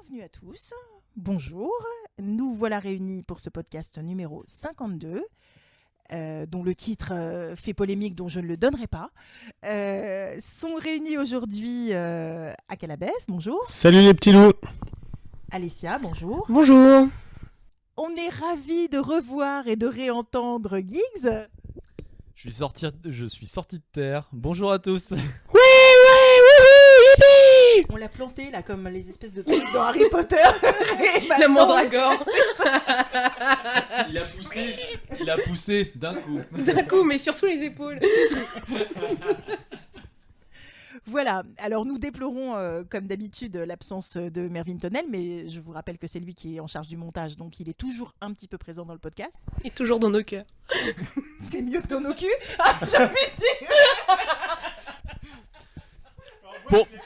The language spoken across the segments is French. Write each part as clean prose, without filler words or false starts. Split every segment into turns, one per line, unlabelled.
bienvenue à tous. Bonjour. Nous voilà réunis pour ce podcast numéro 52, dont le titre fait polémique, dont je ne le donnerai pas. Sont réunis aujourd'hui à Calabès. Bonjour.
Salut les petits loups.
Alessia, bonjour.
Bonjour.
On est ravis de revoir et de réentendre Giggs.
Je suis sorti de terre. Bonjour à tous.
On l'a planté là comme les espèces de trucs dans Harry Potter.
La mandragore.
Il a poussé d'un coup.
D'un coup, mais surtout les épaules.
Voilà, alors nous déplorons comme d'habitude l'absence de Mervyn Tonnel, mais je vous rappelle que c'est lui qui est en charge du montage, donc il est toujours un petit peu présent dans le podcast.
Et toujours dans nos cœurs.
C'est mieux que dans nos culs. J'ai envie de dire.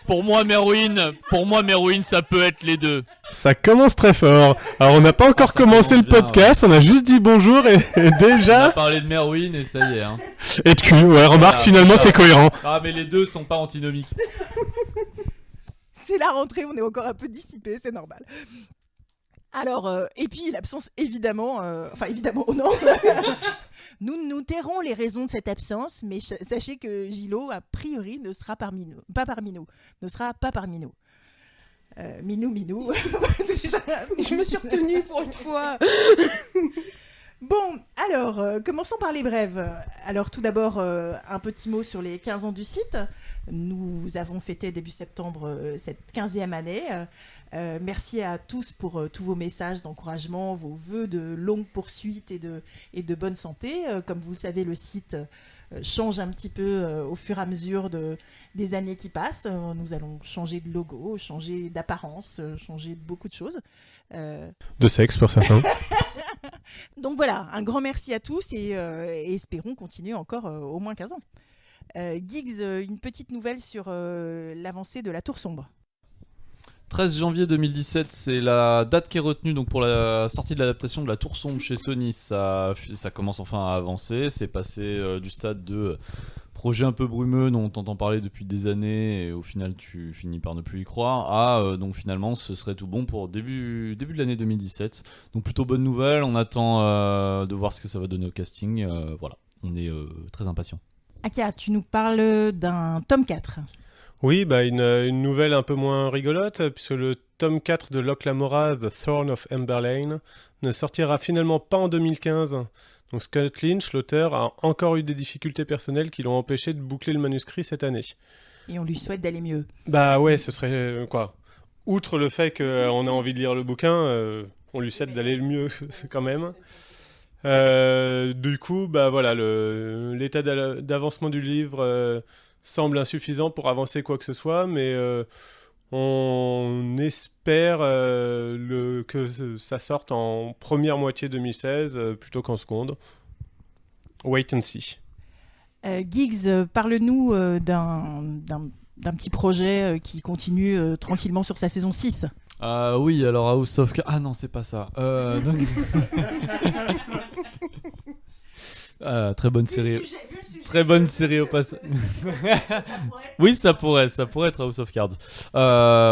Pour moi, Merwin, ça peut être les deux.
Ça commence très fort. Alors on n'a pas encore commencé le podcast, on a juste dit bonjour et
On a
déjà...
parlé de Merwin et ça y est. Hein.
Et de cul, ouais, remarque, finalement c'est cohérent.
Ah, mais les deux sont pas antinomiques.
C'est la rentrée, on est encore un peu dissipé, c'est normal. Alors, et puis l'absence, évidemment, non. Nous tairons les raisons de cette absence, mais sachez que Gilo, a priori, ne sera pas parmi nous. Minou.
Je me suis retenue pour une fois.
Bon, alors, commençons par les brèves. Alors, tout d'abord, un petit mot sur les 15 ans du site. Nous avons fêté début septembre cette 15e année. Merci à tous pour tous vos messages d'encouragement, vos vœux de longue poursuite et de bonne santé. Comme vous le savez, le site change un petit peu au fur et à mesure des années qui passent. Nous allons changer de logo, changer d'apparence, changer de beaucoup de choses.
De sexe pour certains.
Donc voilà, un grand merci à tous et espérons continuer encore au moins 15 ans. Giggs, une petite nouvelle sur l'avancée de la Tour Sombre.
13 janvier 2017, c'est la date qui est retenue donc pour la sortie de l'adaptation de la Tour Sombre chez Sony. Ça commence enfin à avancer. C'est passé du stade de projet un peu brumeux dont on entend parler depuis des années et au final tu finis par ne plus y croire à donc finalement ce serait tout bon pour début de l'année 2017. Donc plutôt bonne nouvelle. On attend de voir ce que ça va donner au casting. Voilà, on est très impatients.
Aka, tu nous parles d'un tome 4.
Oui, bah une nouvelle un peu moins rigolote, puisque le tome 4 de Locke Lamora, The Thorn of Emberlane, ne sortira finalement pas en 2015. Donc Scott Lynch, l'auteur, a encore eu des difficultés personnelles qui l'ont empêché de boucler le manuscrit cette année.
Et on lui souhaite d'aller mieux.
Bah ouais, ce serait quoi. Outre le fait qu'on a envie de lire le bouquin, on lui souhaite d'aller le mieux quand même. Du coup, bah voilà, l'état d'avancement du livre semble insuffisant pour avancer quoi que ce soit, mais on espère que ça sorte en première moitié 2016 plutôt qu'en seconde. Wait and see.
Giggs, parle-nous d'un petit projet qui continue tranquillement sur sa saison 6.
Oui, alors House of Cards... Ah non, c'est pas ça. Donc... très bonne série. Très bonne série au passage. Oui, ça pourrait être House of Cards.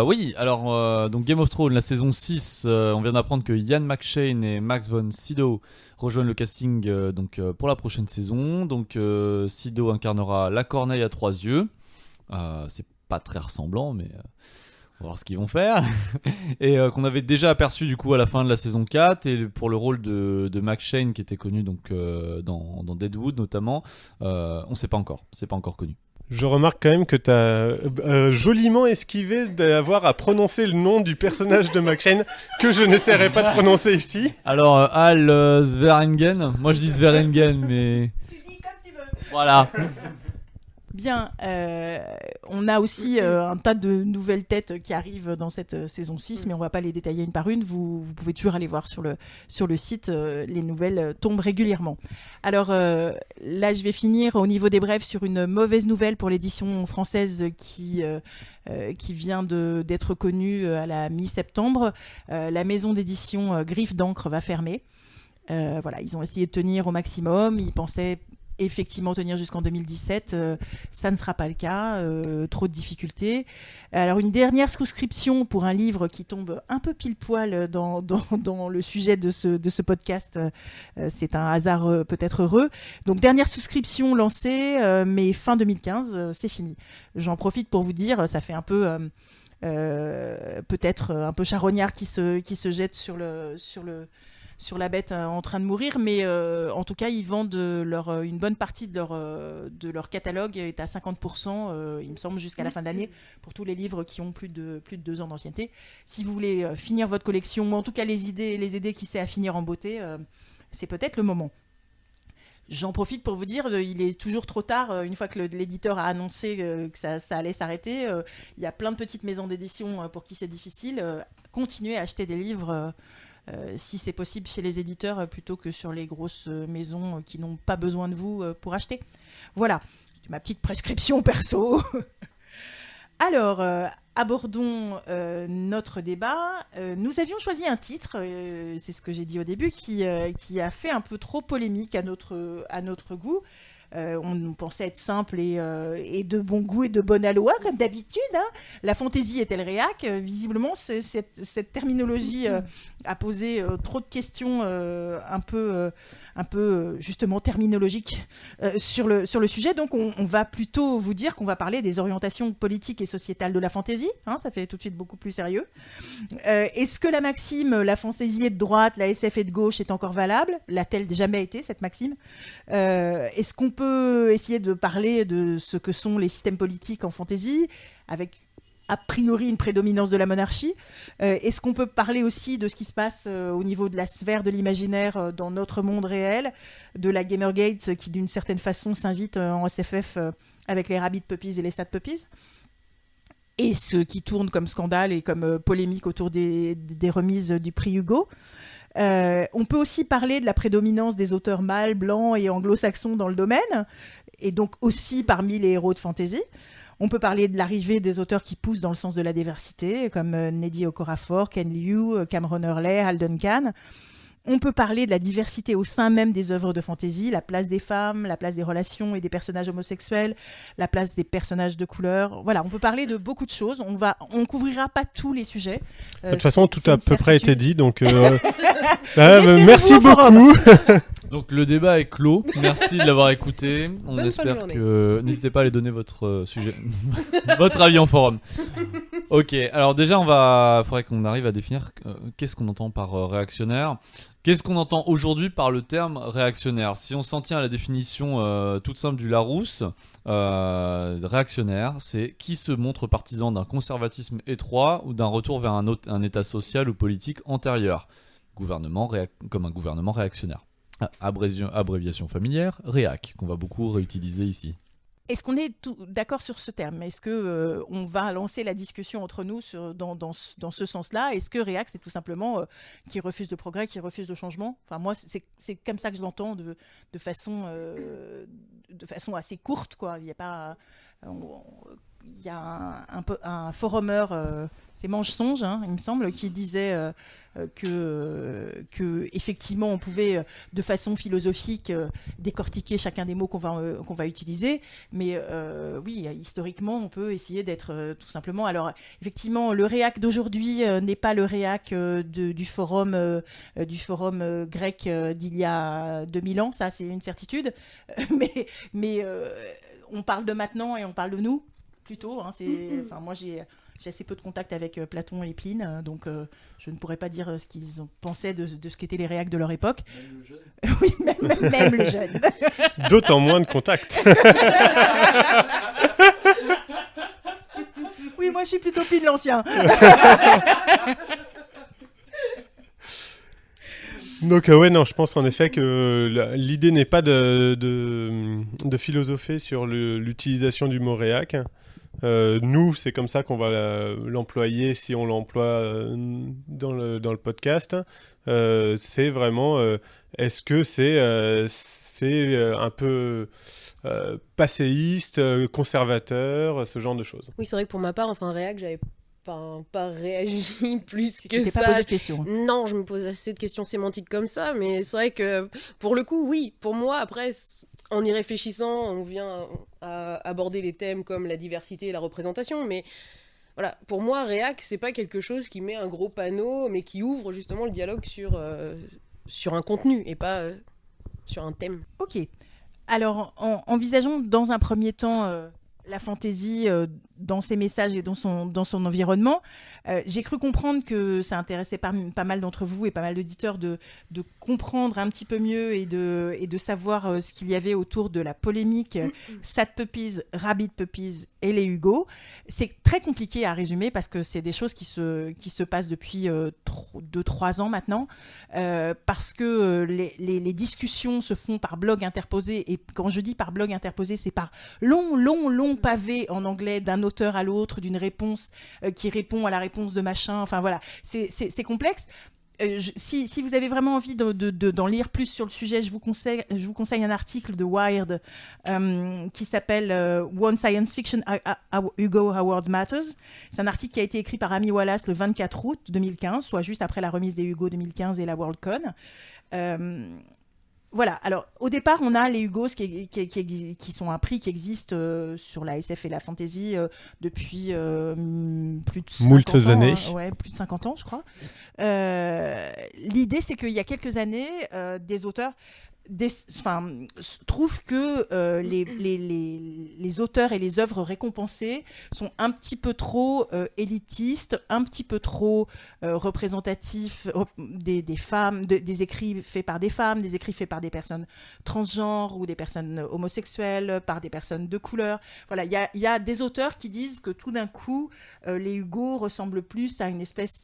Oui, alors donc Game of Thrones, la saison 6, on vient d'apprendre que Ian McShane et Max von Sydow rejoignent le casting pour la prochaine saison. Donc Sydow incarnera la corneille à 3 yeux. C'est pas très ressemblant, mais on va voir ce qu'ils vont faire. Et qu'on avait déjà aperçu du coup à la fin de la saison 4. Et pour le rôle de McShane qui était connu donc, dans Deadwood notamment, on sait pas encore. C'est pas encore connu.
Je remarque quand même que tu as joliment esquivé d'avoir à prononcer le nom du personnage de McShane que je n'essaierai pas de prononcer ici.
Alors Al Swearingen. Moi je dis Swearingen, mais...
Tu dis comme tu veux.
Voilà.
Bien, on a aussi un tas de nouvelles têtes qui arrivent dans cette saison 6, mais on ne va pas les détailler une par une. Vous pouvez toujours aller voir sur le site, les nouvelles tombent régulièrement. Alors là, je vais finir au niveau des brèves sur une mauvaise nouvelle pour l'édition française qui vient d'être connue à la mi-septembre. La maison d'édition Griffe d'encre va fermer. Voilà, ils ont essayé de tenir au maximum, ils pensaient effectivement tenir jusqu'en 2017. Ça ne sera pas le cas. Trop de difficultés. Alors, une dernière souscription pour un livre qui tombe un peu pile poil dans le sujet de ce podcast. C'est un hasard peut-être heureux. Donc, dernière souscription lancée, mais fin 2015, c'est fini. J'en profite pour vous dire, ça fait un peu... peut-être un peu charognard qui se jette sur la bête en train de mourir, mais en tout cas ils vendent une bonne partie de leur catalogue est à 50%, il me semble, jusqu'à la fin de l'année pour tous les livres qui ont plus de 2 ans d'ancienneté. Si vous voulez finir votre collection, ou en tout cas les aider qui sait à finir en beauté, c'est peut-être le moment. J'en profite pour vous dire, il est toujours trop tard, une fois que l'éditeur a annoncé que ça allait s'arrêter. Il y a plein de petites maisons d'édition pour qui c'est difficile. Continuez à acheter des livres, si c'est possible, chez les éditeurs, plutôt que sur les grosses maisons qui n'ont pas besoin de vous pour acheter. Voilà, ma petite prescription perso. Alors, abordons notre débat. Nous avions choisi un titre, c'est ce que j'ai dit au début, qui a fait un peu trop polémique à notre goût. On pensait être simple et de bon goût et de bonne aloi, comme d'habitude. Hein. La fantaisie est-elle réac ? Visiblement, cette terminologie a posé trop de questions un peu justement terminologiques sur le sujet. Donc, on va plutôt vous dire qu'on va parler des orientations politiques et sociétales de la fantaisie. Hein, ça fait tout de suite beaucoup plus sérieux. Est-ce que la maxime « la fantaisie est de droite, la SF est de gauche » est encore valable ? L'a-t-elle jamais été, cette maxime ? Est-ce qu'on peut essayer de parler de ce que sont les systèmes politiques en fantaisie, avec a priori une prédominance de la monarchie. Est-ce qu'on peut parler aussi de ce qui se passe au niveau de la sphère de l'imaginaire dans notre monde réel, de la Gamergate qui d'une certaine façon s'invite en SFF avec les Rabbit Puppies et les Sad Puppies, et ce qui tourne comme scandale et comme polémique autour des remises du prix Hugo. On peut aussi parler de la prédominance des auteurs mâles, blancs et anglo-saxons dans le domaine, et donc aussi parmi les héros de fantasy. On peut parler de l'arrivée des auteurs qui poussent dans le sens de la diversité, comme Nnedi Okorafor, Ken Liu, Cameron Hurley, Hal Duncan. On peut parler de la diversité au sein même des œuvres de fantasy, la place des femmes, la place des relations et des personnages homosexuels, la place des personnages de couleur. Voilà, on peut parler de beaucoup de choses. On couvrira pas tous les sujets.
De toute façon, tout a à peu près été dit, donc
Merci
merci beaucoup.
Donc le débat est clos. Merci de l'avoir écouté. On
Bonne fin de
espère
journée.
que n'hésitez pas à aller donner votre sujet, votre avis en forum. Ok, alors déjà faudrait qu'on arrive à définir qu'est-ce qu'on entend par réactionnaire. Qu'est-ce qu'on entend aujourd'hui par le terme réactionnaire ? Si on s'en tient à la définition toute simple du Larousse, réactionnaire, c'est qui se montre partisan d'un conservatisme étroit ou d'un retour vers un état social ou politique antérieur, comme un gouvernement réactionnaire. Abréviation familière, réac, qu'on va beaucoup réutiliser ici.
Est-ce qu'on est d'accord sur ce terme ? Est-ce que on va lancer la discussion entre nous dans ce sens-là ? Est-ce que réac, c'est tout simplement qui refuse de progrès, qui refuse de changement ? Enfin, moi, c'est comme ça que je l'entends de façon assez courte, quoi. Il n'y a pas... Il y a un forumeur, c'est Mange-Songe, hein, il me semble, qui disait que effectivement on pouvait de façon philosophique décortiquer chacun des mots qu'on va utiliser, mais oui, historiquement on peut essayer d'être tout simplement. Alors effectivement, le réac d'aujourd'hui n'est pas le réac du forum grec d'il y a 2000 ans, ça c'est une certitude, mais on parle de maintenant et on parle de nous. Plutôt, hein, moi j'ai assez peu de contact avec Platon et Pline, donc je ne pourrais pas dire ce qu'ils pensaient de ce qu'étaient les réacs de leur époque. Même le jeune. Oui, même le jeune.
D'autant moins de contact.
Oui, moi je suis plutôt Pline l'ancien.
Donc ouais, non, je pense en effet que l'idée n'est pas de philosopher sur l'utilisation du mot réac. Nous, c'est comme ça qu'on va l'employer si on l'emploie dans le podcast. C'est vraiment, est-ce que c'est un peu passéiste, conservateur, ce genre de choses.
Oui, c'est vrai que pour ma part, réac, j'avais pas réagi plus que
Tu t'es
ça.
pas posé de questions.
Non, je me pose assez de questions sémantiques comme ça, mais c'est vrai que pour le coup, oui, pour moi, après, en y réfléchissant, on vient à aborder les thèmes comme la diversité et la représentation, mais voilà, pour moi, réac, c'est pas quelque chose qui met un gros panneau, mais qui ouvre justement le dialogue sur un contenu et pas sur un thème.
Ok. Alors, envisageons dans un premier temps la fantaisie dans ses messages et dans son environnement. J'ai cru comprendre que ça intéressait pas mal d'entre vous et pas mal d'auditeurs de comprendre un petit peu mieux et de savoir ce qu'il y avait autour de la polémique Sad Puppies, Rabbit Puppies et les Hugo. C'est très compliqué à résumer parce que c'est des choses qui se passent depuis 2-3 ans maintenant, parce que les discussions se font par blog interposé, et quand je dis par blog interposé, c'est par long pavé en anglais d'un auteur à l'autre, d'une réponse qui répond à la réponse de machin, enfin voilà, c'est complexe. Si vous avez vraiment envie d'en lire plus sur le sujet, je vous conseille un article de Wired qui s'appelle One Science Fiction Hugo Award Matters. C'est un article qui a été écrit par Amy Wallace le 24 août 2015, soit juste après la remise des Hugo 2015 et la Worldcon. Voilà, alors au départ on a les Hugos qui sont un prix qui existe sur la SF et la fantasy depuis plus de 50 ans,
années.
Ouais, plus de 50 ans je crois. L'idée c'est qu'il y a quelques années des auteurs trouvent que les auteurs et les œuvres récompensées sont un petit peu trop élitistes, un petit peu trop représentatifs des femmes, des écrits faits par des femmes, des écrits faits par des personnes transgenres ou des personnes homosexuelles, par des personnes de couleur. Voilà, il y a des auteurs qui disent que tout d'un coup, les Hugo ressemblent plus à une espèce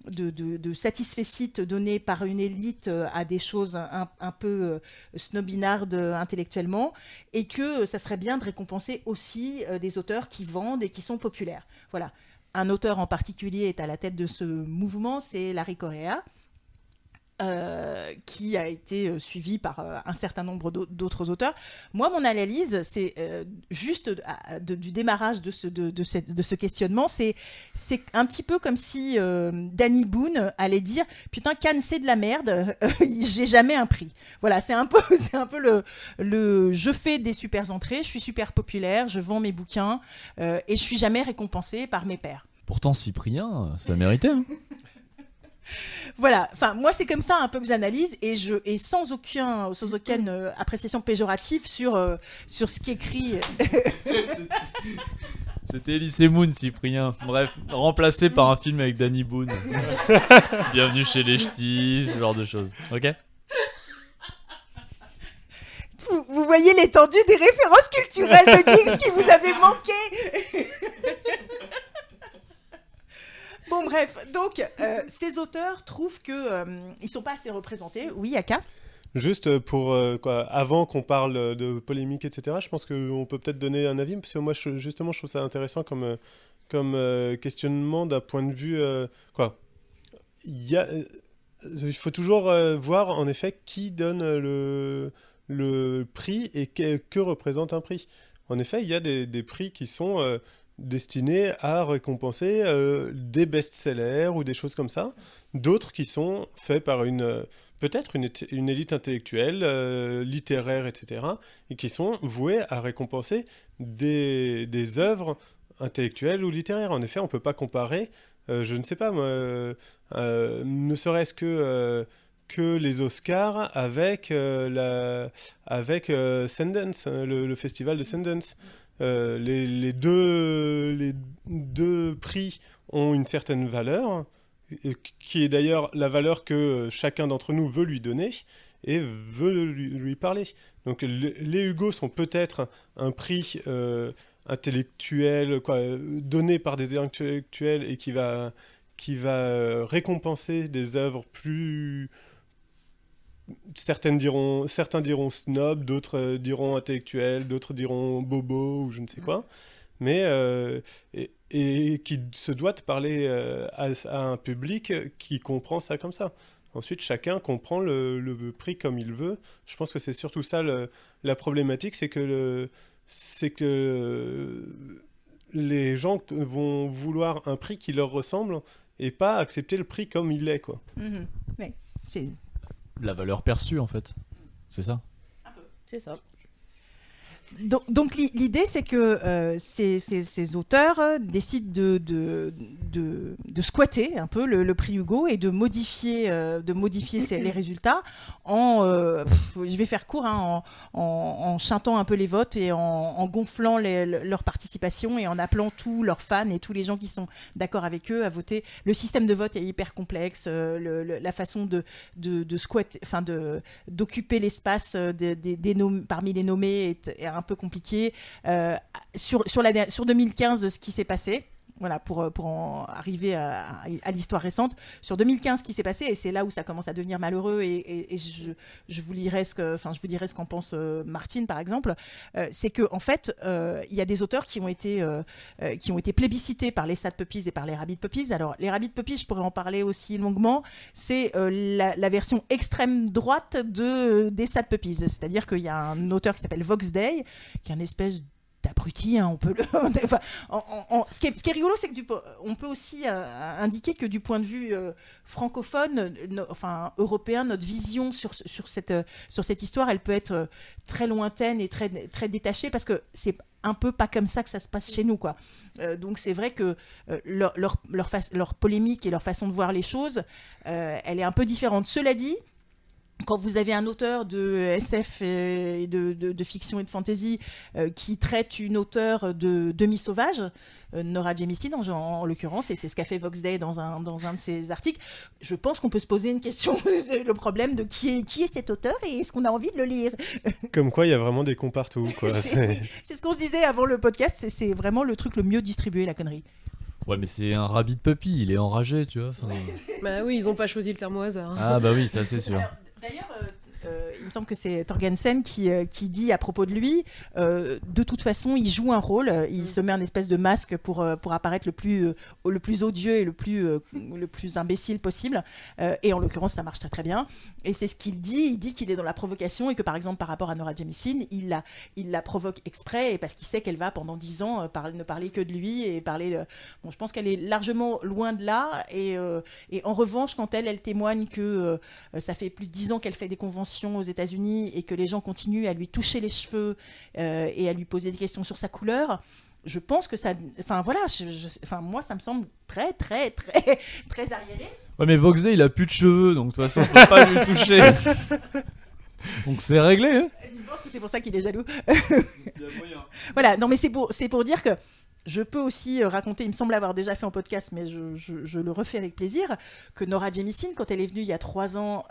de satisfecit donné par une élite à des choses un peu snobinardes intellectuellement, et que ça serait bien de récompenser aussi des auteurs qui vendent et qui sont populaires. Voilà. Un auteur en particulier est à la tête de ce mouvement, c'est Larry Correia, qui a été suivi par un certain nombre d'autres auteurs. Moi, mon analyse, c'est juste du démarrage de ce questionnement, c'est un petit peu comme si Danny Boone allait dire « Putain, Cannes, c'est de la merde, j'ai jamais un prix. » Voilà, c'est un peu le « Je fais des super entrées, je suis super populaire, je vends mes bouquins et je suis jamais récompensé par mes pairs. »
Pourtant, Cyprien, ça méritait. Hein.
Voilà, enfin moi c'est comme ça un peu que j'analyse, et sans aucune appréciation péjorative sur ce qu'écrit.
C'était Elise Moon, Cyprien. Bref, remplacé par un film avec Danny Boone. Bienvenue chez les Ch'tis, ce genre de choses. Ok.
Vous voyez l'étendue des références culturelles de Geeks qui vous avait manqué. Bon bref, donc ces auteurs trouvent que ils sont pas assez représentés. Oui, Aka.
Juste pour avant qu'on parle de polémique, etc., je pense qu'on peut peut-être donner un avis, parce que moi, je trouve ça intéressant comme questionnement d'un point de vue... il faut toujours voir, en effet, qui donne le prix et que représente un prix. En effet, il y a des prix qui sont... destinés à récompenser des best-sellers ou des choses comme ça. D'autres qui sont faits par peut-être une élite intellectuelle, littéraire, etc., et qui sont voués à récompenser des œuvres intellectuelles ou littéraires. En effet, on ne peut pas comparer, je ne sais pas, moi, ne serait-ce que les Oscars avec Sundance, le festival de Sundance. Les deux prix ont une certaine valeur, qui est d'ailleurs la valeur que chacun d'entre nous veut lui donner et veut lui parler. Donc les Hugo sont peut-être un prix intellectuel, donné par des intellectuels, et qui va récompenser des œuvres plus... Certains diront snob, d'autres diront intellectuel, d'autres diront bobo ou je ne sais quoi, mais et qui se doit de parler à un public qui comprend ça comme ça. Ensuite, chacun comprend le prix comme il veut. Je pense que c'est surtout ça la problématique, c'est que les gens vont vouloir un prix qui leur ressemble et pas accepter le prix comme il est, quoi.
Mm-hmm. Ouais, c'est...
La valeur perçue, en fait. C'est ça.
C'est ça.
Donc l'idée, c'est que ces auteurs décident de squatter un peu le prix Hugo et de modifier les résultats je vais faire court, en chantant un peu les votes et en gonflant leur participation et en appelant tous leurs fans et tous les gens qui sont d'accord avec eux à voter. Le système de vote est hyper complexe, la façon de squatter, enfin d'occuper l'espace parmi les nommés est un peu compliqué. Sur 2015, ce qui s'est passé, voilà, pour en arriver à l'histoire récente. Sur 2015, ce qui s'est passé, et c'est là où ça commence à devenir malheureux, et je vous dirai ce qu'en pense Martine, par exemple, c'est que en fait, il y a des auteurs qui ont été plébiscités par les Sad Puppies et par les Rabbit Puppies. Alors, les Rabbit Puppies, je pourrais en parler aussi longuement, c'est la version extrême droite des Sad Puppies. C'est-à-dire qu'il y a un auteur qui s'appelle Vox Day, qui est une espèce d'abruti, on peut le... enfin, ce qui est rigolo, c'est que on peut aussi indiquer que du point de vue francophone, européen, notre vision sur cette histoire, elle peut être très lointaine et très, très détachée, parce que c'est un peu pas comme ça que ça se passe chez nous, quoi. Donc c'est vrai que leur polémique et leur façon de voir les choses, elle est un peu différente. Cela dit, quand vous avez un auteur de SF et de fiction et de fantasy qui traite une auteure de demi-sauvage, Nora Jemisin en l'occurrence, et c'est ce qu'a fait Vox Day dans un de ses articles, je pense qu'on peut se poser une question, le problème de qui est cet auteur et est-ce qu'on a envie de le lire.
Comme quoi, il y a vraiment des cons partout, quoi.
C'est ce qu'on se disait avant le podcast, c'est vraiment le truc le mieux distribué, la connerie.
Ouais, mais c'est un Rabbit Puppy, il est enragé, tu vois.
Bah oui, ils ont pas choisi le terme au hasard.
Ah bah oui, ça c'est sûr.
D'ailleurs, il me semble que c'est Torgensen qui dit à propos de lui, de toute façon, il joue un rôle, il se met un espèce de masque pour apparaître le plus odieux et le plus imbécile possible, et en l'occurrence, ça marche très très bien. Et c'est ce qu'il dit, il dit qu'il est dans la provocation et que par exemple, par rapport à Nora Jemisin, il la provoque exprès et parce qu'il sait qu'elle va pendant 10 ans ne parler que de lui et parler... Bon, je pense qu'elle est largement loin de là, et en revanche, quand elle témoigne que ça fait plus de 10 ans qu'elle fait des conventions aux États-Unis et que les gens continuent à lui toucher les cheveux et à lui poser des questions sur sa couleur, je pense que ça... Enfin voilà, moi ça me semble très très très très arriéré.
Ouais, mais Vox Day, il a plus de cheveux, donc de toute façon on peut pas lui toucher. Donc c'est réglé, hein.
Je pense que c'est pour ça qu'il est jaloux. Voilà, non mais c'est pour dire que je peux aussi raconter, il me semble l'avoir déjà fait en podcast, mais je le refais avec plaisir, que Nora Jemisin, quand elle est venue il y a 3 ans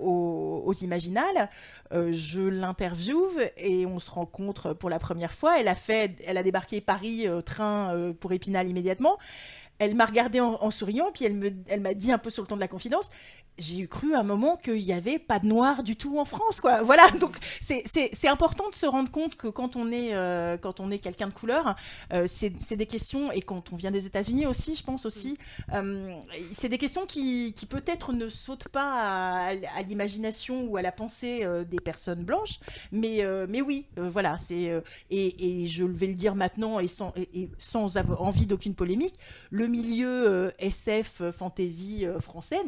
aux Imaginales, je l'interviewe et on se rencontre pour la première fois. Elle a débarqué Paris, train pour Épinal immédiatement. Elle m'a regardée en souriant, puis elle m'a dit un peu sur le ton de la confidence, j'ai cru à un moment qu'il n'y avait pas de noir du tout en France, quoi. Voilà, donc c'est important de se rendre compte que quand on est quelqu'un de couleur, c'est des questions, et quand on vient des États-Unis aussi, je pense aussi, c'est des questions qui peut-être ne sautent pas à l'imagination ou à la pensée des personnes blanches, mais oui, voilà, et je vais le dire maintenant et sans avoir envie d'aucune polémique, le milieu SF fantasy français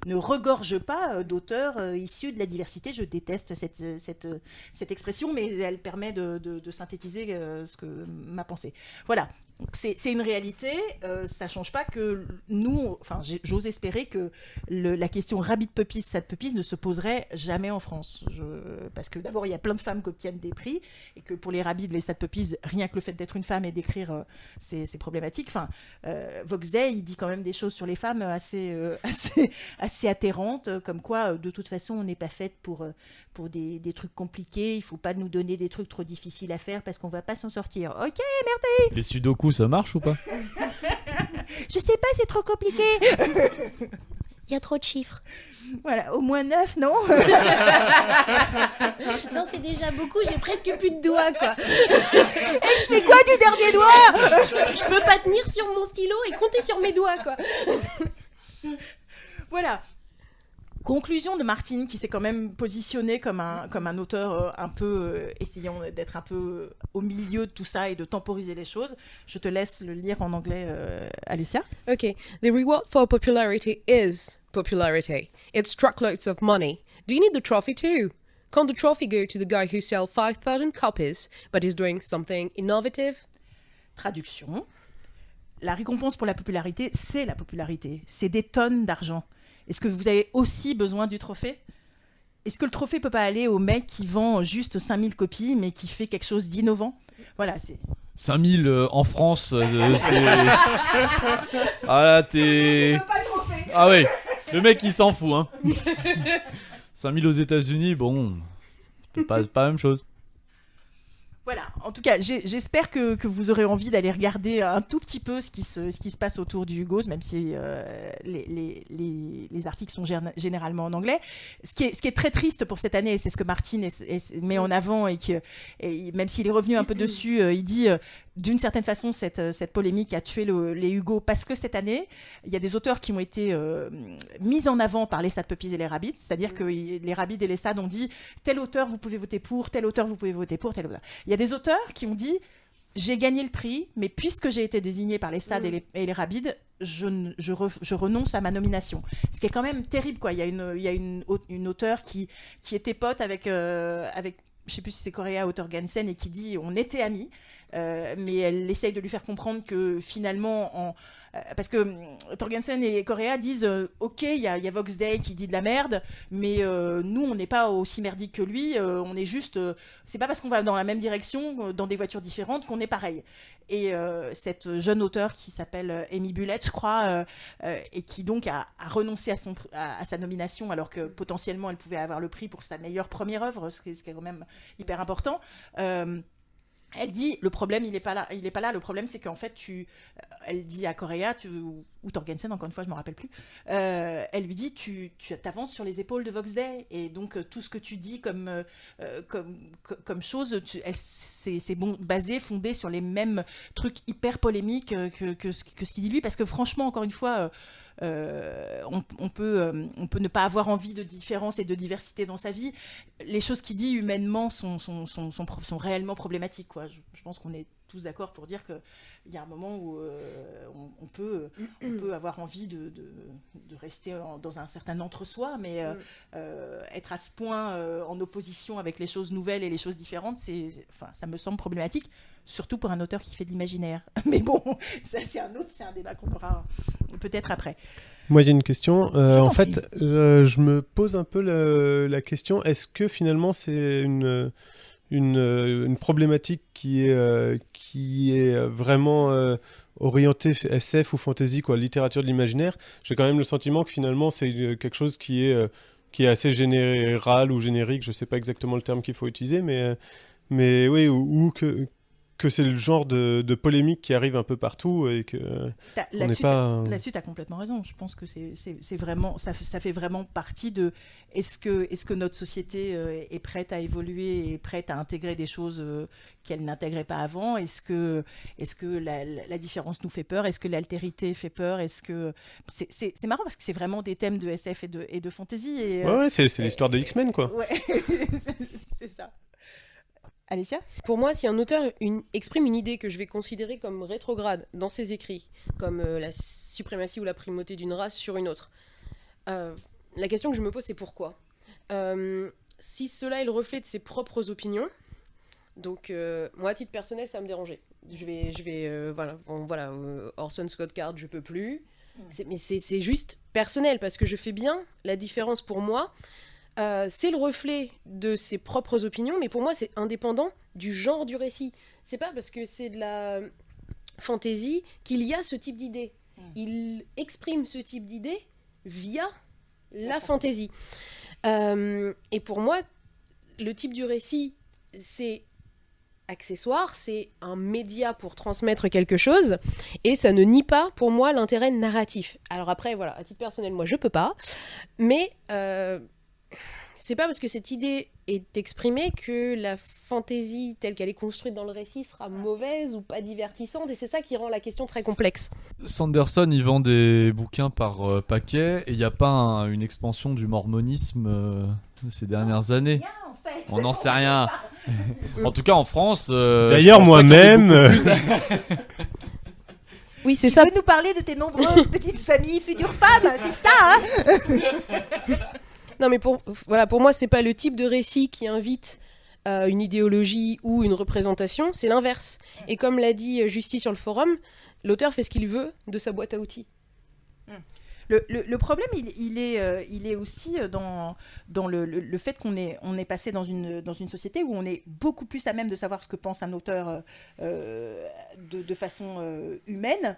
ne regorge pas d'auteurs issus de la diversité. Je déteste cette expression, mais elle permet de synthétiser ma pensée. Voilà. C'est une réalité, ça change pas que nous, j'ose espérer que la question Rabbit Puppies, Sad Puppies ne se poserait jamais en France. Parce que d'abord, il y a plein de femmes qui obtiennent des prix, et que pour les Rabbits, les Sad Puppies, rien que le fait d'être une femme et d'écrire, c'est problématique. Vox Day, il dit quand même des choses sur les femmes assez atterrantes, comme quoi, de toute façon, on n'est pas faite pour des trucs compliqués, il faut pas nous donner des trucs trop difficiles à faire parce qu'on va pas s'en sortir. Ok, merci.
Les sudoku, ça marche ou pas?
Je sais pas, c'est trop compliqué.
Il y a trop de chiffres.
Voilà, au moins 9, non?
Non, c'est déjà beaucoup, j'ai presque plus de doigts, quoi.
Et je fais quoi du dernier doigt?
Je peux pas tenir sur mon stylo et compter sur mes doigts, quoi.
Voilà. Conclusion de Martine, qui s'est quand même positionné comme un auteur un peu essayant d'être un peu au milieu de tout ça et de temporiser les choses. Je te laisse le lire en anglais, Alicia.
Okay, the reward for popularity is popularity. It's truckloads of money. Do you need the trophy too? Can't the trophy go to the guy who sells 5,000 copies but is doing something innovative?
Traduction. La récompense pour la popularité, c'est la popularité. C'est des tonnes d'argent. Est-ce que vous avez aussi besoin du trophée? Est-ce que le trophée peut pas aller au mec qui vend juste 5000 copies, mais qui fait quelque chose d'innovant? Voilà, c'est...
5000 en France, c'est... Ah là, t'es... Ah ouais, le mec il s'en fout, hein. 5000 aux États-Unis, bon, c'est pas la même chose.
Voilà, en tout cas, j'espère que vous aurez envie d'aller regarder un tout petit peu ce qui se passe autour du Hugos, même si les articles sont généralement en anglais. Ce qui est très triste pour cette année, c'est ce que Martin met en avant, et même s'il est revenu un peu dessus, il dit d'une certaine façon cette polémique a tué les Hugo, parce que cette année, il y a des auteurs qui ont été mis en avant par les Sad Puppies et les Rabbits, c'est-à-dire que les Rabbits et les Sad ont dit tel auteur vous pouvez voter pour, tel auteur vous pouvez voter pour, tel auteur. Il y a des auteurs qui ont dit j'ai gagné le prix, mais puisque j'ai été désigné par les SAD et les Rabbits, je renonce à ma nomination. Ce qui est quand même terrible, quoi. Il y a une auteure qui était pote avec je sais plus si c'est Correa ou Torgensen, et qui dit on était amis, mais elle essaye de lui faire comprendre que finalement parce que Torgensen et Correa disent ok, il y a Vox Day qui dit de la merde, mais nous on n'est pas aussi merdique que lui, on est juste c'est pas parce qu'on va dans la même direction dans des voitures différentes qu'on est pareil. Et cette jeune auteure qui s'appelle Amy Bullett, je crois, et qui donc a renoncé à sa nomination, alors que potentiellement elle pouvait avoir le prix pour sa meilleure première œuvre, ce qui est quand même hyper important. Elle dit le problème il est pas là, le problème c'est qu'en fait elle dit à Correa ou Torgensen, encore une fois je me rappelle plus, elle lui dit tu t'avances sur les épaules de Vox Day, et donc tout ce que tu dis comme chose c'est fondé sur les mêmes trucs hyper polémiques que ce qu'il dit lui, parce que franchement encore une fois on peut ne pas avoir envie de différence et de diversité dans sa vie. Les choses qu'il dit humainement sont réellement problématiques, quoi. Je pense qu'on est tous d'accord pour dire qu'il y a un moment où on peut avoir envie de rester dans un certain entre-soi, mais être à ce point en opposition avec les choses nouvelles et les choses différentes, ça me semble problématique, surtout pour un auteur qui fait de l'imaginaire. Mais bon, ça c'est un débat qu'on aura peut-être après.
Moi, j'ai une question. En fait, je me pose un peu la question, est-ce que finalement c'est une problématique qui est vraiment orientée SF ou fantasy, quoi, littérature de l'imaginaire? J'ai quand même le sentiment que finalement c'est quelque chose qui est assez général ou générique, je sais pas exactement le terme qu'il faut utiliser, mais oui, ou que c'est le genre de polémique qui arrive un peu partout, et que
là-dessus t'as complètement raison. Je pense que c'est vraiment ça fait vraiment partie de est-ce que notre société est prête à évoluer et prête à intégrer des choses qu'elle n'intégrait pas avant? Est-ce que la différence nous fait peur? Est-ce que l'altérité fait peur? Est-ce que c'est marrant parce que c'est vraiment des thèmes de SF et de fantasy,
c'est l'histoire de X-Men, quoi.
Ouais. C'est ça. Alicia?
Pour moi, si un auteur exprime une idée que je vais considérer comme rétrograde dans ses écrits, comme la suprématie ou la primauté d'une race sur une autre, la question que je me pose, c'est pourquoi? Si cela est le reflet de ses propres opinions, donc moi, à titre personnel, ça me dérangeait. Je vais Orson Scott Card, je peux plus. Mais c'est juste personnel, parce que je fais bien la différence pour moi. C'est le reflet de ses propres opinions, mais pour moi c'est indépendant du genre du récit. C'est pas parce que c'est de la fantasy qu'il y a ce type d'idée. Il exprime ce type d'idée via la fantasy. Et pour moi, le type du récit, c'est accessoire, c'est un média pour transmettre quelque chose, et ça ne nie pas pour moi l'intérêt narratif. Alors après, voilà, à titre personnel, moi je peux pas, mais c'est pas parce que cette idée est exprimée que la fantaisie telle qu'elle est construite dans le récit sera mauvaise ou pas divertissante, et c'est ça qui rend la question très complexe.
Sanderson, il vend des bouquins par paquet, et il n'y a pas une expansion du mormonisme ces dernières années.
Bien, en fait.
On n'en sait rien. En tout cas, en France...
D'ailleurs, moi-même...
Oui, c'est
tu
ça.
peux nous parler de tes nombreuses petites amies futures femmes, c'est ça, hein?
Non, mais pour moi, c'est pas le type de récit qui invite une idéologie ou une représentation, c'est l'inverse. Et comme l'a dit Justy sur le forum, l'auteur fait ce qu'il veut de sa boîte à outils.
Le problème, il est aussi dans le fait qu'on est passé dans une société où on est beaucoup plus à même de savoir ce que pense un auteur de façon humaine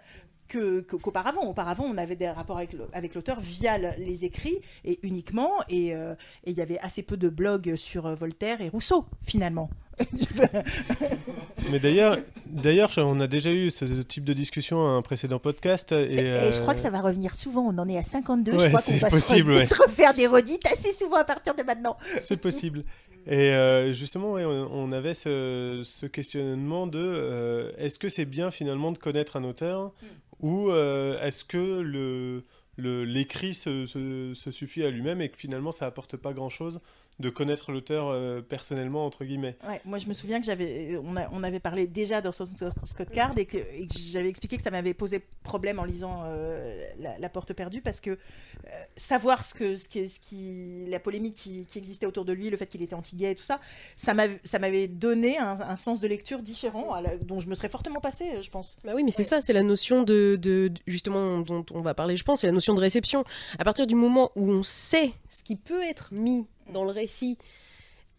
qu'auparavant. Auparavant, on avait des rapports avec l'auteur via les écrits et uniquement, et il y avait assez peu de blogs sur Voltaire et Rousseau, finalement.
Mais d'ailleurs, on a déjà eu ce type de discussion à un précédent podcast.
Et je crois que ça va revenir souvent. On en est à 52.
Ouais,
je crois
c'est
qu'on va
possible,
se refaire des redites assez souvent à partir de maintenant.
C'est possible. Et justement, ouais, on avait ce questionnement de est-ce que c'est bien finalement de connaître un auteur ou est-ce que l'écrit se suffit à lui-même et que finalement ça apporte pas grand-chose de connaître l'auteur personnellement, entre guillemets.
Ouais, moi je me souviens que on avait parlé déjà dans Scott Card et que j'avais expliqué que ça m'avait posé problème en lisant la Porte perdue, parce que savoir la polémique qui existait autour de lui, le fait qu'il était anti-gay et tout ça, ça m'avait donné un sens de lecture différent dont je me serais fortement passée, je pense.
Bah oui, mais c'est ça, c'est la notion de justement dont on va parler, je pense, c'est la notion de réception. À partir du moment où on sait ce qui peut être mis dans le récit,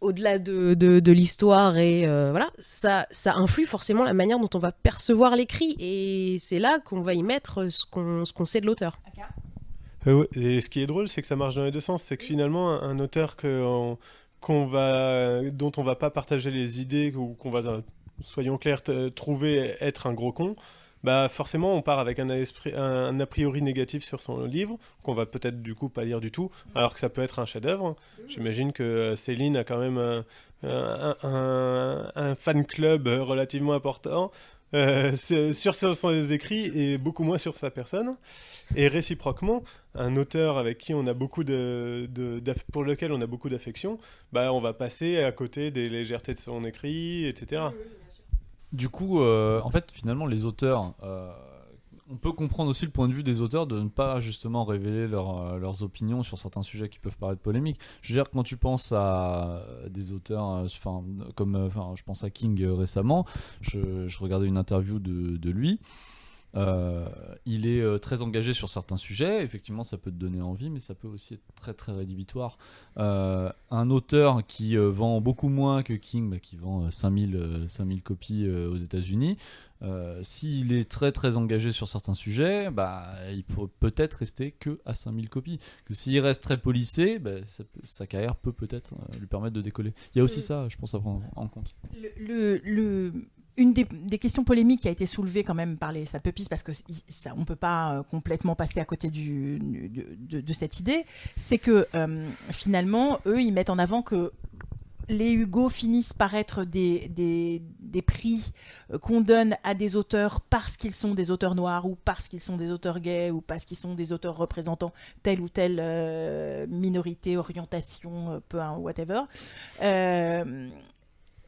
au-delà de l'histoire, et voilà, ça influe forcément la manière dont on va percevoir l'écrit, et c'est là qu'on va y mettre ce qu'on sait de l'auteur.
Ouais, et ce qui est drôle, c'est que ça marche dans les deux sens. C'est que finalement, un auteur dont on va pas partager les idées, ou qu'on va, soyons clairs, trouver être un gros con, bah forcément on part avec un a priori négatif sur son livre, qu'on va peut-être du coup pas lire du tout, alors que ça peut être un chef-d'œuvre. J'imagine que Céline a quand même un fan club relativement important sur ses écrits et beaucoup moins sur sa personne. Et réciproquement, un auteur avec qui on a beaucoup pour lequel on a beaucoup d'affection, bah on va passer à côté des légèretés de son écrit, etc.
Du coup, en fait, finalement, les auteurs, on peut comprendre aussi le point de vue des auteurs de ne pas justement révéler leurs opinions sur certains sujets qui peuvent paraître polémiques. Je veux dire, quand tu penses à des auteurs, je pense à King récemment, je regardais une interview de lui. Il est très engagé sur certains sujets. Effectivement, ça peut te donner envie, mais ça peut aussi être très très rédhibitoire. Un auteur qui vend beaucoup moins que King, qui vend 5000 copies aux États-Unis, s'il est très très engagé sur certains sujets, il peut peut-être rester que à 5000 copies. Que s'il reste très policé, sa carrière peut-être lui permettre de décoller. Il y a aussi ça, je pense, à prendre en compte.
Une des questions polémiques qui a été soulevée quand même par les Sad Puppies, parce que on ne peut pas complètement passer à côté de cette idée, c'est que finalement, eux, ils mettent en avant que les Hugo finissent par être des prix qu'on donne à des auteurs parce qu'ils sont des auteurs noirs, ou parce qu'ils sont des auteurs gays, ou parce qu'ils sont des auteurs représentant telle ou telle minorité, orientation, whatever.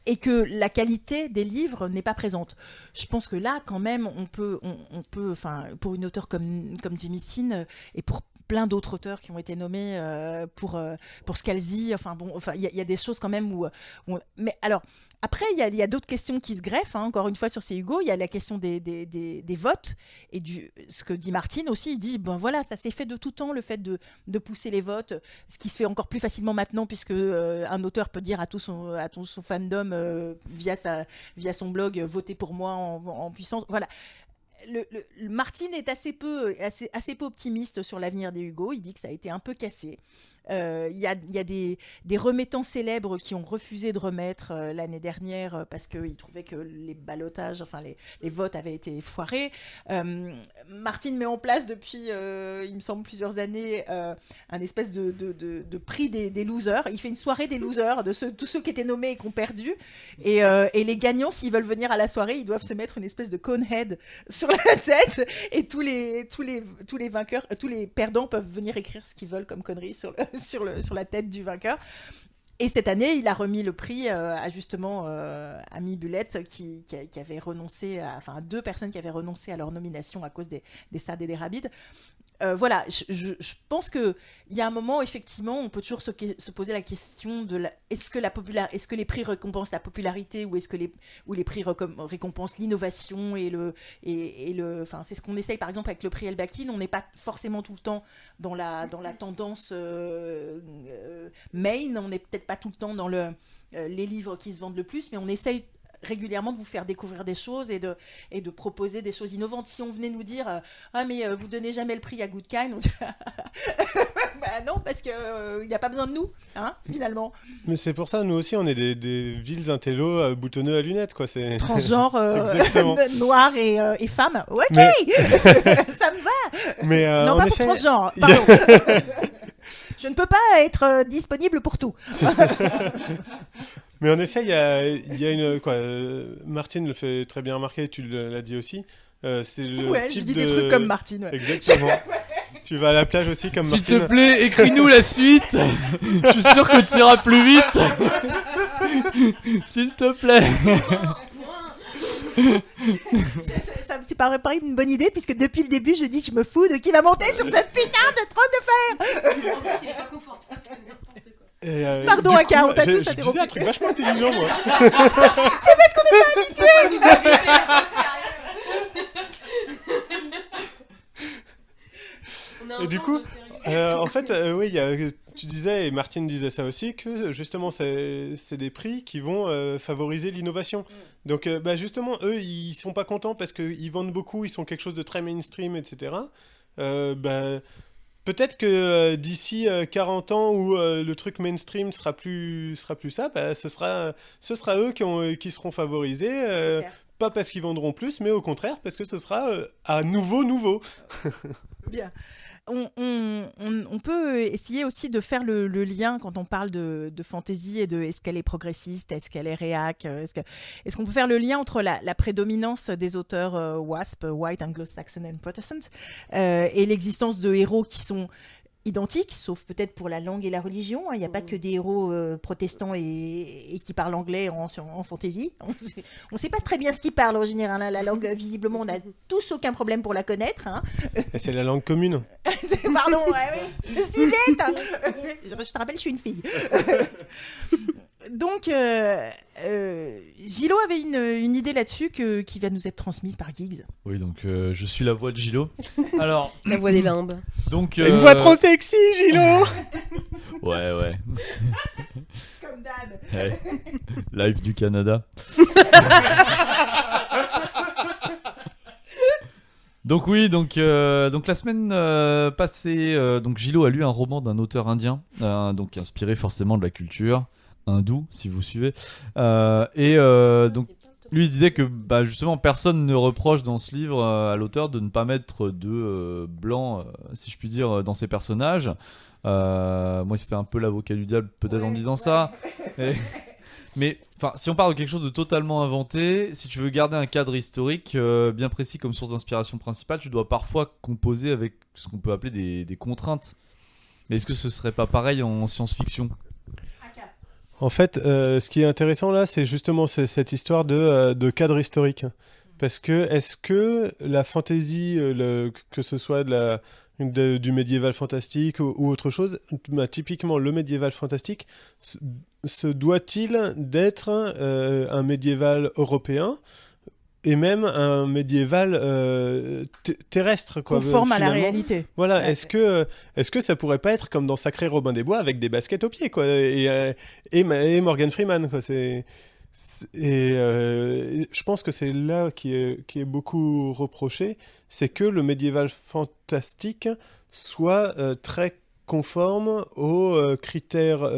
Et que la qualité des livres n'est pas présente. Je pense que là, quand même, on peut, pour une auteure comme Jimmy Sin, et pour plein d'autres auteurs qui ont été nommés pour Scalzi, il y a des choses quand même où mais alors, après, il y a d'autres questions qui se greffent, encore une fois, sur ces Hugo. Il y a la question des votes, et ce que dit Martine aussi. Il dit, voilà, ça s'est fait de tout temps, le fait de pousser les votes, ce qui se fait encore plus facilement maintenant, puisque un auteur peut dire à tout son fandom, via son blog, votez pour moi en puissance. Voilà. Martine est assez peu optimiste sur l'avenir des Hugo. Il dit que ça a été un peu cassé. Il y a des remettants célèbres qui ont refusé de remettre l'année dernière parce qu'ils trouvaient que les ballottages, les votes avaient été foirés. Martine met en place depuis, il me semble, plusieurs années, un espèce de prix des losers. Il fait une soirée des losers, tous ceux qui étaient nommés et qui ont perdu. Et les gagnants, s'ils veulent venir à la soirée, ils doivent se mettre une espèce de conehead sur la tête. Et tous les vainqueurs, tous les perdants peuvent venir écrire ce qu'ils veulent comme conneries sur la tête du vainqueur. Et cette année, il a remis le prix à justement Amy Bullet, qui avait renoncé à deux personnes qui avaient renoncé à leur nomination à cause des SAD et des Rabbits. voilà, je pense que il y a un moment, effectivement, on peut toujours se poser la question de est-ce que les prix récompensent la popularité ou est-ce que les prix récompensent l'innovation enfin, c'est ce qu'on essaye par exemple avec le prix Elbakin. On n'est pas forcément tout le temps dans la tendance main, on n'est peut-être pas tout le temps dans les livres qui se vendent le plus, mais on essaye régulièrement de vous faire découvrir des choses et de proposer des choses innovantes. Si on venait nous dire ah mais vous donnez jamais le prix à Good Kind, on dit bah non, parce que il n'y a pas besoin de nous, hein, finalement.
Mais c'est pour ça, nous aussi, on est des vils intellos boutonneux à lunettes, quoi. C'est
Transgenre,
Exactement.
noir et femme. Ok,
Mais-
ça me va.
Mais
Non,
en
pas
effet,
pour transgenre, pardon. Je ne peux pas être disponible pour tout.
Mais en effet, il y a une quoi. Martine le fait très bien remarquer, tu l'as dit aussi. C'est le
Ouais,
type
je dis
de...
des trucs comme Martine. Ouais.
Exactement. Tu vas à la plage aussi comme
S'il
Martine.
te plaît, écris-nous la suite. Je suis sûr que tu iras plus vite. S'il te plaît.
Ça me paraît pas une bonne idée puisque depuis le début je dis que je me fous de qui va monter sur cette putain de trône de fer.
En plus, il est pas confortable, c'est n'importe quoi.
Et,
Pardon,
du
Aka,
coup,
on t'a tous
je disais
interrompu.
un truc vachement intelligent, moi.
On a un
Et du
temps
coup,
de sérieux.
En fait, oui, tu disais, et Martine disait ça aussi, que justement, c'est des prix qui vont favoriser l'innovation. Donc, bah, justement, eux, ils sont pas contents parce qu'ils vendent beaucoup, ils sont quelque chose de très mainstream, etc. Bah, peut-être que d'ici 40 ans où le truc mainstream sera plus ça, bah, ce sera eux qui seront favorisés.
Clair.
Pas parce qu'ils vendront plus, mais au contraire, parce que ce sera à nouveau.
Bien. On peut essayer aussi de faire le lien quand on parle de fantasy et de est-ce qu'elle est progressiste, est-ce qu'elle est réac, est-ce qu'on peut faire le lien entre la prédominance des auteurs WASP, White, Anglo-Saxon and Protestant, et l'existence de héros qui sont identiques, sauf peut-être pour la langue et la religion. Il n'y a pas que des héros protestants et qui parlent anglais en fantasy. On ne sait pas très bien ce qu'ils parlent en général. Hein. La langue, visiblement, on n'a tous aucun problème pour la connaître. Hein.
Et c'est la langue commune.
Pardon, ouais, oui. Je suis bête. Hein. Je te rappelle, je suis une fille. Donc, Gilo avait une idée là-dessus qui va nous être transmise par Giggs.
Oui, donc je suis la voix de Gilo. Alors,
La voix des limbes.
donc.
Une voix trop sexy, Gilo.
Ouais.
Comme d'hab.
Ouais. Live du Canada. Donc oui, donc la semaine passée, donc Gilo a lu un roman d'un auteur indien, donc inspiré forcément de la culture hindoue, si vous suivez. Donc lui il disait que bah, justement personne ne reproche dans ce livre à l'auteur de ne pas mettre de blanc, si je puis dire, dans ses personnages. Moi il se fait un peu l'avocat du diable peut-être en disant ça. Mais enfin, si on parle de quelque chose de totalement inventé, si tu veux garder un cadre historique bien précis comme source d'inspiration principale, tu dois parfois composer avec ce qu'on peut appeler des contraintes. Mais est-ce que ce serait pas pareil en science-fiction ?
En fait, ce qui est intéressant là, c'est justement cette histoire de cadre historique. Parce que est-ce que la fantasy, que ce soit du médiéval fantastique ou autre chose, bah, typiquement le médiéval fantastique, se doit-il d'être un médiéval européen et même un médiéval terrestre, quoi,
Conforme à la
finalement.
réalité.
Voilà,
Ouais.
est-ce que ça pourrait pas être comme dans Sacré Robin des Bois avec des baskets aux pieds, quoi, et Morgan Freeman, quoi, je pense que c'est là qui est beaucoup reproché, c'est que le médiéval fantastique soit très conforme aux critères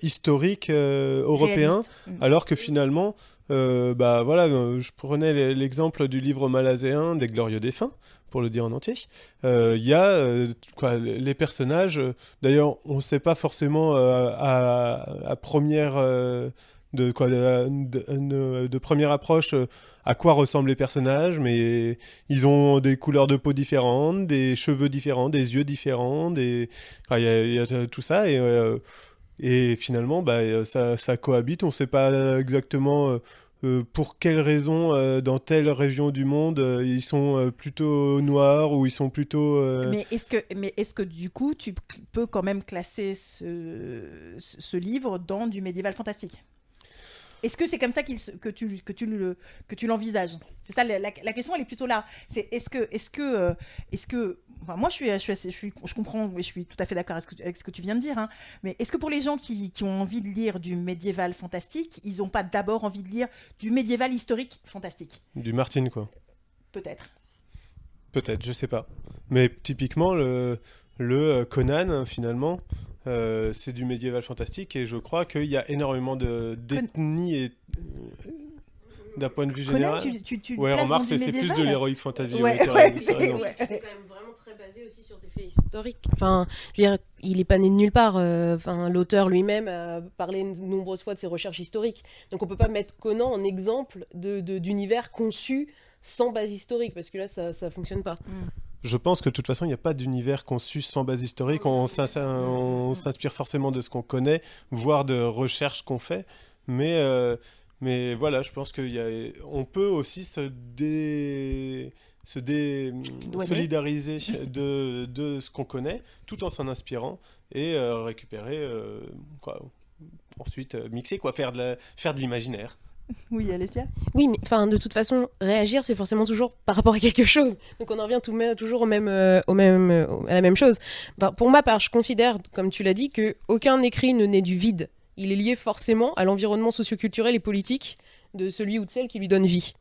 historiques européens,
Réaliste.
alors que finalement, bah voilà, je prenais l'exemple du livre malaséen des Glorieux Défunts, pour le dire en entier. Il y a les personnages. D'ailleurs, on ne sait pas forcément à première de première approche à quoi ressemblent les personnages, mais ils ont des couleurs de peau différentes, des cheveux différents, des yeux différents, il y a tout ça et finalement, bah, ça cohabite. On ne sait pas exactement pour quelles raisons dans telle région du monde ils sont plutôt noirs ou ils sont plutôt...
Mais est-ce que du coup, tu peux quand même classer ce livre dans du médiéval fantastique ? Est-ce que c'est comme ça que tu l'envisages ? C'est ça, la question, elle est plutôt là. C'est est-ce que enfin, moi, je comprends et je suis tout à fait d'accord avec ce que tu viens de dire, hein, mais est-ce que pour les gens qui ont envie de lire du médiéval fantastique, ils n'ont pas d'abord envie de lire du médiéval historique fantastique ?
Du Martin, quoi.
Peut-être,
Peut-être, je sais pas. Mais typiquement, le Conan, finalement, c'est du médiéval fantastique et je crois qu'il y a énormément d'ethnies et d'un point de vue
Conan,
général.
tu
Ouais,
places
remarque,
dans du
c'est plus
médiéval ?
de l'heroic fantasy.
Ouais,
t'as
ouais,
raison, t'as raison.
C'est quand même vraiment très basé aussi sur des faits historiques. Enfin, je veux dire, il est pas né de nulle part. Enfin, l'auteur lui-même a parlé de nombreuses fois de ses recherches historiques. Donc on peut pas mettre Conan en exemple d'univers conçu sans base historique, parce que là, ça fonctionne pas.
Je pense que de toute façon, il n'y a pas d'univers conçu sans base historique. On s'inspire forcément de ce qu'on connaît, voire de recherches qu'on fait. Mais voilà, je pense qu'on peut aussi solidariser de ce qu'on connaît, tout en s'en inspirant et récupérer, ensuite mixer, faire de l'imaginaire.
Oui, Alessia ?
Oui, mais enfin, de toute façon, réagir, c'est forcément toujours par rapport à quelque chose. Donc on en revient toujours à la même chose. Enfin, pour ma part, je considère, comme tu l'as dit, qu'aucun écrit ne naît du vide. Il est lié forcément à l'environnement socioculturel et politique de celui ou de celle qui lui donne vie.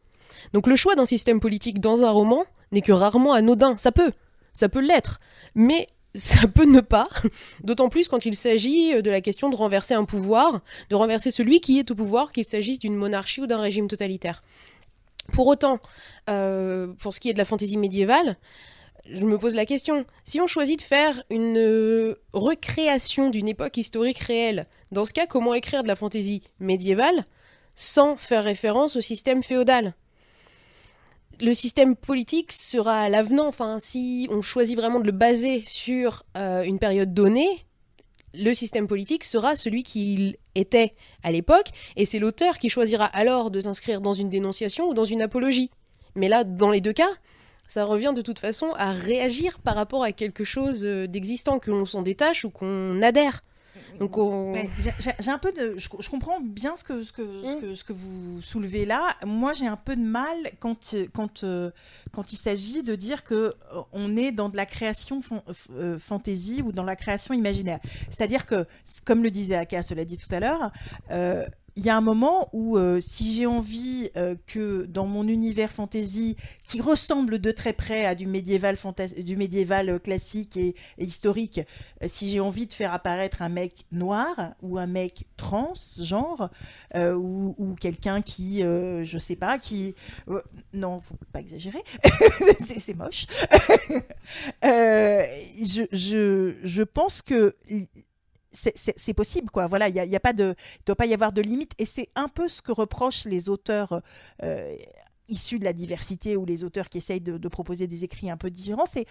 Donc le choix d'un système politique dans un roman n'est que rarement anodin. Ça peut l'être, mais ça peut ne pas, d'autant plus quand il s'agit de la question de renverser un pouvoir, de renverser celui qui est au pouvoir, qu'il s'agisse d'une monarchie ou d'un régime totalitaire. Pour autant, pour ce qui est de la fantaisie médiévale, je me pose la question, si on choisit de faire une recréation d'une époque historique réelle, dans ce cas, comment écrire de la fantaisie médiévale sans faire référence au système féodal ? Le système politique sera à l'avenant. Enfin, si on choisit vraiment de le baser sur une période donnée, le système politique sera celui qu'il était à l'époque, et c'est l'auteur qui choisira alors de s'inscrire dans une dénonciation ou dans une apologie. Mais là, dans les deux cas, ça revient de toute façon à réagir par rapport à quelque chose d'existant, que l'on s'en détache ou qu'on adhère. Donc
j'ai un peu de... Je comprends bien ce que vous soulevez là. Moi, j'ai un peu de mal quand il s'agit de dire qu'on est dans de la création fantasy ou dans la création imaginaire. C'est-à-dire que, comme le disait Aka, cela dit tout à l'heure, il y a un moment où si j'ai envie que dans mon univers fantasy, qui ressemble de très près à du médiéval classique et historique, si j'ai envie de faire apparaître un mec noir ou un mec transgenre ou quelqu'un qui, je sais pas, qui... non, faut pas exagérer, c'est moche. Je pense que... C'est possible, quoi. Voilà, il doit pas y avoir de limite, et c'est un peu ce que reprochent les auteurs issus de la diversité ou les auteurs qui essayent de proposer des écrits un peu différents. C'est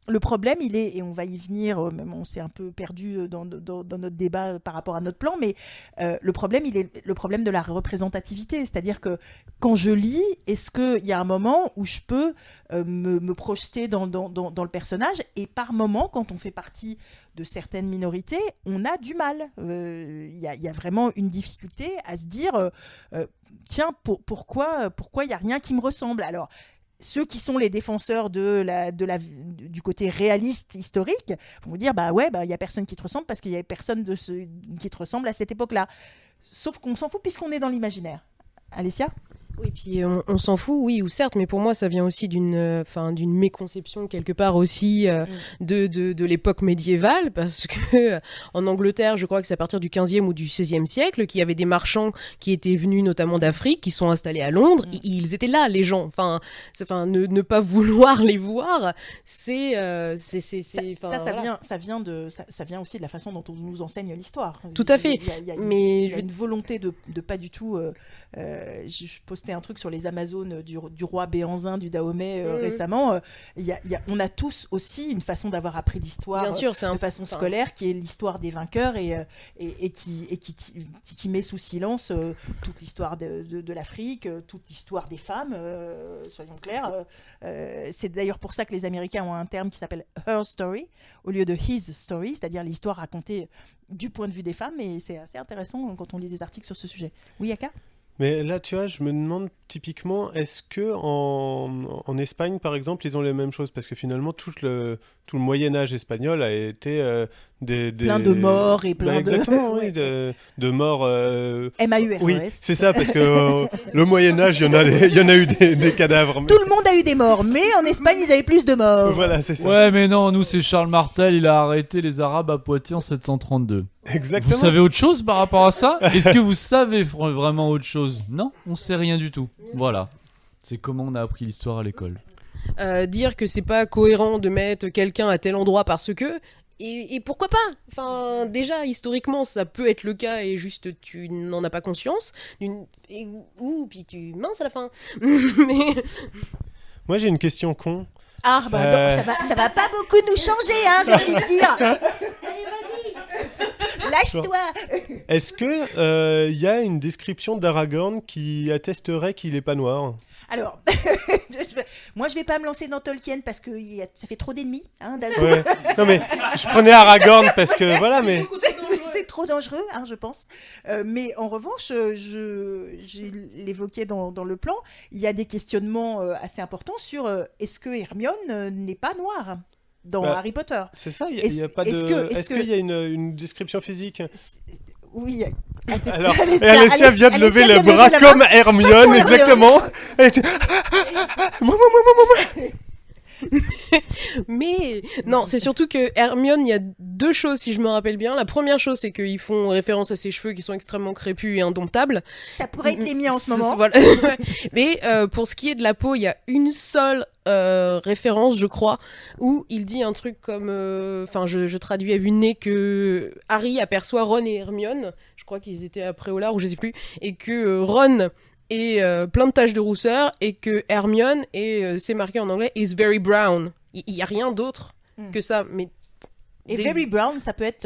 le problème, il est, et on va y venir, même on s'est un peu perdu dans notre débat par rapport à notre plan, mais le problème, il est le problème de la représentativité. C'est-à-dire que quand je lis, est-ce qu'il y a un moment où je peux me projeter dans le personnage, et par moment, quand on fait partie de certaines minorités, on a du mal. Il y a vraiment une difficulté à se dire tiens, pourquoi il n'y a rien qui me ressemble ? Alors, ceux qui sont les défenseurs du côté réaliste historique vont vous dire il y a personne qui te ressemble parce qu'il y a personne qui te ressemble à cette époque-là. Sauf qu'on s'en fout puisqu'on est dans l'imaginaire. Alessia ?
Oui, puis on s'en fout, oui, ou certes, mais pour moi, ça vient aussi d'une méconception quelque part aussi de l'époque médiévale, parce que en Angleterre, je crois que c'est à partir du 15e ou du 16e siècle qu'il y avait des marchands qui étaient venus notamment d'Afrique, qui sont installés à Londres. Ils étaient là, les gens. Ne pas vouloir les voir, ça vient aussi de la façon dont on nous enseigne l'histoire. Tout à fait.
Il y a une volonté de pas du tout... je pose posté un truc sur les Amazones du roi Béanzin du Dahomey récemment. On a tous aussi une façon d'avoir appris l'histoire
Bien sûr, c'est
de façon scolaire, qui est l'histoire des vainqueurs et qui met sous silence toute l'histoire de l'Afrique, toute l'histoire des femmes, soyons clairs. C'est d'ailleurs pour ça que les Américains ont un terme qui s'appelle Her Story au lieu de His Story, c'est-à-dire l'histoire racontée du point de vue des femmes, et c'est assez intéressant quand on lit des articles sur ce sujet. Oui, Aka ?
Mais là, tu vois, je me demande typiquement, est-ce que en Espagne, par exemple, ils ont les mêmes choses? Parce que finalement, tout le Moyen-Âge espagnol a été
plein de morts et plein
exactement, oui, de morts.
MAURES.
Oui, c'est ça, parce que le Moyen-Âge, il y en a eu des cadavres. Mais...
Tout le monde a eu des morts, mais en Espagne, ils avaient plus de morts.
Voilà, c'est ça.
Ouais, mais non, nous, c'est Charles Martel, il a arrêté les Arabes à Poitiers en 732.
Exactement.
Vous savez autre chose par rapport à ça? Est-ce que vous savez vraiment autre chose? Non, on sait rien du tout. Voilà. C'est comment on a appris l'histoire à l'école.
Dire que c'est pas cohérent de mettre quelqu'un à tel endroit parce que... Et pourquoi pas? Enfin, déjà, historiquement, ça peut être le cas et juste tu n'en as pas conscience. Puis tu minces à la fin. Mais...
Moi, j'ai une question con.
Ah, bah donc ça va pas beaucoup nous changer, hein, j'ai envie de dire. Allez, vas-y. Lâche-toi.
Est-ce que y a une description d'Aragorn qui attesterait qu'il est pas noir?
Alors, moi je vais pas me lancer dans Tolkien parce que ça fait trop d'ennemis. Hein,
ouais. Non mais je prenais Aragorn parce que voilà, mais
c'est trop dangereux, hein, je pense. Mais en revanche, j'ai l'évoqué dans le plan, il y a des questionnements assez importants sur est-ce que Hermione n'est pas noire dans Harry Potter?
C'est ça, il y a pas de. Est-ce qu'il y a une description physique?
Oui.
Alors, Alessia vient de lever le bras comme Hermione, exactement.
Mais non, c'est surtout que Hermione, il y a deux choses si je me rappelle bien. La première chose, c'est qu'ils font référence à ses cheveux qui sont extrêmement crépus et indomptables.
Ça pourrait être les miens en ce moment.
Voilà. Mais pour ce qui est de la peau, il y a une seule référence, je crois, où il dit un truc comme, enfin, je traduis à vue de nez que Harry aperçoit Ron et Hermione. Je crois qu'ils étaient à Préolard ou je sais plus, et que Ron et plein de taches de rousseur, et que Hermione, et c'est marqué en anglais, is very brown. Il y a rien d'autre que ça. Mais
et very brown, ça peut être.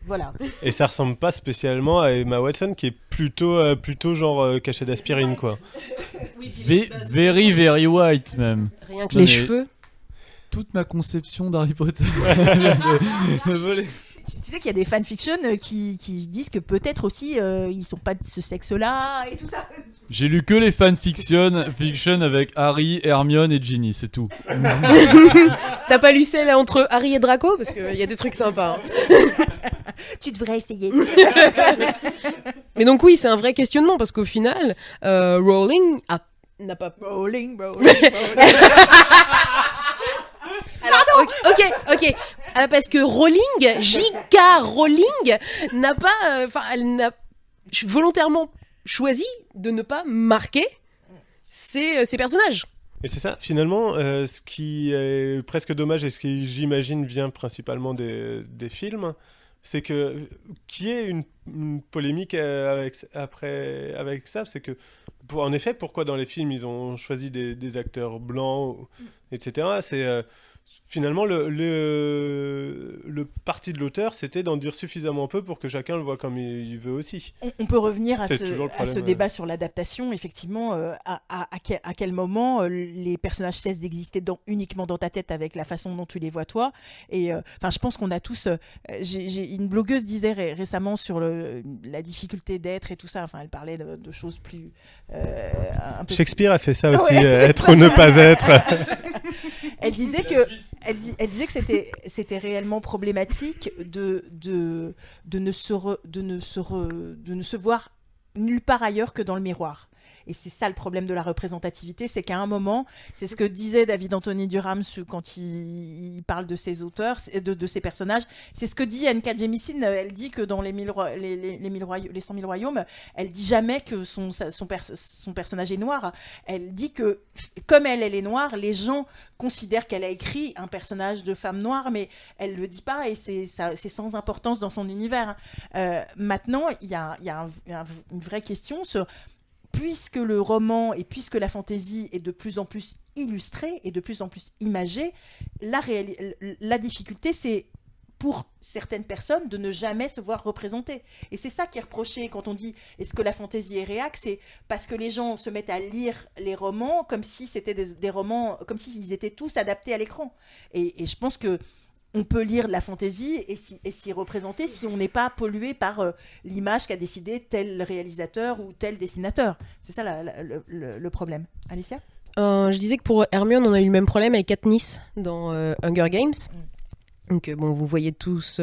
Voilà.
Et ça ressemble pas spécialement à Emma Watson, qui est plutôt genre cachet d'aspirine, quoi.
Very, very white, même.
Rien que les cheveux.
Toute ma conception d'Harry Potter.
Tu sais qu'il y a des fanfictions qui disent que peut-être aussi ils sont pas de ce sexe-là et tout ça.
J'ai lu que les fanfictions avec Harry, Hermione et Ginny, c'est tout.
T'as pas lu celle entre Harry et Draco? Parce qu'il y a des trucs sympas. Hein.
Tu devrais essayer.
Mais donc oui, c'est un vrai questionnement parce qu'au final, Rowling n'a pas...
Rowling.
Alors, ok. Parce que Rowling, J.K. Rowling, n'a pas... elle n'a volontairement choisi de ne pas marquer ses personnages.
Et c'est ça, finalement, ce qui est presque dommage et ce qui, j'imagine, vient principalement des films, c'est que qu'il y ait une polémique avec ça, c'est que, en effet, pourquoi dans les films ils ont choisi des acteurs blancs, etc. C'est finalement le parti de l'auteur, c'était d'en dire suffisamment peu pour que chacun le voit comme il veut aussi.
On peut revenir à ce débat sur l'adaptation, effectivement, à quel moment les personnages cessent d'exister uniquement dans ta tête avec la façon dont tu les vois toi. Et je pense qu'on a tous... j'ai une blogueuse disait récemment sur la difficulté d'être et tout ça, elle parlait de choses plus... un peu
Shakespeare a fait ça aussi, être ou ne pas être.
Elle disait que c'était réellement problématique de ne se voir nulle part ailleurs que dans le miroir. Et c'est ça le problème de la représentativité, c'est qu'à un moment, c'est ce que disait David Anthony Durham quand il parle de ses auteurs, de ses personnages, c'est ce que dit N.K. Jemisin, elle dit que dans les 100 000 royaumes, elle dit jamais que son personnage est noir, elle dit que comme elle est noire, les gens considèrent qu'elle a écrit un personnage de femme noire, mais elle le dit pas et c'est sans importance dans son univers. Maintenant, il y a une vraie question sur puisque le roman et puisque la fantaisie est de plus en plus illustrée et de plus en plus imagée, la difficulté, c'est pour certaines personnes de ne jamais se voir représentées. Et c'est ça qui est reproché quand on dit est-ce que la fantaisie est réac, c'est parce que les gens se mettent à lire les romans comme si c'était des romans, comme s'ils étaient tous adaptés à l'écran. Et je pense que on peut lire la fantaisie et s'y représenter si on n'est pas pollué par l'image qu'a décidé tel réalisateur ou tel dessinateur. C'est ça le problème. Alicia ?
Je disais que pour Hermione, on a eu le même problème avec Katniss dans Hunger Games. Donc bon, vous voyez tous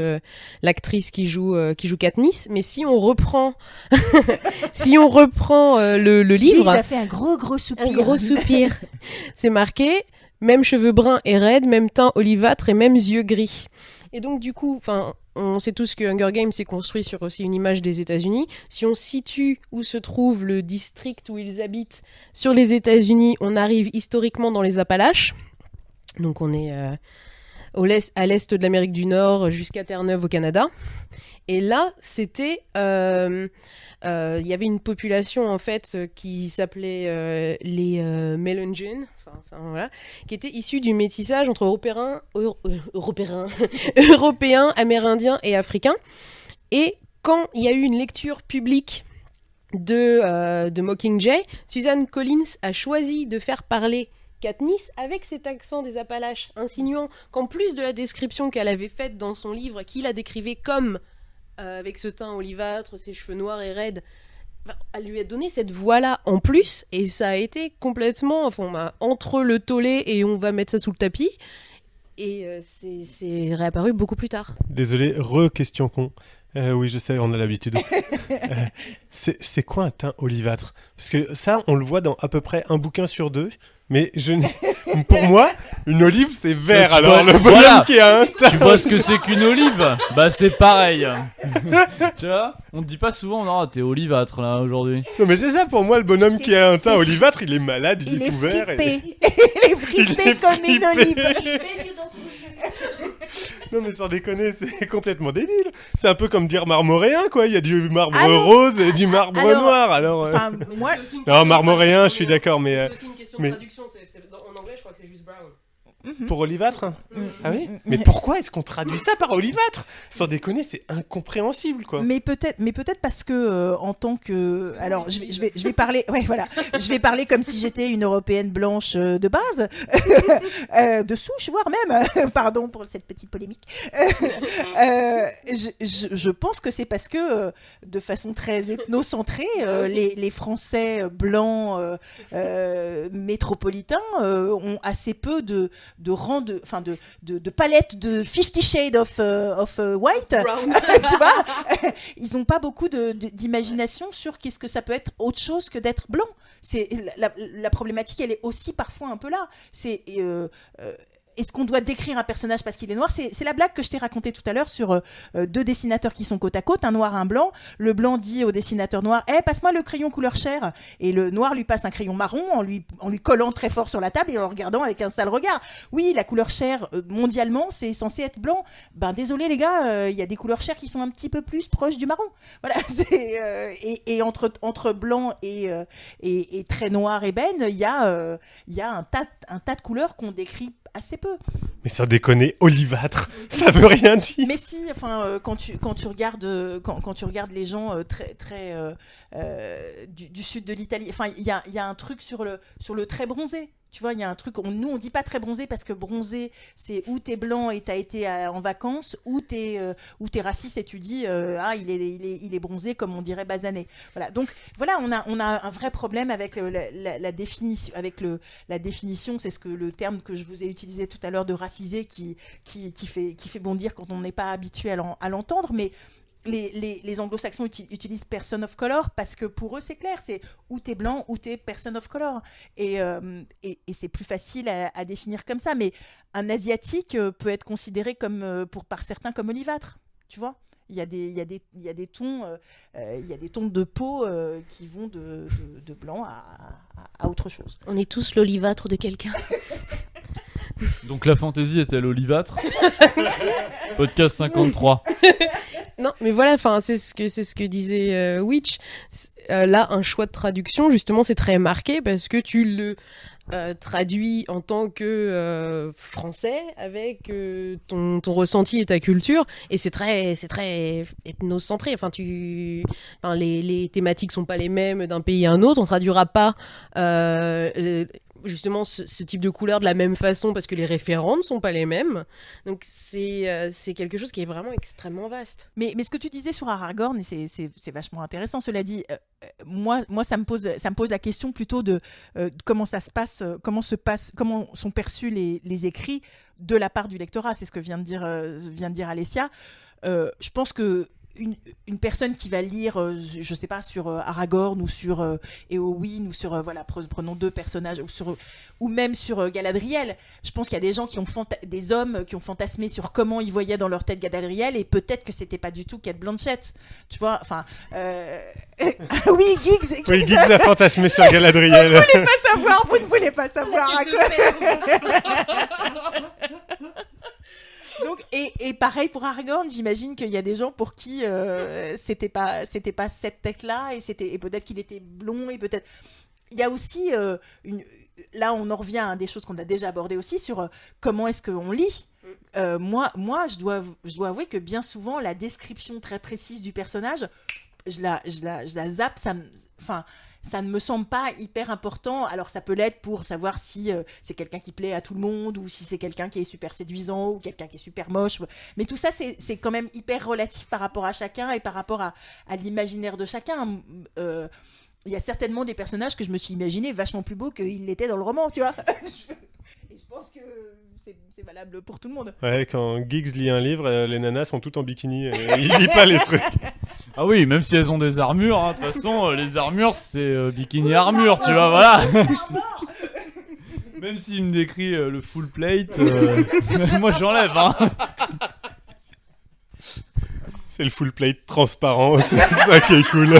l'actrice qui joue Katniss, mais si on reprend le livre,
ça fait un gros soupir.
Un gros soupir. C'est marqué même cheveux bruns et raides, même teint olivâtre et mêmes yeux gris. Et donc du coup, on sait tous que Hunger Games est construit sur aussi une image des États-Unis. Si on situe où se trouve le district où ils habitent sur les États-Unis, on arrive historiquement dans les Appalaches. Donc on est à l'est de l'Amérique du Nord jusqu'à Terre-Neuve au Canada. Et là, c'était... il y avait une population, en fait, qui s'appelait les Melungeons, voilà, qui était issue du métissage entre Européens, Amérindiens et Africains. Et quand il y a eu une lecture publique de Mockingjay, Suzanne Collins a choisi de faire parler Katniss avec cet accent des Appalaches, insinuant qu'en plus de la description qu'elle avait faite dans son livre, qui la décrivait comme avec ce teint olivâtre, ses cheveux noirs et raides, elle lui a donné cette voix-là en plus, et ça a été complètement entre le tollé et on va mettre ça sous le tapis, et c'est réapparu beaucoup plus tard.
Désolé, question con. Oui, je sais, on a l'habitude. C'est quoi un teint olivâtre ? Parce que ça, on le voit dans à peu près un bouquin sur deux. Mais pour moi, une olive, c'est vert. Alors, le bonhomme qui a un teint...
Tu vois ce que c'est qu'une olive ? Bah, c'est pareil. Tu vois ? On te dit pas souvent, non, t'es olivâtre, là, aujourd'hui.
Non, mais c'est ça, pour moi, le bonhomme qui a un teint olivâtre, il est malade, il est tout vert.
Frippé. Il est frippé comme une olive.
Il baigne dans son jus.
Non, mais sans déconner, c'est complètement débile. C'est un peu comme dire marmoréen, quoi. Il y a du marbre rose et du marbre noir. Alors,
moi...
Non, marmoréen, je suis d'accord, mais...
C'est aussi une question de traduction. En anglais, je crois que c'est juste brown.
Pour olivâtre ? Ah oui ? Mais pourquoi est-ce qu'on traduit ça par olivâtre ? Sans déconner, c'est incompréhensible, quoi.
Mais peut-être parce que en tant que... Alors, je vais parler... Ouais, voilà. Je vais parler comme si j'étais une Européenne blanche de base, de souche, voire même. Pardon pour cette petite polémique. Je pense que c'est parce que, de façon très ethnocentrée, les Français blancs métropolitains ont assez peu de palette de 50 Shades of White. Tu vois, ils n'ont pas beaucoup d'imagination sur qu'est-ce que ça peut être autre chose que d'être blanc. C'est la problématique, elle est aussi parfois un peu là. C'est est-ce qu'on doit décrire un personnage parce qu'il est noir ? C'est la blague que je t'ai racontée tout à l'heure sur deux dessinateurs qui sont côte à côte, un noir et un blanc. Le blanc dit au dessinateur noir « passe-moi le crayon couleur chair ». Et le noir lui passe un crayon marron en lui collant très fort sur la table et en le regardant avec un sale regard. Oui, la couleur chair, mondialement, c'est censé être blanc. Ben désolé les gars, il y a des couleurs chair qui sont un petit peu plus proches du marron. Voilà. Et entre blanc et très noir ébène, il y a un tas de couleurs qu'on décrit assez peu.
Mais sans déconner, olivâtre, ça veut rien dire.
Mais si, quand tu regardes les gens très du sud de l'Italie, il y a un truc sur le très bronzé. Tu vois, il y a un truc, nous on dit pas très bronzé parce que bronzé c'est ou t'es blanc et t'as été en vacances ou t'es raciste et tu dis il est bronzé comme on dirait basané. Voilà, donc voilà, on a un vrai problème avec la définition, c'est le terme que je vous ai utilisé tout à l'heure de racisé qui fait bondir quand on n'est pas habitué à l'entendre, mais les anglo-saxons utilisent person of color parce que pour eux c'est clair, c'est ou t'es blanc ou t'es person of color, et c'est plus facile à définir comme ça. Mais un asiatique peut être considéré par certains comme olivâtre, tu vois. Il y a des tons de peau qui vont de blanc à autre chose.
On est tous l'olivâtre de quelqu'un.
Donc la fantaisie est-elle olivâtre ? Podcast 53.
Non, mais voilà, c'est ce que disait Witch. là, un choix de traduction, justement, c'est très marqué parce que tu le traduis en tant que français avec ton ressenti et ta culture, et c'est très ethnocentré. Enfin, les thématiques sont pas les mêmes d'un pays à un autre. On traduira pas justement ce type de couleur de la même façon parce que les référents ne sont pas les mêmes. Donc c'est quelque chose qui est vraiment extrêmement vaste.
Mais ce que tu disais sur Aragorn, c'est vachement intéressant. Cela dit, moi ça me pose la question plutôt de comment ça se passe, comment sont perçus les écrits de la part du lectorat. C'est ce que vient de dire Alessia. Je pense que une personne qui va lire, je sais pas, sur Aragorn ou sur Éowyn ou sur, prenons 2 personnages, ou même sur Galadriel, je pense qu'il y a des gens des hommes qui ont fantasmé sur comment ils voyaient dans leur tête Galadriel, et peut-être que c'était pas du tout Cate Blanchett, tu vois, enfin... oui, Giggs
Oui, Giggs a fantasmé sur Galadriel.
Vous ne voulez pas savoir à quoi... Donc, et pareil pour Aragorn, j'imagine qu'il y a des gens pour qui c'était pas cette tête-là, et peut-être qu'il était blond, et peut-être... Il y a aussi, là on en revient à des choses qu'on a déjà abordées aussi, sur comment est-ce qu'on lit. Moi je dois avouer que bien souvent, la description très précise du personnage, je la zappe, ça ne me semble pas hyper important. Alors ça peut l'être pour savoir si c'est quelqu'un qui plaît à tout le monde, ou si c'est quelqu'un qui est super séduisant, ou quelqu'un qui est super moche. Mais tout ça, c'est quand même hyper relatif par rapport à chacun et par rapport à l'imaginaire de chacun. Il y a certainement des personnages que je me suis imaginé vachement plus beaux qu'ils l'étaient dans le roman, tu vois. Et je pense que c'est valable pour tout le monde.
Ouais, quand Giggs lit un livre, les nanas sont toutes en bikini. Il lit pas les trucs.
Ah oui, même si elles ont des armures, hein, de toute façon, les armures, c'est bikini armure, tu vois, voilà. Même s'il me décrit le full plate, moi j'enlève, hein.
C'est le full plate transparent, c'est ça qui est cool.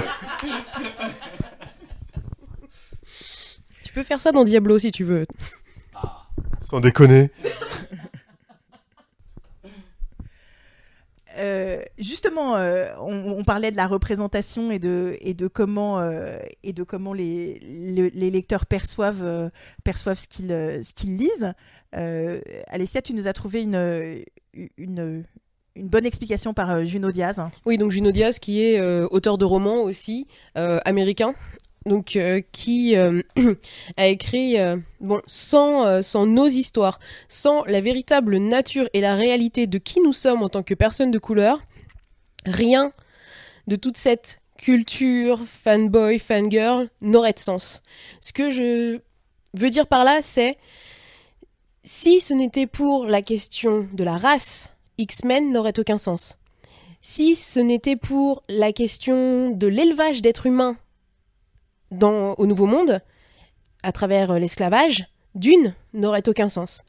Tu peux faire ça dans Diablo si tu veux.
Sans déconner.
Justement, on parlait de la représentation et de comment les lecteurs perçoivent ce qu'ils lisent. Alessia, tu nous as trouvé une bonne explication par Junot Diaz.
Oui, donc Junot Diaz qui est auteur de romans aussi, américain. Donc, qui a écrit, sans nos histoires, sans la véritable nature et la réalité de qui nous sommes en tant que personnes de couleur, rien de toute cette culture fanboy, fangirl n'aurait de sens. Ce que je veux dire par là, c'est si ce n'était pour la question de la race, X-Men n'aurait aucun sens. Si ce n'était pour la question de l'élevage d'êtres humains au Nouveau Monde, à travers l'esclavage, Dune n'aurait aucun sens.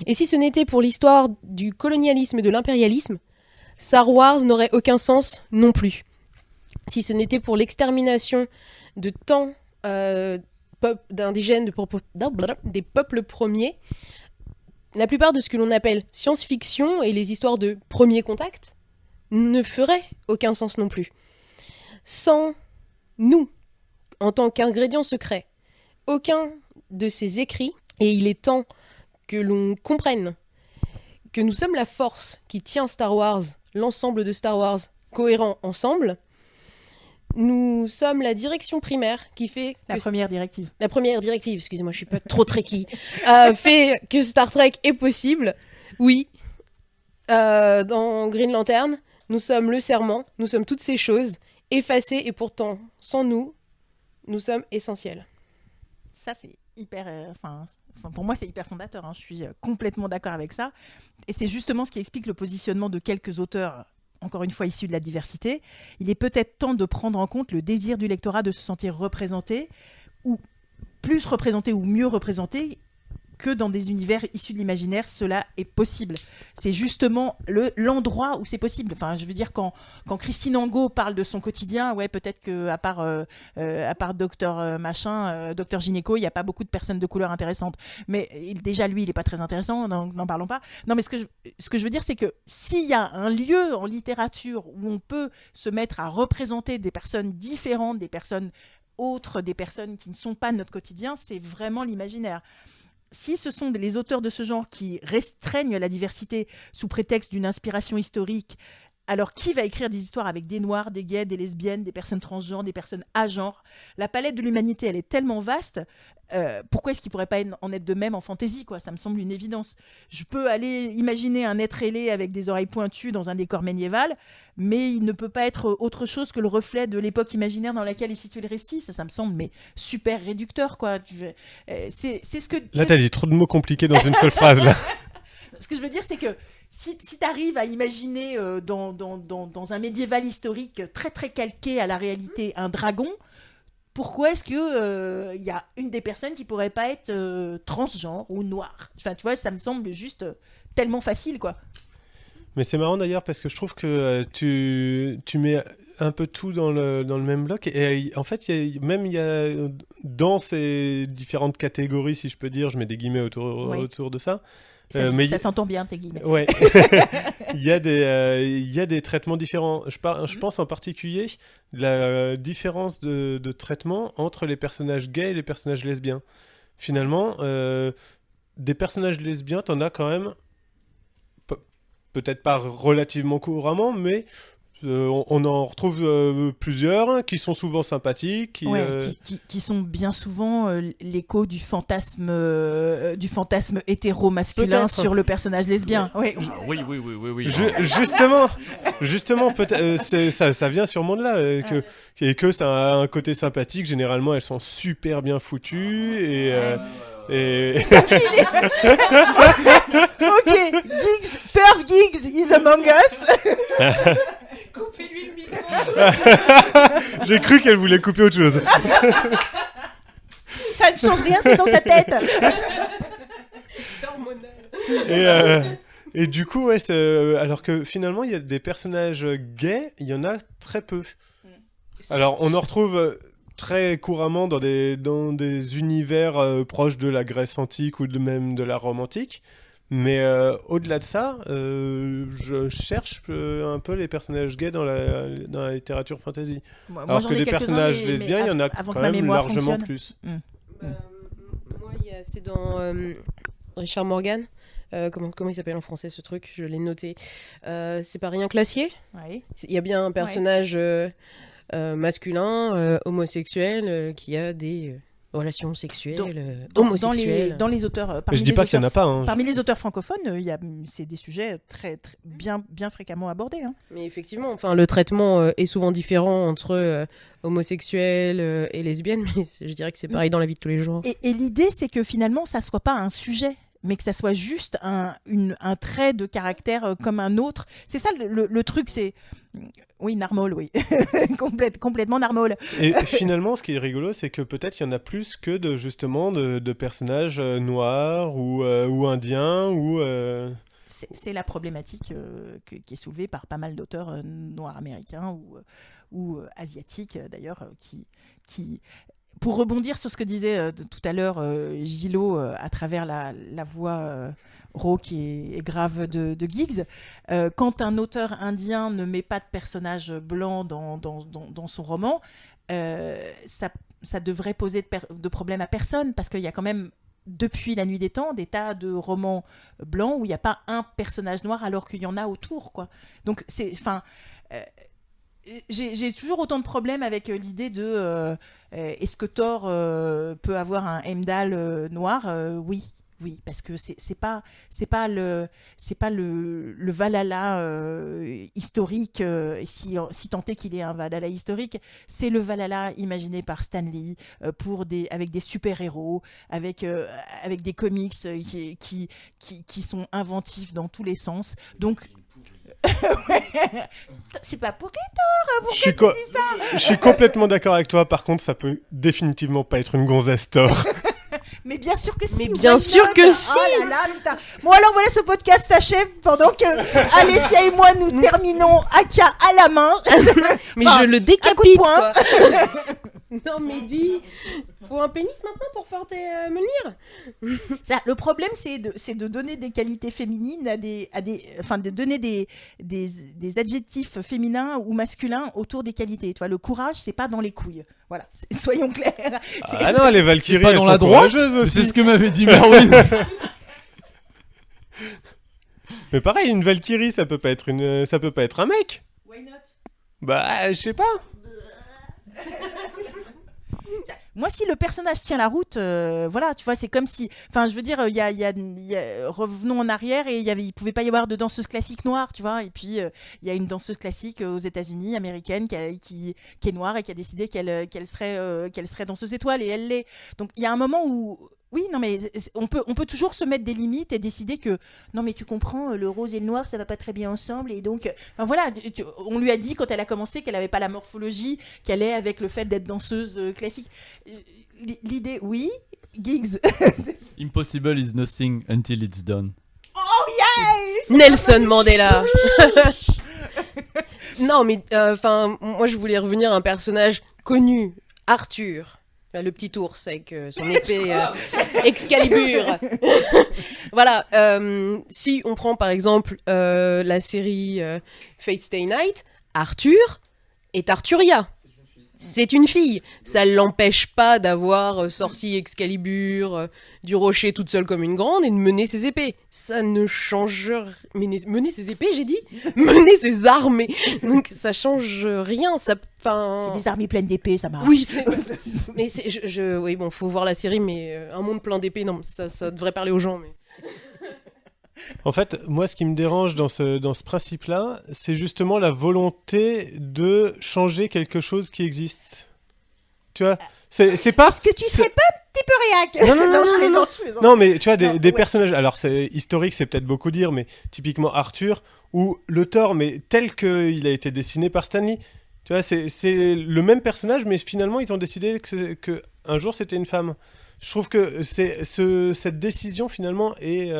Et si ce n'était pour l'histoire du colonialisme et de l'impérialisme, Star Wars n'aurait aucun sens non plus. Si ce n'était pour l'extermination de tant d'indigènes, des peuples premiers, la plupart de ce que l'on appelle science-fiction et les histoires de premier contact ne feraient aucun sens non plus. Sans nous, en tant qu'ingrédient secret, aucun de ces écrits, et il est temps que l'on comprenne que nous sommes la force qui tient Star Wars, l'ensemble de Star Wars cohérent ensemble, nous sommes la direction primaire qui fait...
La première directive,
excusez-moi, je suis pas trop trekkie, fait que Star Trek est possible. Oui, dans Green Lantern, nous sommes le serment, nous sommes toutes ces choses effacées, et pourtant, sans nous, nous sommes essentiels.
Ça, c'est hyper... pour moi, c'est hyper fondateur. Hein. Je suis complètement d'accord avec ça. Et c'est justement ce qui explique le positionnement de quelques auteurs, encore une fois issus de la diversité. Il est peut-être temps de prendre en compte le désir du lectorat de se sentir représenté, ou plus représenté, ou mieux représenté, que dans des univers issus de l'imaginaire, cela est possible. C'est justement l'endroit où c'est possible. Enfin, je veux dire, quand Christine Angot parle de son quotidien, ouais, peut-être qu'à part Docteur Docteur Gynéco, il n'y a pas beaucoup de personnes de couleur intéressantes. Mais déjà, lui, il n'est pas très intéressant, n'en parlons pas. Non, mais ce que je veux dire, c'est que s'il y a un lieu en littérature où on peut se mettre à représenter des personnes différentes, des personnes autres, des personnes qui ne sont pas notre quotidien, c'est vraiment l'imaginaire. Si ce sont les auteurs de ce genre qui restreignent la diversité sous prétexte d'une inspiration historique, alors qui va écrire des histoires avec des noirs, des gays, des lesbiennes, des personnes transgenres, des personnes agenres? La palette de l'humanité, elle est tellement vaste, pourquoi est-ce qu'il ne pourrait pas en être de même en fantaisie, quoi? Ça me semble une évidence. Je peux aller imaginer un être ailé avec des oreilles pointues dans un décor médiéval, mais il ne peut pas être autre chose que le reflet de l'époque imaginaire dans laquelle est situé le récit. Ça me semble super réducteur, quoi. C'est ce que...
Là, t'as dit trop de mots compliqués dans une seule phrase, là.
Ce que je veux dire, c'est que si tu arrives à imaginer dans un médiéval historique très très calqué à la réalité un dragon, pourquoi est-ce que y a une des personnes qui pourrait pas être transgenre ou noire? Enfin, tu vois, ça me semble juste tellement facile, quoi.
Mais c'est marrant d'ailleurs parce que je trouve que tu mets un peu tout dans le même bloc et en fait il y a dans ces différentes catégories, si je peux dire, je mets des guillemets autour de ça.
Ça s'entend bien, tes guillemets.
Ouais. il y a des traitements différents. Je pense en particulier la différence de traitement entre les personnages gays et les personnages lesbiens. Finalement, des personnages lesbiens, t'en as quand même, peut-être pas relativement couramment, mais on en retrouve plusieurs qui sont souvent sympathiques.
Qui sont bien souvent l'écho du fantasme hétéro-masculin sur le personnage lesbien.
Oui.
Justement peut-être, ça vient sûrement de là, et que ça a un côté sympathique. Généralement, elles sont super bien foutues et...
Ok, Perv Giggs is among us.
Coupez-lui le micro.
J'ai cru qu'elle voulait couper autre chose.
Ça ne change rien, c'est dans sa tête.
C'est hormonal.
Et du coup, ouais, alors que finalement, il y a des personnages gays, il y en a très peu. Alors, on en retrouve très couramment dans des univers proches de la Grèce antique ou même de la Rome antique. Mais au-delà de ça, je cherche un peu les personnages gays dans la littérature fantasy. Alors que des personnages lesbiens, il y en a quand même largement plus.
Moi, c'est dans Richard Morgan. Comment il s'appelle en français ce truc? Je l'ai noté. C'est pas rien classier.
Ouais.
Il y a bien un personnage masculin, homosexuel, qui a des relations sexuelles, homosexuelles.
Dans les auteurs...
Je dis pas qu'il y en a pas. Hein.
Parmi les auteurs francophones, c'est des sujets très bien fréquemment abordés. Hein.
Mais effectivement, le traitement est souvent différent entre homosexuels et lesbiennes, mais je dirais que c'est pareil dans la vie de tous les jours.
Et l'idée, c'est que finalement, ça soit pas un sujet, mais que ça soit juste un trait de caractère comme un autre. C'est ça le truc, c'est... Oui, narmol, oui. Complètement narmol.
Et finalement, ce qui est rigolo, c'est que peut-être il y en a plus que de personnages noirs ou indiens ou...
C'est la problématique qui est soulevée par pas mal d'auteurs noirs américains ou asiatiques, d'ailleurs, qui... Pour rebondir sur ce que disait tout à l'heure Gillot à travers la voix rauque et grave de Giggs, quand un auteur indien ne met pas de personnage blanc dans son roman, ça devrait poser de problème à personne, parce qu'il y a quand même, depuis la nuit des temps, des tas de romans blancs où il n'y a pas un personnage noir alors qu'il y en a autour, quoi. Donc, j'ai toujours autant de problèmes avec l'idée de est-ce que Thor peut avoir un Heimdall noir? Oui, parce que c'est pas le Valhalla historique, si tant est qu'il est un Valhalla historique, c'est le Valhalla imaginé par Stan Lee avec des super-héros, avec des comics qui sont inventifs dans tous les sens. Donc c'est pas pour Thor, pourquoi tu dis ça?
Je suis complètement d'accord avec toi. Par contre, ça peut définitivement pas être une gonzesse Thor.
Mais bien sûr que si.
Mais bien
why
sûr
not?
que si.
Oh là là, putain. Bon alors voilà, ce podcast s'achève pendant que Alessia et moi nous terminons Aka à la main.
Mais
Enfin,
je le
un coup de
décapite,
poing.
quoi. Non, mais dis, faut un pénis maintenant pour porter Mjolnir.
Le problème, c'est de donner des qualités féminines enfin, de donner des adjectifs féminins ou masculins autour des qualités. Tu vois, le courage, c'est pas dans les couilles. Voilà, soyons clairs.
Ah non, les Valkyries,
Pas
elles
dans
sont
la droite.
courageuses aussi.
C'est ce que m'avait dit Merwin.
Mais pareil, une Valkyrie, ça peut pas être un mec.
Why not?
Bah, je sais pas.
Moi, si le personnage tient la route, voilà, tu vois, c'est comme si, enfin, je veux dire, revenons en arrière et il pouvait pas y avoir de danseuse classique noire, tu vois, et puis il y a une danseuse classique aux États-Unis, américaine, qui est noire et qui a décidé qu'elle serait danseuse étoile et elle l'est. Donc il y a un moment où oui, non, mais on peut toujours se mettre des limites et décider que non, mais tu comprends, le rose et le noir, ça va pas très bien ensemble. Et donc, enfin, voilà, on lui a dit quand elle a commencé qu'elle avait pas la morphologie qu'elle est avec le fait d'être danseuse classique. L'idée, oui, Giggs.
Impossible is nothing until it's done.
Oh yes!
Nelson Mandela. Non, mais enfin, moi je voulais revenir à un personnage connu, Arthur. Le petit ours avec son épée Excalibur. Voilà. Si on prend par exemple la série Fate Stay Night, Arthur est Arthuria. C'est une fille. Ça ne l'empêche pas d'avoir sorti Excalibur du rocher toute seule comme une grande et de mener ses épées. Ça ne change... Mener ses épées, j'ai dit ? Mener ses armées. Donc ça change rien. Ça... Enfin...
C'est des armées pleines d'épées, ça marche.
Oui, mais oui, bon, faut voir la série, mais un monde plein d'épées, non, ça devrait parler aux gens, mais...
En fait, moi, ce qui me dérange dans ce principe-là, c'est justement la volonté de changer quelque chose qui existe. Tu vois, c'est pas...
Est-ce que tu serais pas un petit peu réac?
Non,
je plaisante.
Non, mais tu vois, des
ouais.
personnages... Alors, c'est historique, c'est peut-être beaucoup dire, mais typiquement Arthur, ou le Thor, mais tel qu'il a été dessiné par Stan Lee. Tu vois, c'est le même personnage, mais finalement, ils ont décidé que un jour, c'était une femme. Je trouve que cette décision, finalement, est...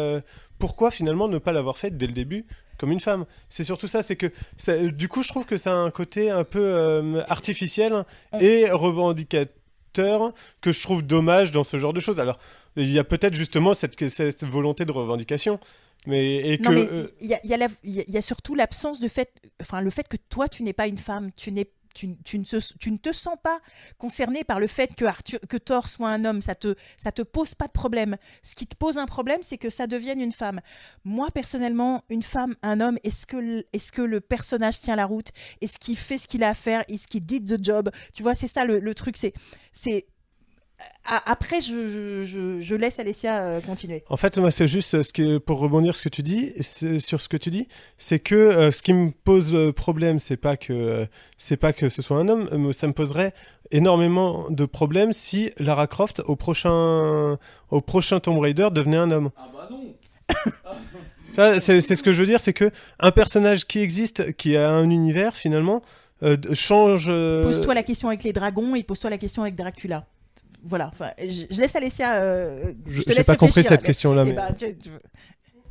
pourquoi, finalement, ne pas l'avoir faite dès le début comme une femme? C'est surtout ça, c'est que... du coup, je trouve que ça a un côté un peu artificiel et revendicateur que je trouve dommage dans ce genre de choses. Alors, il y a peut-être justement cette volonté de revendication. Mais
il y a surtout l'absence de fait, enfin le fait que toi tu n'es pas une femme, tu ne te sens pas concerné par le fait que Thor soit un homme, ça te pose pas de problème. Ce qui te pose un problème, c'est que ça devienne une femme. Moi personnellement, une femme, un homme, est-ce que le personnage tient la route? Est-ce qu'il fait ce qu'il a à faire? Est-ce qu'il did the job? Tu vois, c'est ça le truc, c'est après, je laisse Alessia continuer.
En fait, moi, c'est juste pour rebondir sur ce que tu dis, c'est que ce qui me pose problème, c'est pas que ce soit un homme, ça me poserait énormément de problèmes si Lara Croft au prochain Tomb Raider devenait un homme.
Ah bah non.
Ça, c'est ce que je veux dire, c'est que un personnage qui existe, qui a un univers finalement, change.
Pose-toi la question avec les dragons et pose-toi la question avec Dracula. Voilà, enfin, je laisse Alessia.
Je n'ai pas compris cette question-là. Mais...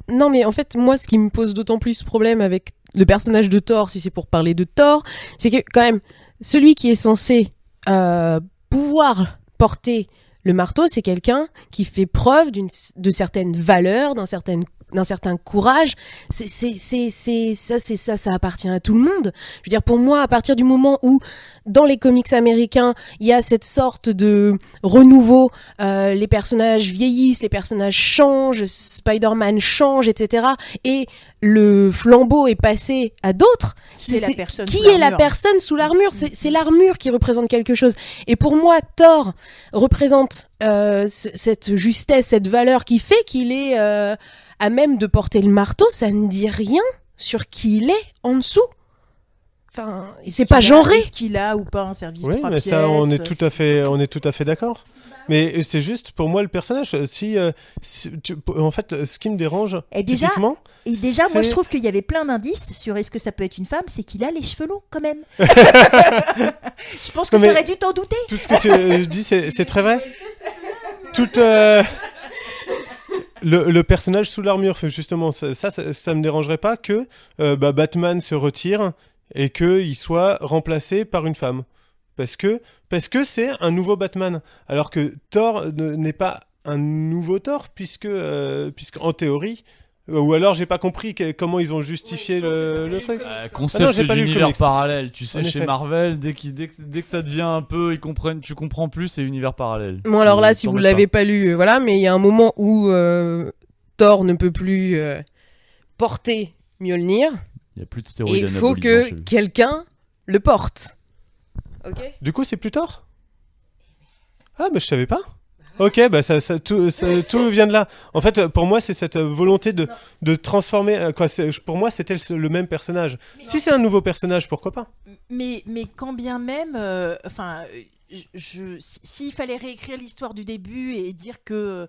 Non, mais en fait, moi, ce qui me pose d'autant plus problème avec le personnage de Thor, si c'est pour parler de Thor, c'est que quand même, celui qui est censé pouvoir porter le marteau, c'est quelqu'un qui fait preuve de certaines valeurs, d'un certain courage. Ça appartient à tout le monde. Je veux dire, pour moi, à partir du moment où, dans les comics américains, il y a cette sorte de renouveau, les personnages vieillissent, les personnages changent, Spider-Man change, etc. Et le flambeau est passé à d'autres. Qui est la personne sous l'armure? C'est l'armure qui représente quelque chose. Et pour moi, Thor représente cette justesse, cette valeur qui fait qu'il est... à même de porter le marteau, ça ne dit rien sur qui il est en dessous. Enfin, c'est pas genré.
Est-ce qu'il a ou pas un service 3 pièces?
Oui, mais ça, on est tout à fait d'accord. Mais c'est juste pour moi le personnage. En fait, ce qui me dérange, typiquement,
moi je trouve qu'il y avait plein d'indices sur est-ce que ça peut être une femme, c'est qu'il a les cheveux longs quand même. Je pense que tu aurais dû t'en douter.
Tout ce que tu dis, c'est très vrai. toute le personnage sous l'armure, justement, ça me dérangerait pas que Batman se retire et qu'il soit remplacé par une femme. Parce que c'est un nouveau Batman. Alors que Thor n'est pas un nouveau Thor, puisque en théorie... Ou alors j'ai pas compris comment ils ont justifié le truc.
Concept
j'ai pas lu le
d'univers
comics.
parallèle. Tu sais,
En
chez
effet.
Marvel, dès que ça devient un peu, tu comprends plus, c'est univers parallèle.
Bon, alors là, si
T'en
vous
mets
l'avez
pas.
pas lu, voilà, mais il y a un moment où Thor ne peut plus porter Mjolnir,
Il y a plus de
et
stéroïdes
il faut
anabolisants
que
chez lui.
quelqu'un le porte. Ok.
Du coup, c'est plus Thor ? Ah, mais je savais pas. Ok, bah tout vient de là. En fait, pour moi, c'est cette volonté de transformer. Pour moi, c'était le même personnage. Si c'est un nouveau personnage, pourquoi pas ?
Mais quand bien même, s'il fallait réécrire l'histoire du début et dire que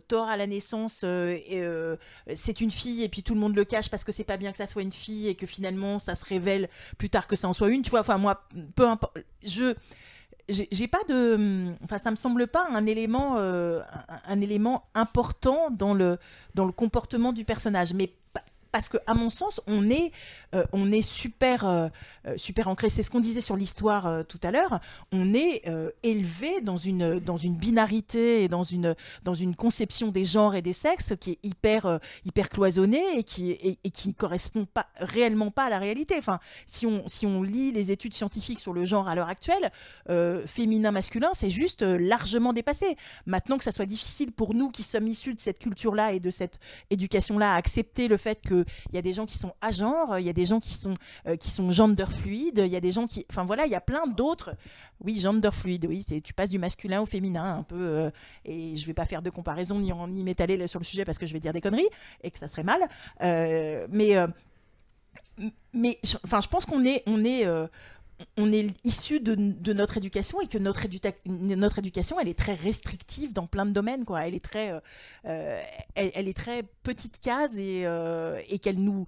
Thor à la naissance c'est une fille et puis tout le monde le cache parce que c'est pas bien que ça soit une fille et que finalement ça se révèle plus tard que ça en soit une, tu vois, enfin moi, peu importe, j'ai pas de, enfin ça me semble pas un élément important dans le comportement du personnage, mais parce que à mon sens on est super ancré, c'est ce qu'on disait sur l'histoire tout à l'heure, on est élevé dans une binarité et dans une conception des genres et des sexes qui est hyper cloisonnée et qui correspond pas réellement pas à la réalité. Enfin, si on lit les études scientifiques sur le genre à l'heure actuelle, féminin masculin, c'est juste largement dépassé. Maintenant, que ça soit difficile pour nous qui sommes issus de cette culture-là et de cette éducation-là à accepter le fait qu'il y a des gens qui sont agenres, il y a des gens qui sont gender fluides, il y a des gens qui, enfin voilà, il y a plein d'autres. Oui, gender fluide, oui, tu passes du masculin au féminin un peu, et je vais pas faire de comparaison ni m'étaler sur le sujet parce que je vais dire des conneries et que ça serait mal, mais je pense qu'on est issu de notre éducation et que notre éducation elle est très restrictive dans plein de domaines, quoi. Elle est très elle est très petite case et qu'elle nous,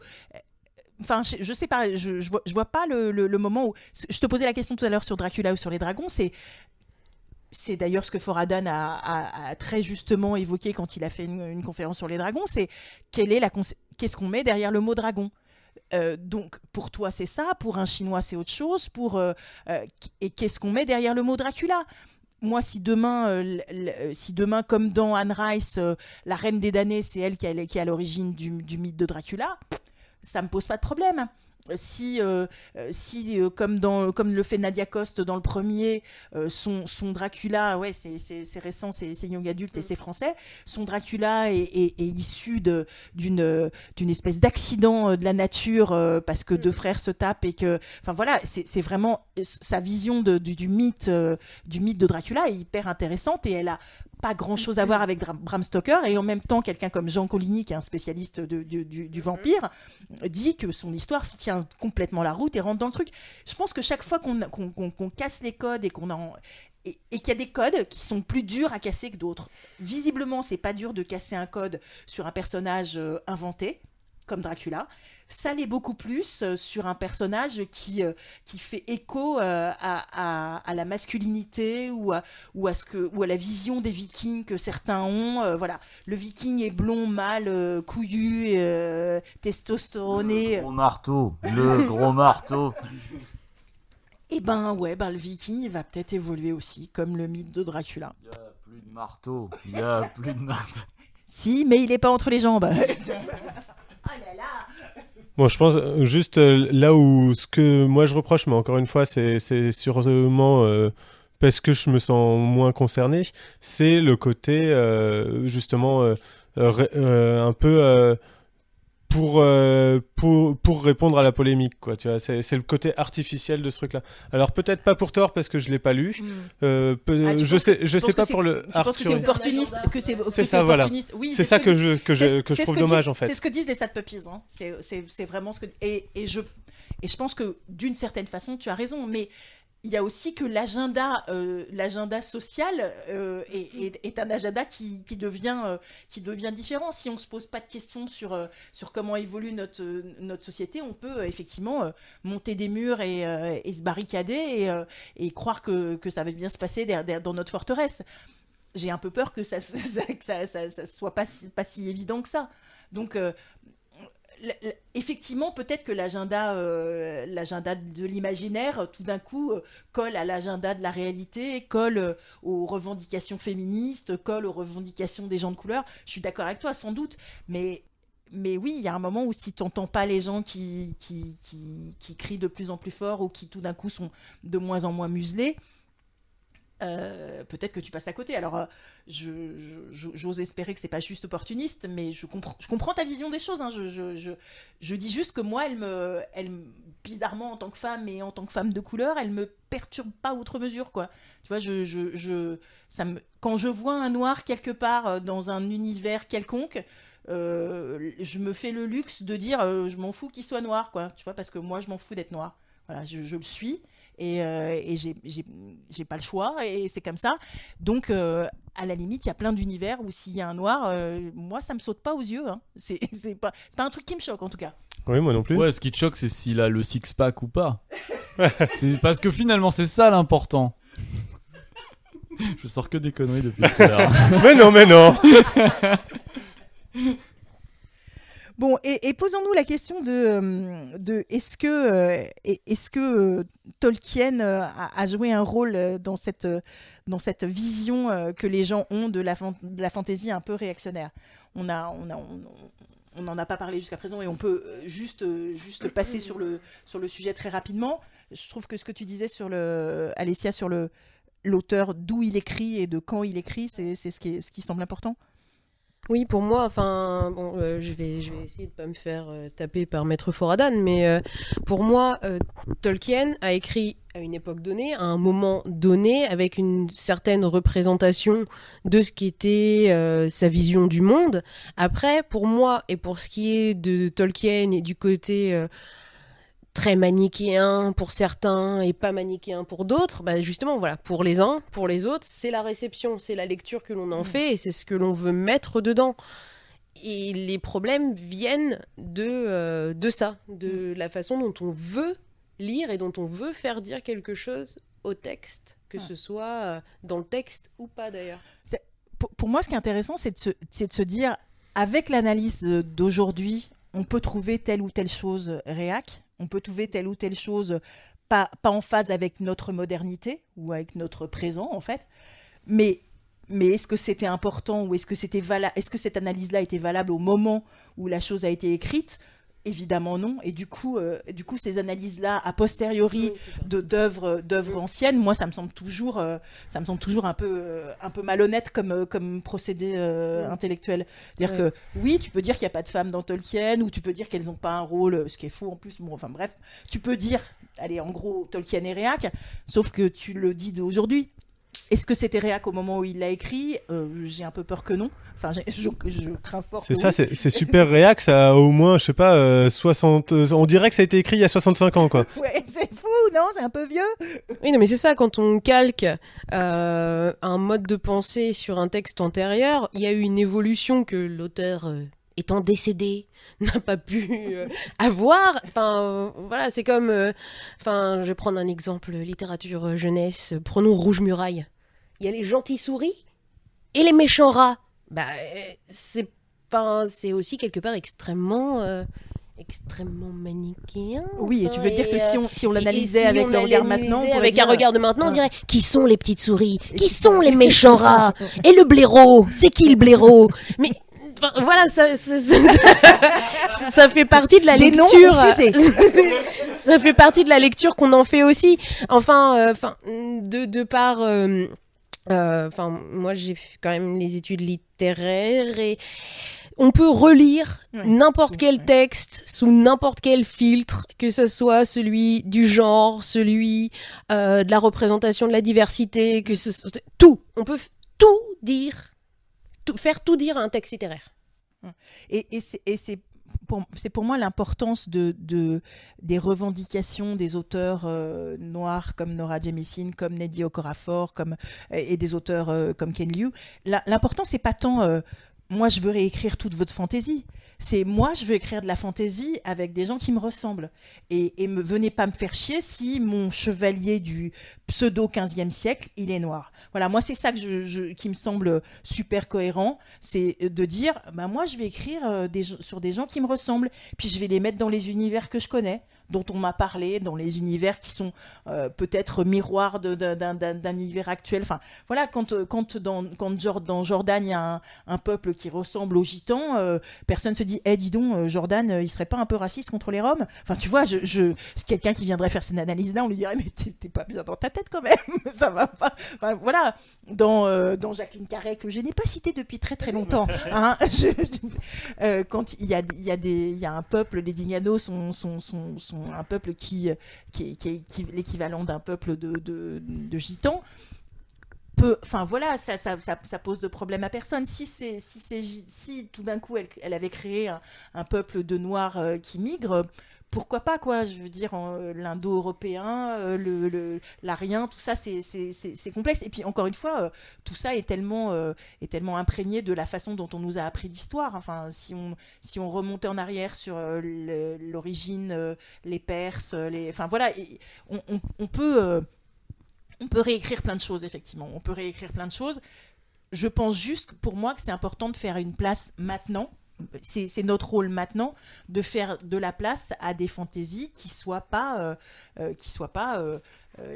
enfin je sais pas, je vois pas le moment où je te posais la question tout à l'heure sur Dracula ou sur les dragons. C'est d'ailleurs ce que Foradan a très justement évoqué quand il a fait une conférence sur les dragons, c'est qu'est-ce qu'on met derrière le mot dragon. Donc pour toi c'est ça, pour un Chinois c'est autre chose, et qu'est-ce qu'on met derrière le mot Dracula ? Moi, si demain, comme dans Anne Rice, la reine des damnés, c'est elle qui est à l'origine du mythe de Dracula, ça me pose pas de problème. Si comme le fait Nadia Coste dans le premier, son Dracula, ouais, c'est récent, c'est young adulte et c'est français, son Dracula est issu d'une espèce d'accident de la nature, parce que deux frères se tapent et que, enfin voilà, c'est vraiment sa vision du mythe de Dracula est hyper intéressante et elle a pas grand chose à voir avec Bram Stoker, et en même temps quelqu'un comme Jean Coligny, qui est un spécialiste du vampire, dit que son histoire tient complètement la route et rentre dans le truc. Je pense que chaque fois qu'on casse les codes et qu'il y a des codes qui sont plus durs à casser que d'autres. Visiblement, c'est pas dur de casser un code sur un personnage inventé comme Dracula. Ça l'est beaucoup plus sur un personnage qui fait écho à la masculinité ou à la vision des Vikings que certains ont. Voilà, le Viking est blond, mâle, couillu, testostéroné.
Le gros marteau.
Et le Viking il va peut-être évoluer aussi, comme le mythe de Dracula.
Il y a plus de marteau. Il y a plus de marteau.
Si, mais il est pas entre les jambes.
Bon, je pense juste là où ce que moi je reproche, mais encore une fois, c'est sûrement parce que je me sens moins concerné, c'est le côté justement un peu pour répondre à la polémique, quoi. Tu vois, c'est le côté artificiel de ce truc-là. Alors peut-être pas pour Thor parce que je l'ai pas lu. Je sais pas pour le
Je pense que c'est
Arthur.
opportuniste,
C'est ça, voilà.
Oui,
C'est ça que je trouve dommage, en fait.
C'est ce que disent les sad puppies, hein. C'est vraiment ce que et je pense que d'une certaine façon tu as raison, mais il y a aussi que l'agenda social est un agenda qui devient différent. Si on se pose pas de questions sur comment évolue notre société, on peut effectivement monter des murs et se barricader et croire que ça va bien se passer dans notre forteresse. j'ai un peu peur que ça soit pas si évident que ça. Donc, effectivement, peut-être que l'agenda de l'imaginaire, tout d'un coup, colle à l'agenda de la réalité, colle aux revendications féministes, colle aux revendications des gens de couleur. Je suis d'accord avec toi, sans doute, mais oui, il y a un moment où si tu n'entends pas les gens qui crient de plus en plus fort ou qui tout d'un coup sont de moins en moins muselés, peut-être que tu passes à côté. Alors, j'ose espérer que c'est pas juste opportuniste, mais je comprends ta vision des choses. Hein. Je dis juste que moi, bizarrement, en tant que femme et en tant que femme de couleur, elle me perturbe pas outre mesure, quoi. Tu vois, quand je vois un noir quelque part dans un univers quelconque, je me fais le luxe de dire je m'en fous qu'il soit noir, quoi. Tu vois, parce que moi, je m'en fous d'être noir. Voilà, je le suis. Et j'ai pas le choix et c'est comme ça, donc à la limite il y a plein d'univers où s'il y a un noir, moi ça me saute pas aux yeux, hein. C'est pas un truc qui me choque en tout cas.
Oui, moi non plus.
Ouais, ce qui te choque, c'est s'il a le six-pack ou pas. C'est parce que finalement, c'est ça l'important. Je sors que des conneries depuis tout à l'heure.
Mais non.
Bon, et posons-nous la question de est-ce que Tolkien a joué un rôle dans cette vision que les gens ont de la fantaisie un peu réactionnaire. On n'en a pas parlé jusqu'à présent et on peut juste passer sur le sujet très rapidement. Je trouve que ce que tu disais Alessia, sur l'auteur, d'où il écrit et de quand il écrit, c'est ce qui semble important.
Oui, pour moi, enfin, bon, je vais essayer de pas me faire taper par Maître Foradan, mais pour moi, Tolkien a écrit à une époque donnée, à un moment donné, avec une certaine représentation de ce qui était sa vision du monde. Après, pour moi, et pour ce qui est de Tolkien et du côté très manichéen pour certains et pas manichéen pour d'autres, bah justement, voilà, pour les uns, pour les autres, c'est la réception, c'est la lecture que l'on en fait et c'est ce que l'on veut mettre dedans. Et les problèmes viennent de ça, de la façon dont on veut lire et dont on veut faire dire quelque chose au texte, que ce soit dans le texte ou pas d'ailleurs.
Pour moi, ce qui est intéressant, c'est de se dire, avec l'analyse d'aujourd'hui, on peut trouver telle ou telle chose réac, on peut trouver telle ou telle chose pas en phase avec notre modernité ou avec notre présent, en fait. Mais est-ce que c'était important ou est-ce que cette analyse-là était valable au moment où la chose a été écrite ? Évidemment non. Et du coup ces analyses-là, a posteriori, d'œuvres anciennes, moi, ça me semble toujours un peu malhonnête comme procédé intellectuel. C'est-à-dire que, oui, tu peux dire qu'il n'y a pas de femmes dans Tolkien, ou tu peux dire qu'elles n'ont pas un rôle, ce qui est faux en plus. Bon, enfin bref, tu peux dire, allez, en gros, Tolkien est réac, sauf que tu le dis d'aujourd'hui. Est-ce que c'était réac au moment où il l'a écrit ? J'ai un peu peur que non. Enfin, je crains fort.
C'est
que
ça,
oui.
c'est super réac, ça a au moins, je sais pas, 60... On dirait que ça a été écrit il y a 65 ans, quoi.
Ouais, c'est fou, non ? C'est un peu vieux.
Oui, non, mais c'est ça, quand on calque un mode de pensée sur un texte antérieur, il y a eu une évolution que l'auteur, étant décédé, n'a pas pu avoir. Enfin, voilà, c'est comme... Enfin, je vais prendre un exemple, littérature jeunesse, prenons Rouge Muraille. Il y a les gentils souris et les méchants rats. Bah, c'est aussi quelque part extrêmement manichéen.
Oui, et tu veux dire que si on l'analysait
si
avec
on
le regard maintenant, on pourrait
avec
dire,
un regard de maintenant, on dirait
Qui sont les petites souris? Qui sont les méchants rats? Et le blaireau? C'est qui le blaireau?
mais voilà, ça fait partie de la
Des noms
lecture.
confusés.
Ça fait partie de la lecture qu'on en fait aussi. Enfin, de par. Moi, j'ai fait quand même les études littéraires et on peut relire n'importe quel texte sous n'importe quel filtre, que ce soit celui du genre, celui de la représentation de la diversité, tout. On peut tout dire, faire tout dire à un texte littéraire.
Et c'est pour moi l'importance des revendications des auteurs noirs comme Nora Jemisin, comme Nnedi Okorafor, et des auteurs comme Ken Liu. L'important, c'est pas tant... moi je veux réécrire toute votre fantaisie. C'est moi, je veux écrire de la fantaisie avec des gens qui me ressemblent. Et venez pas me faire chier si mon chevalier du pseudo 15e siècle, il est noir. Voilà, moi c'est ça qui me semble super cohérent, c'est de dire, bah moi je vais écrire sur des gens qui me ressemblent, puis je vais les mettre dans les univers que je connais, dont on m'a parlé, dans les univers qui sont peut-être miroirs d'un univers actuel. Enfin, voilà, quand dans Jordan, il y a un peuple qui ressemble aux Gitans, personne se dit « dis donc, Jordan, il serait pas un peu raciste contre les Roms ?» Enfin, tu vois, c'est quelqu'un qui viendrait faire cette analyse-là, on lui dirait « Mais t'es pas bien dans ta tête quand même, ça va pas. » Enfin, voilà, dans Jacqueline Carré, que je n'ai pas cité depuis très très longtemps, hein, quand il y a un peuple, les Dignanos sont un peuple qui est l'équivalent d'un peuple de gitans. Enfin voilà, ça pose de problème à personne. Si tout d'un coup elle avait créé un peuple de noirs qui migrent, pourquoi pas, quoi. Je veux dire, l'indo-européen, l'arien, tout ça, c'est complexe. Et puis encore une fois, tout ça est tellement imprégné de la façon dont on nous a appris l'histoire. Enfin, si on remontait en arrière sur l'origine, les Perses, enfin voilà, on peut réécrire plein de choses, effectivement. On peut réécrire plein de choses. Je pense juste, pour moi, que c'est important de faire une place maintenant. C'est notre rôle maintenant de faire de la place à des fantaisies qui soient pas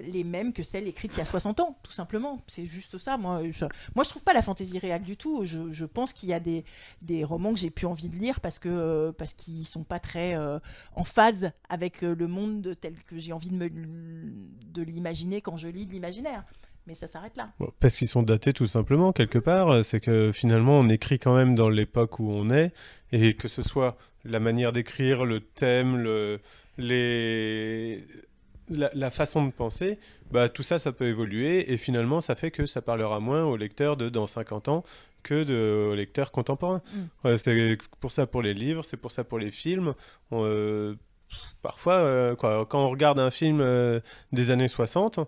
les mêmes que celles écrites il y a 60 ans, tout simplement. C'est juste ça. Moi je trouve pas la fantaisie réac du tout. Je pense qu'il y a des romans que j'ai plus envie de lire parce qu'ils sont pas très en phase avec le monde tel que j'ai envie de l'imaginer quand je lis de l'imaginaire. Mais ça s'arrête là.
Bon, parce qu'ils sont datés tout simplement, quelque part. C'est que finalement, on écrit quand même dans l'époque où on est, et que ce soit la manière d'écrire, le thème, la façon de penser, bah, tout ça, ça peut évoluer, et finalement, ça fait que ça parlera moins aux lecteurs de dans 50 ans que aux lecteurs contemporains. C'est pour ça pour les livres, c'est pour ça pour les films. Parfois, quand on regarde un film des années 60...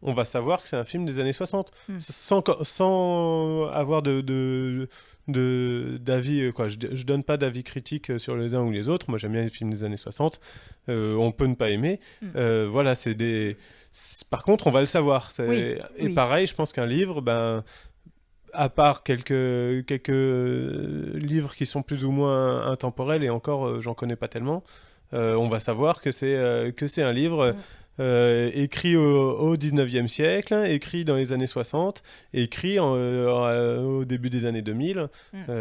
on va savoir que c'est un film des années 60, sans avoir d'avis, quoi. Je donne pas d'avis critique sur les uns ou les autres. Moi, j'aime bien les films des années 60. On peut ne pas aimer. Voilà, par contre, on va le savoir. Et pareil, je pense qu'un livre, à part quelques livres qui sont plus ou moins intemporels, et encore, j'en connais pas tellement, on va savoir que c'est un livre... écrit au 19e siècle, écrit dans les années 60, écrit au début des années 2000.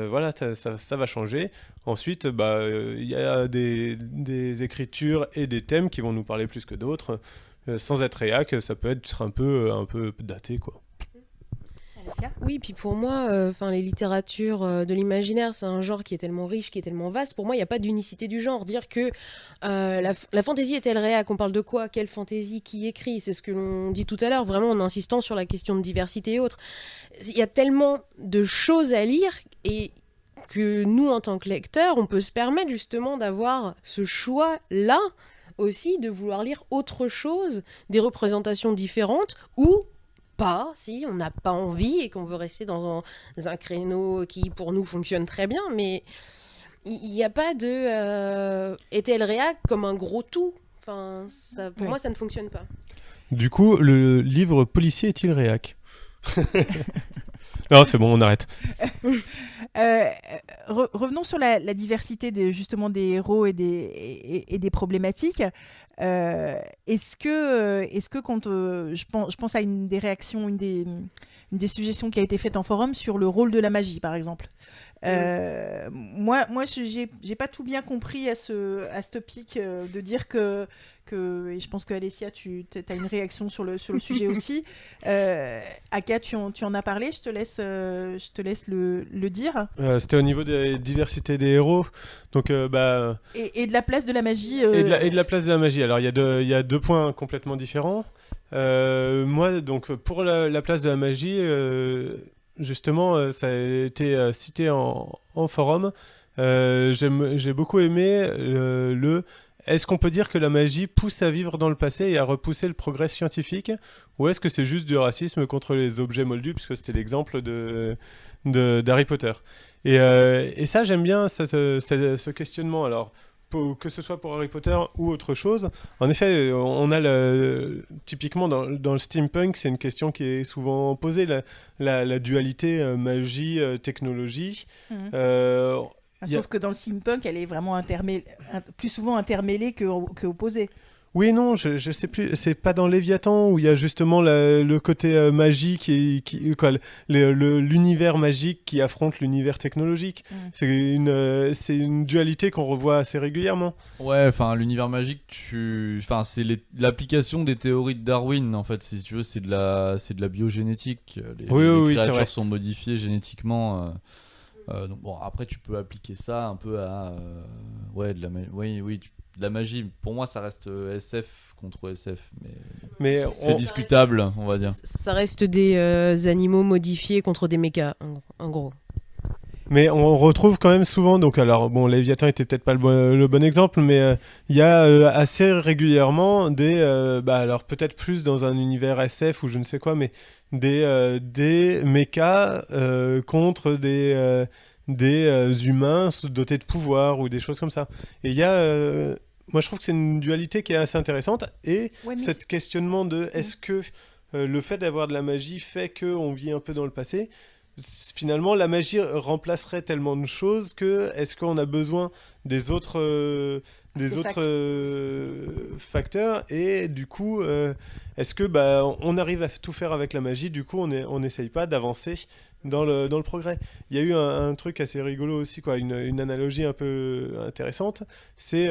Voilà, ça va changer. Ensuite, y a des écritures et des thèmes qui vont nous parler plus que d'autres. Sans être réac, ça peut être un peu daté, quoi.
Oui, puis pour moi, les littératures de l'imaginaire, c'est un genre qui est tellement riche, qui est tellement vaste. Pour moi, il n'y a pas d'unicité du genre. Dire que la fantaisie est-elle réac, on parle de quoi? Quelle fantaisie? Qui écrit? C'est ce que l'on dit tout à l'heure, vraiment en insistant sur la question de diversité et autres. Il y a tellement de choses à lire, et que nous, en tant que lecteurs, on peut se permettre justement d'avoir ce choix-là aussi, de vouloir lire autre chose, des représentations différentes, ou... pas, si on n'a pas envie et qu'on veut rester dans un créneau qui pour nous fonctionne très bien, mais il n'y a pas de est-elle réac comme un gros tout. Enfin, pour moi, ça ne fonctionne pas.
Du coup, le livre policier est-il réac? Non, c'est bon, on arrête.
Revenons sur la diversité justement des héros et des problématiques. Est-ce que quand je pense à une des réactions, une des suggestions qui a été faite en forum sur le rôle de la magie, par exemple. Moi, j'ai pas tout bien compris à ce topic de dire que et je pense que Alessia, tu as une réaction sur le sujet aussi. Aka, tu en as parlé, je te laisse le dire.
C'était au niveau des diversités des héros, donc et
de la place de la magie.
Et de la place de la magie. Alors il y a deux points complètement différents. Moi, donc pour la place de la magie, justement, ça a été cité en forum. J'ai beaucoup aimé est-ce qu'on peut dire que la magie pousse à vivre dans le passé et à repousser le progrès scientifique, ou est-ce que c'est juste du racisme contre les objets moldus, puisque c'était l'exemple d'Harry Potter. Et ça, j'aime bien ce questionnement. Alors, que ce soit pour Harry Potter ou autre chose, en effet, on a typiquement dans le steampunk, c'est une question qui est souvent posée, la dualité magie-technologie.
Sauf que dans le steampunk, elle est vraiment plus souvent intermêlée que opposée.
Oui et non, je sais plus, c'est pas dans Léviathan où il y a justement le côté magique l'univers magique qui affronte l'univers technologique. C'est une dualité qu'on revoit assez régulièrement.
Ouais, enfin l'univers magique, c'est l'application des théories de Darwin en fait, si tu veux, c'est de la biogénétique. Les créatures
c'est vrai.
sont modifiées génétiquement. Donc bon, après tu peux appliquer ça un peu à de la magie. Pour moi, ça reste SF contre SF, mais c'est discutable, on va dire.
Ça reste des animaux modifiés contre des mechas, en gros.
Mais on retrouve quand même souvent, donc alors bon, Léviathan était peut-être pas le bon exemple, mais il y a assez régulièrement alors peut-être plus dans un univers SF ou je ne sais quoi, mais des mechas contre des humains dotés de pouvoir ou des choses comme ça. Et il y a moi je trouve que c'est une dualité qui est assez intéressante, et cette questionnement de est-ce que le fait d'avoir de la magie fait qu'on vit un peu dans le passé. Finalement, la magie remplacerait tellement de choses que est-ce qu'on a besoin des autres facteurs, et du coup est-ce que on arrive à tout faire avec la magie, du coup on n'essaye pas d'avancer dans le progrès. Il y a eu un truc assez rigolo aussi, quoi, une analogie un peu intéressante, c'est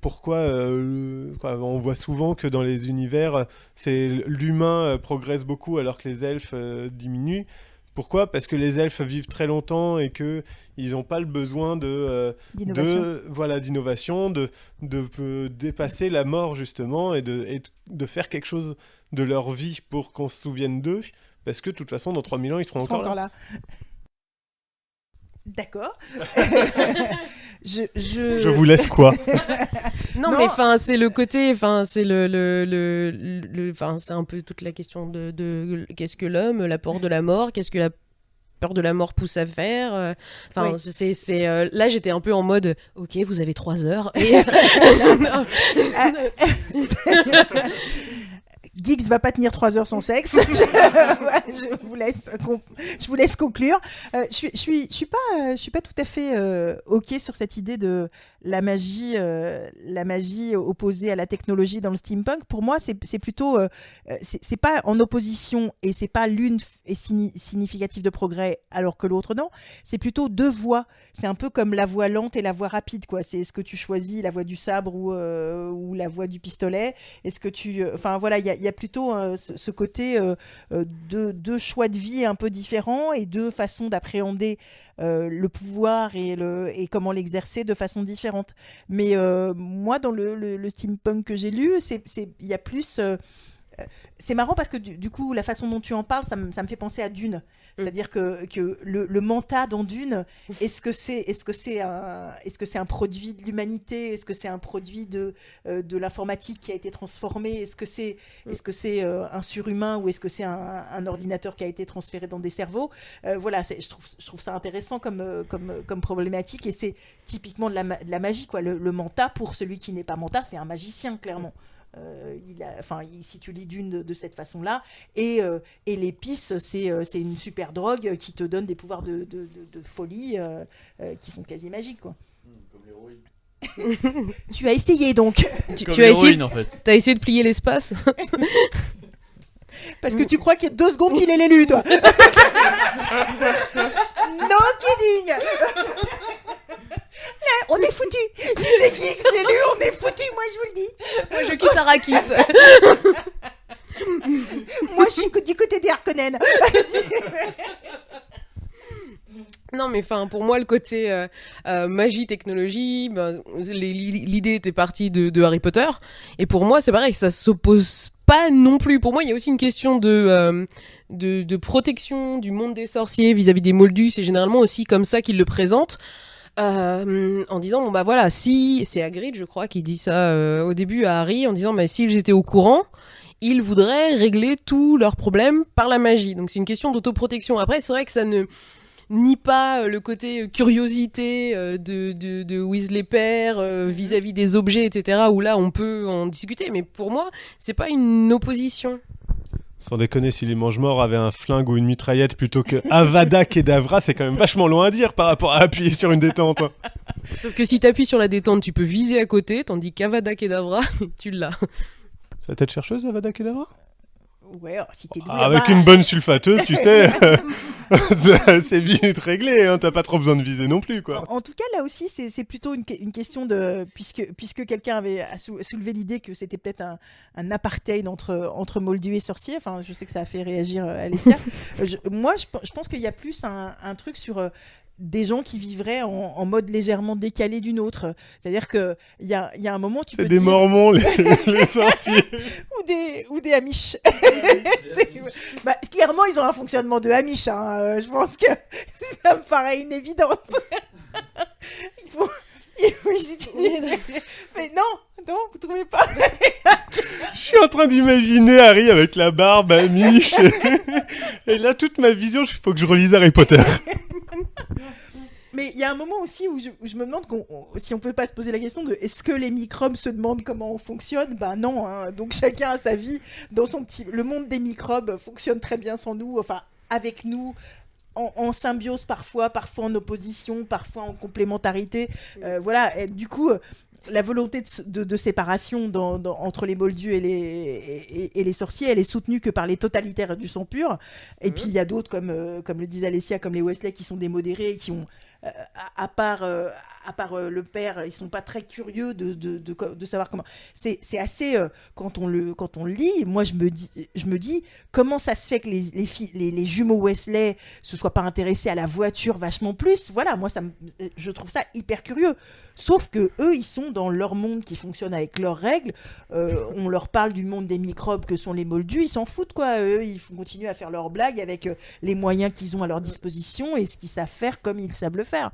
pourquoi on voit souvent que dans les univers l'humain progresse beaucoup alors que les elfes diminuent. Pourquoi ? Parce que les elfes vivent très longtemps et qu'ils n'ont pas le besoin d'innovation, de dépasser la mort justement, et de faire quelque chose de leur vie pour qu'on se souvienne d'eux, parce que de toute façon dans 3000 ans ils seront encore là.
D'accord.
Je vous laisse quoi ?
Non, mais enfin, c'est le côté, enfin, c'est c'est un peu toute la question de qu'est-ce que l'homme, la peur de la mort, qu'est-ce que la peur de la mort pousse à faire. Enfin, oui. Là, j'étais un peu en mode, ok, vous avez 3 heures. Et...
Geeks va pas tenir 3 heures sans sexe. je vous laisse conclure. Je suis pas tout à fait ok sur cette idée de la magie opposée à la technologie dans le steampunk. Pour moi, c'est plutôt c'est pas en opposition, et c'est pas l'une est significative de progrès alors que l'autre non. C'est plutôt 2 voies. C'est un peu comme la voie lente et la voie rapide, quoi. C'est ce que tu choisis, la voie du sabre ou la voie du pistolet. Est-ce que enfin voilà, il y a plutôt ce côté deux choix de vie un peu différents et 2 façons d'appréhender le pouvoir et comment l'exercer de façon différente. Mais moi, dans le steampunk que j'ai lu, il y a plus... c'est marrant parce que du coup, la façon dont tu en parles, ça me fait penser à Dune. C'est-à-dire que le manta dans Dune, est-ce que c'est un produit de l'humanité ? Est-ce que c'est un produit de l'informatique qui a été transformé ? Est-ce que c'est un surhumain, ou est-ce que c'est un ordinateur qui a été transféré dans des cerveaux ? Voilà, je trouve ça intéressant comme problématique, et c'est typiquement de la magie, quoi. Le manta, pour celui qui n'est pas manta, c'est un magicien, clairement. Si tu lis Dune de cette façon-là, et l'épice, c'est une super drogue qui te donne des pouvoirs de folie qui sont quasi magiques, quoi.
Comme l'héroïne.
Tu as essayé donc.
Tu as essayé, en fait. T'as essayé de plier l'espace.
Parce que tu crois qu'il y a 2 secondes qu'il est l'élu, toi. No kidding. On est foutu. Si c'est Geeks l'élu, on est foutu. Moi, je vous le dis.
Moi, je quitte Arrakis.
Moi, je suis du côté des Harkonnen.
Non, mais enfin, pour moi, le côté magie, technologie, l'idée était partie de Harry Potter. Et pour moi, c'est pareil, ça s'oppose pas non plus. Pour moi, il y a aussi une question de protection du monde des sorciers vis-à-vis des Moldus. C'est généralement aussi comme ça qu'ils le présentent. en disant bon bah voilà, si c'est Hagrid je crois qui dit ça au début à Harry en disant mais s'ils étaient au courant ils voudraient régler tous leurs problèmes par la magie, donc c'est une question d'autoprotection. Après c'est vrai que ça ne nie pas le côté curiosité de Weasley père vis-à-vis des objets etc, où là on peut en discuter, mais pour moi c'est pas une opposition.
Sans déconner, si les mange-morts avaient un flingue ou une mitraillette plutôt que Avada Kedavra, c'est quand même vachement loin à dire par rapport à appuyer sur une détente.
Sauf que si t'appuies sur la détente tu peux viser à côté, tandis qu'Avada Kedavra tu l'as.
C'est la tête chercheuse, Avada Kedavra?
Ouais, si t'es doué,
Avec une bonne sulfateuse, tu sais, c'est vite réglé, hein, t'as pas trop besoin de viser non plus, quoi.
En tout cas, là aussi, c'est plutôt une question de... Puisque quelqu'un avait soulevé l'idée que c'était peut-être un apartheid entre moldus et sorciers, enfin, je sais que ça a fait réagir Alessia. Moi, je pense qu'il y a plus un truc sur... des gens qui vivraient en mode légèrement décalé d'une autre. C'est-à-dire qu'il y a un moment, tu peux
C'est des
dire...
mormons, les sorciers.
ou des Amish. Clairement, ils ont un fonctionnement de Amish. Hein. Je pense que ça me paraît une évidence. il faut ils utilisent... Mais non, vous trouvez pas?
Je suis en train d'imaginer Harry avec la barbe Amish. Et là, toute ma vision, il faut que je relise Harry Potter.
Mais il y a un moment aussi où je me demande si on peut pas se poser la question de est-ce que les microbes se demandent comment on fonctionne? Ben non, hein. Donc chacun a sa vie dans son petit... Le monde des microbes fonctionne très bien sans nous, enfin avec nous, en symbiose parfois en opposition, parfois en complémentarité. Voilà, et du coup... La volonté de séparation entre les moldus et les sorciers, elle est soutenue que par les totalitaires du sang pur. Et puis il y a d'autres, comme le disait Alessia, comme les Weasley, qui sont des modérés, qui ont, à part le père, ils sont pas très curieux de savoir comment. C'est assez, quand on le lit, moi je me dis comment ça se fait que les jumeaux Weasley se soient pas intéressés à la voiture vachement plus. Voilà, moi je trouve ça hyper curieux. Sauf que eux, ils sont dans leur monde qui fonctionne avec leurs règles. On leur parle du monde des microbes que sont les moldus, ils s'en foutent quoi. Eux, ils continuent à faire leurs blagues avec les moyens qu'ils ont à leur disposition et ce qu'ils savent faire comme ils savent le faire.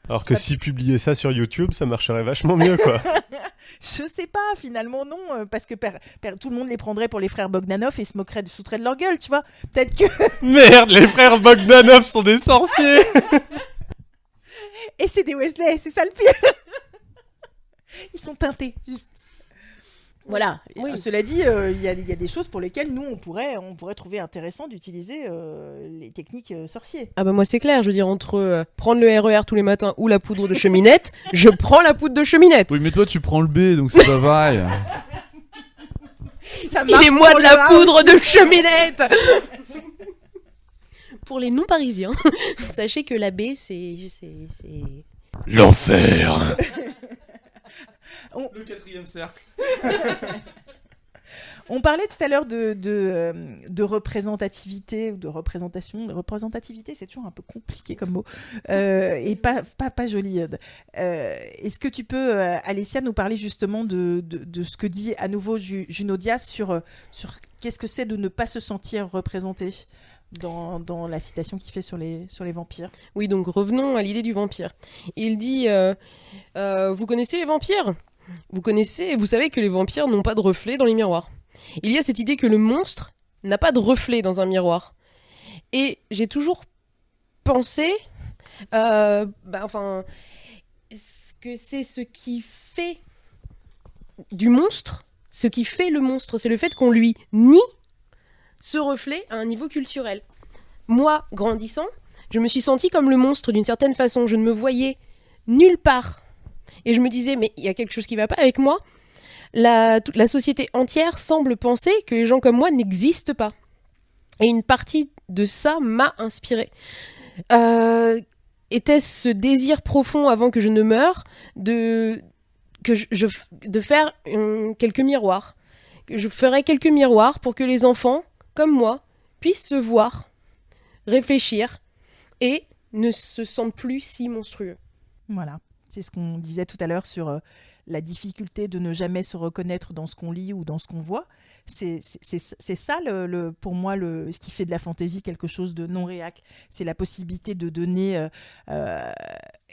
Alors que s'ils publiaient ça sur YouTube, ça marcherait vachement mieux, quoi.
Je sais pas, finalement non, parce que tout le monde les prendrait pour les frères Bogdanov et se foutrait de leur gueule, tu vois. Peut-être que...
Merde, les frères Bogdanov sont des sorciers.
Et c'est des Weasley, c'est ça le pire. Ils sont teintés, juste. Voilà.
Oui.
Cela dit, il y a des choses pour lesquelles nous, on pourrait trouver intéressant d'utiliser les techniques sorciers.
Ah bah moi c'est clair, je veux dire entre prendre le RER tous les matins ou la poudre de cheminette, je prends la poudre de cheminette.
Oui, mais toi, tu prends le B, donc c'est pas pareil.
Filez-moi de la poudre de cheminette. Pour les non-parisiens, sachez que la baie, c'est...
L'enfer.
Le 4e cercle.
On parlait tout à l'heure de représentativité ou de représentation. Représentativité, c'est toujours un peu compliqué comme mot et pas joli. Est-ce que tu peux, Alessia, nous parler justement de ce que dit à nouveau Junot Díaz sur qu'est-ce que c'est de ne pas se sentir représenté dans la citation qu'il fait sur les vampires?
Oui, donc revenons à l'idée du vampire. Il dit vous connaissez les vampires? Vous savez que les vampires n'ont pas de reflet dans les miroirs. Il y a cette idée que le monstre n'a pas de reflet dans un miroir. Et j'ai toujours pensé que c'est ce qui fait du monstre, ce qui fait le monstre, c'est le fait qu'on lui nie ce reflet à un niveau culturel. Moi, grandissant, je me suis sentie comme le monstre d'une certaine façon. Je ne me voyais nulle part. Et je me disais, mais il y a quelque chose qui ne va pas avec moi. La société entière semble penser que les gens comme moi n'existent pas. Et une partie de ça m'a inspirée. Était-ce ce désir profond avant que je ne meure de faire quelques miroirs? Je ferai quelques miroirs pour que les enfants, comme moi, puissent se voir, réfléchir et ne se sentent plus si monstrueux.
Voilà. C'est ce qu'on disait tout à l'heure sur la difficulté de ne jamais se reconnaître dans ce qu'on lit ou dans ce qu'on voit. C'est ça, pour moi, ce qui fait de la fantaisie quelque chose de non réac. C'est la possibilité de donner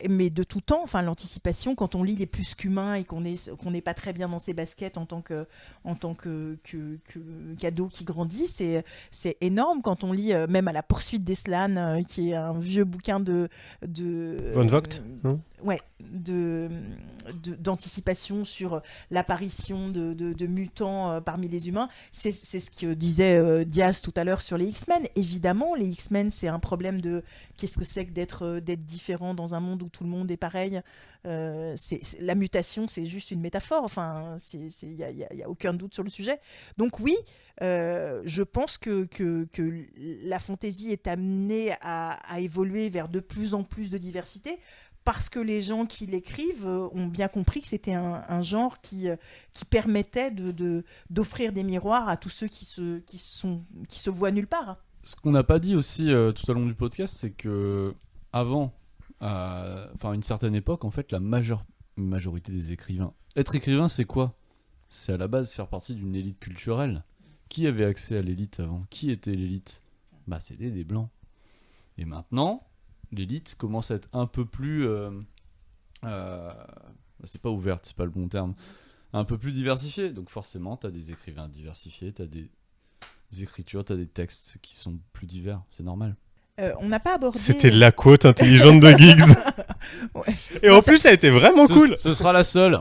mais de tout temps, enfin l'anticipation, quand on lit Les Plus qu'humains et qu'on n'est pas très bien dans ses baskets en tant que qu'ado qui grandit, c'est énorme. Quand on lit même À la poursuite d'Eslan, qui est un vieux bouquin de
Von Vogt, non ?
Ouais, d'anticipation sur l'apparition de mutants parmi les humains. C'est ce que disait Diaz tout à l'heure sur les X-Men. Évidemment, les X-Men, c'est un problème de qu'est-ce que c'est que d'être différent dans un monde où tout le monde est pareil. La mutation, c'est juste une métaphore. Enfin, il y a aucun doute sur le sujet. Donc oui, je pense que la fantasy est amenée à évoluer vers de plus en plus de diversité, parce que les gens qui l'écrivent ont bien compris que c'était un genre qui permettait d'offrir des miroirs à tous ceux qui se voient nulle part.
Ce qu'on n'a pas dit aussi tout au long du podcast, c'est que avant, une certaine époque, en fait, la majorité des écrivains. Être écrivain, c'est quoi ? C'est à la base faire partie d'une élite culturelle. Qui avait accès à l'élite avant ? Qui était l'élite ? Bah, c'était des blancs. Et maintenant, l'élite commence à être un peu plus... c'est pas ouverte, c'est pas le bon terme. Un peu plus diversifiée. Donc forcément, t'as des écrivains diversifiés, t'as des écritures, t'as des textes qui sont plus divers. C'est normal.
On n'a pas abordé...
C'était la quote intelligente de Giggs.
Ouais.
Et en plus, ça a été vraiment cool.
Ce sera la seule.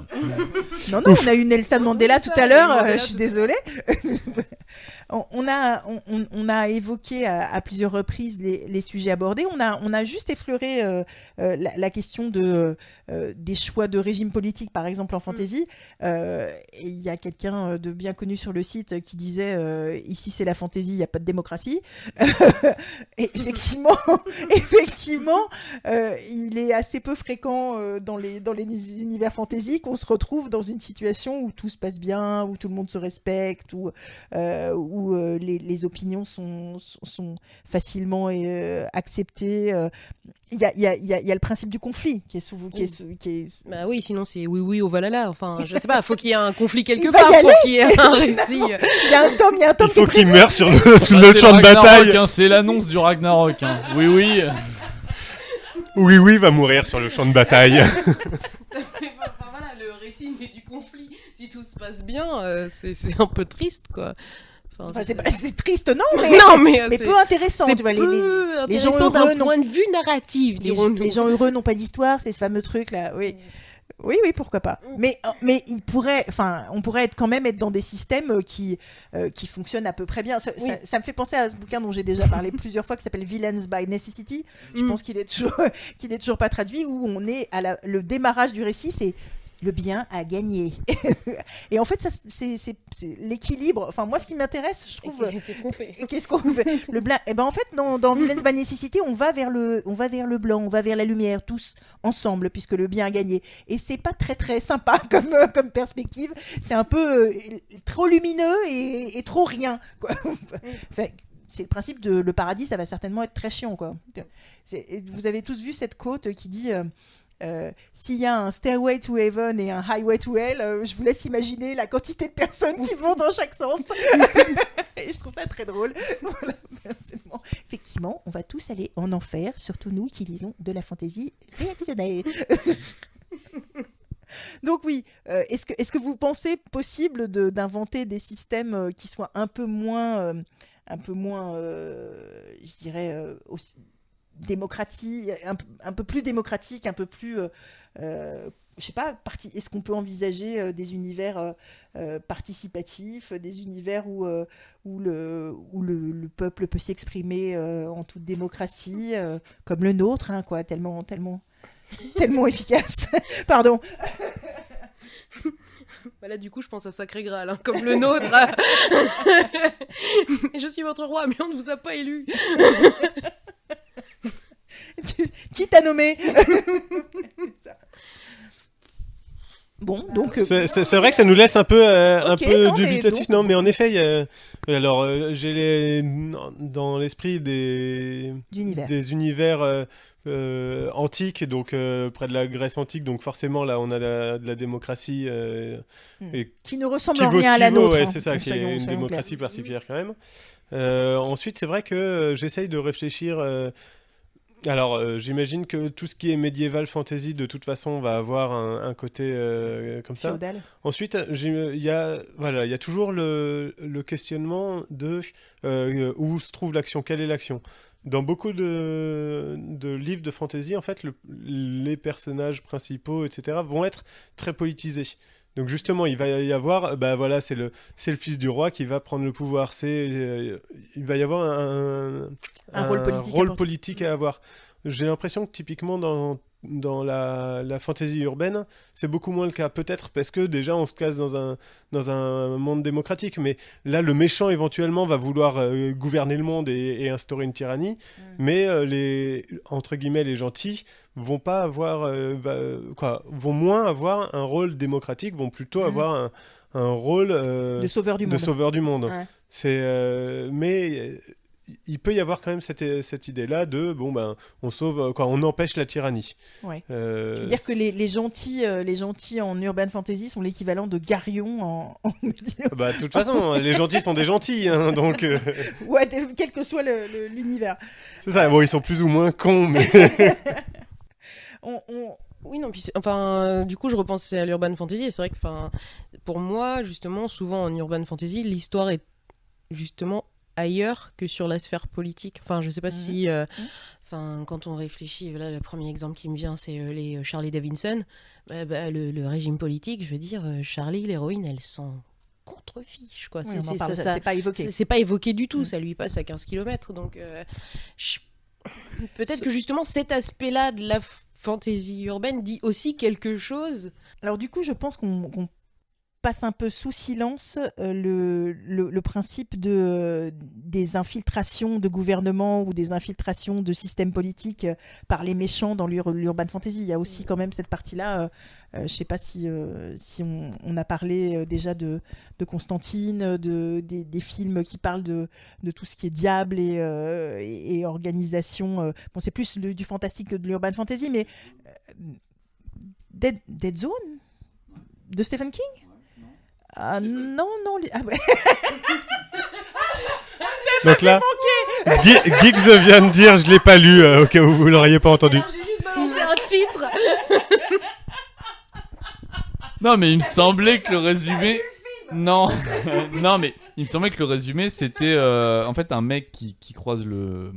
Non, on a eu Nelson Mandela tout à l'heure, je suis désolée. On a évoqué à plusieurs reprises les sujets abordés. On a juste effleuré la question des choix de régime politique, par exemple en fantasy. Il y a quelqu'un de bien connu sur le site qui disait ici c'est la fantasy, il n'y a pas de démocratie. Et effectivement, il est assez peu fréquent dans les univers fantasy qu'on se retrouve dans une situation où tout se passe bien, où tout le monde se respecte, où les opinions sont facilement acceptées. Il y a le principe du conflit qui est souvent...
Bah oui, sinon c'est oui au Valhalla. Enfin, je sais pas, faut qu'il y ait un conflit quelque
Il va
part
y aller.
pour qu'il y ait un récit.
Il y a un tome
Il
qui
faut
est
qu'il meure sur le
C'est
champ de
le Ragnarok,
bataille.
hein, c'est l'annonce du Ragnarok. Hein. Oui.
Oui, va mourir sur le champ de bataille.
Enfin, voilà, le récit mais du conflit. Si tout se passe bien, c'est un peu triste, quoi. Enfin,
c'est triste, non, mais, mais
c'est-
peu intéressant.
c'est
Tu vois,
peu
les gens
intéressant d'un
heureux
point de vue narratif, dirons-nous.
les gens heureux n'ont pas d'histoire, c'est ce fameux truc là. Oui, pourquoi pas. Mais on pourrait quand même être dans des systèmes qui fonctionnent à peu près bien. Ça me fait penser à ce bouquin dont j'ai déjà parlé plusieurs fois, qui s'appelle Villains by Necessity. Je pense qu'il est toujours pas traduit, où on est le démarrage du récit, c'est le bien a gagné. Et en fait, ça, c'est l'équilibre. Enfin, moi, ce qui m'intéresse, je trouve...
Qu'est-ce qu'on fait
Le blanc. Et ben en fait, dans Villains by Necessity, on va vers le blanc, on va vers la lumière, tous ensemble, puisque le bien a gagné. Et c'est pas très très sympa comme perspective. C'est un peu trop lumineux et trop rien, quoi. Enfin, c'est le principe de le paradis, ça va certainement être très chiant, quoi. Vous avez tous vu cette quote qui dit... s'il y a un stairway to heaven et un highway to hell, je vous laisse imaginer la quantité de personnes qui vont dans chaque sens. Et je trouve ça très drôle. Voilà, personnellement. Effectivement, on va tous aller en enfer, surtout nous qui lisons de la fantaisie réactionnaire. Donc oui, est-ce que vous pensez possible d'inventer des systèmes qui soient un peu moins je dirais, démocratie, un peu plus démocratique, un peu plus, je sais pas, est-ce qu'on peut envisager des univers participatifs, des univers où le peuple peut s'exprimer en toute démocratie, comme le nôtre, hein, quoi, tellement efficace. Pardon.
Là, du coup, je pense à Sacré Graal, hein, comme le nôtre. Je suis votre roi, mais on ne vous a pas élu.
Qui t'a nommé? Bon, donc...
C'est vrai que ça nous laisse un peu
non,
dubitatif.
mais
Non, mais en effet, j'ai dans l'esprit
D'univers.
des univers antiques, donc près de la Grèce antique, donc forcément là on a de la démocratie et
Qui ne ressemble
qui
en
vaut
rien
ce
à la
qu'il vaut,
nôtre.
ouais,
Hein.
c'est ça, qui est une
Soyons
démocratie
clairs.
particulière quand même. Ensuite, c'est vrai que j'essaye de réfléchir Alors, j'imagine que tout ce qui est médiéval fantasy, de toute façon, va avoir un côté comme ça.
Féodal.
Ensuite, il y a toujours le questionnement de où se trouve l'action, quelle est l'action. Dans beaucoup de livres de fantasy, en fait, les personnages principaux, etc., vont être très politisés. Donc justement, il va y avoir, c'est le fils du roi qui va prendre le pouvoir. Il va y avoir
Un rôle politique
politique à avoir. J'ai l'impression que typiquement dans la fantasy urbaine, c'est beaucoup moins le cas. Peut-être parce que déjà on se classe dans un monde démocratique, mais là le méchant éventuellement va vouloir gouverner le monde et instaurer une tyrannie, mais entre guillemets les gentils vont pas avoir, vont moins avoir un rôle démocratique, vont plutôt avoir un rôle
de sauveur du monde.
Ouais.
Ouais.
Mais il peut y avoir quand même cette idée-là de on sauve, on empêche la tyrannie.
Ouais. Tu veux dire que les gentils en urban fantasy sont l'équivalent de Garion en
de toute façon, les gentils sont des gentils, hein, donc.
Ouais, quel que soit l'univers.
C'est ça. Bon, ils sont plus ou moins cons, mais.
Oui, non, puis du coup, je repensais à l'urban fantasy, et c'est vrai que, pour moi, justement, souvent en urban fantasy, l'histoire est justement ailleurs que sur la sphère politique. Enfin, je sais pas si... quand on réfléchit, là, le premier exemple qui me vient, c'est les Charlie Davidson. Le régime politique, je veux dire, Charlie, l'héroïne, elle s'en contrefiche, quoi.
Oui, c'est pas évoqué.
C'est pas évoqué du tout, ça lui passe à 15 km. Donc, peut-être que justement, cet aspect-là de la fantasy urbaine dit aussi quelque chose.
Alors du coup, je pense qu'on passe un peu sous silence le principe des infiltrations de gouvernement ou des infiltrations de systèmes politiques par les méchants dans l'urban fantasy. Il y a aussi quand même cette partie-là. Je ne sais pas si on a parlé déjà de Constantine, des films qui parlent de tout ce qui est diable et organisation. Bon, c'est plus du fantastique que de l'urban fantasy, mais Dead Zone de Stephen King. Non. Ouais.
Donc là, Geeks vient de dire, je l'ai pas lu, au cas où vous l'auriez pas entendu.
Alors, j'ai juste balancé un titre.
Non, mais il me semblait que le résumé... Non, non, mais il me semblait que le résumé, c'était en fait un mec qui croise le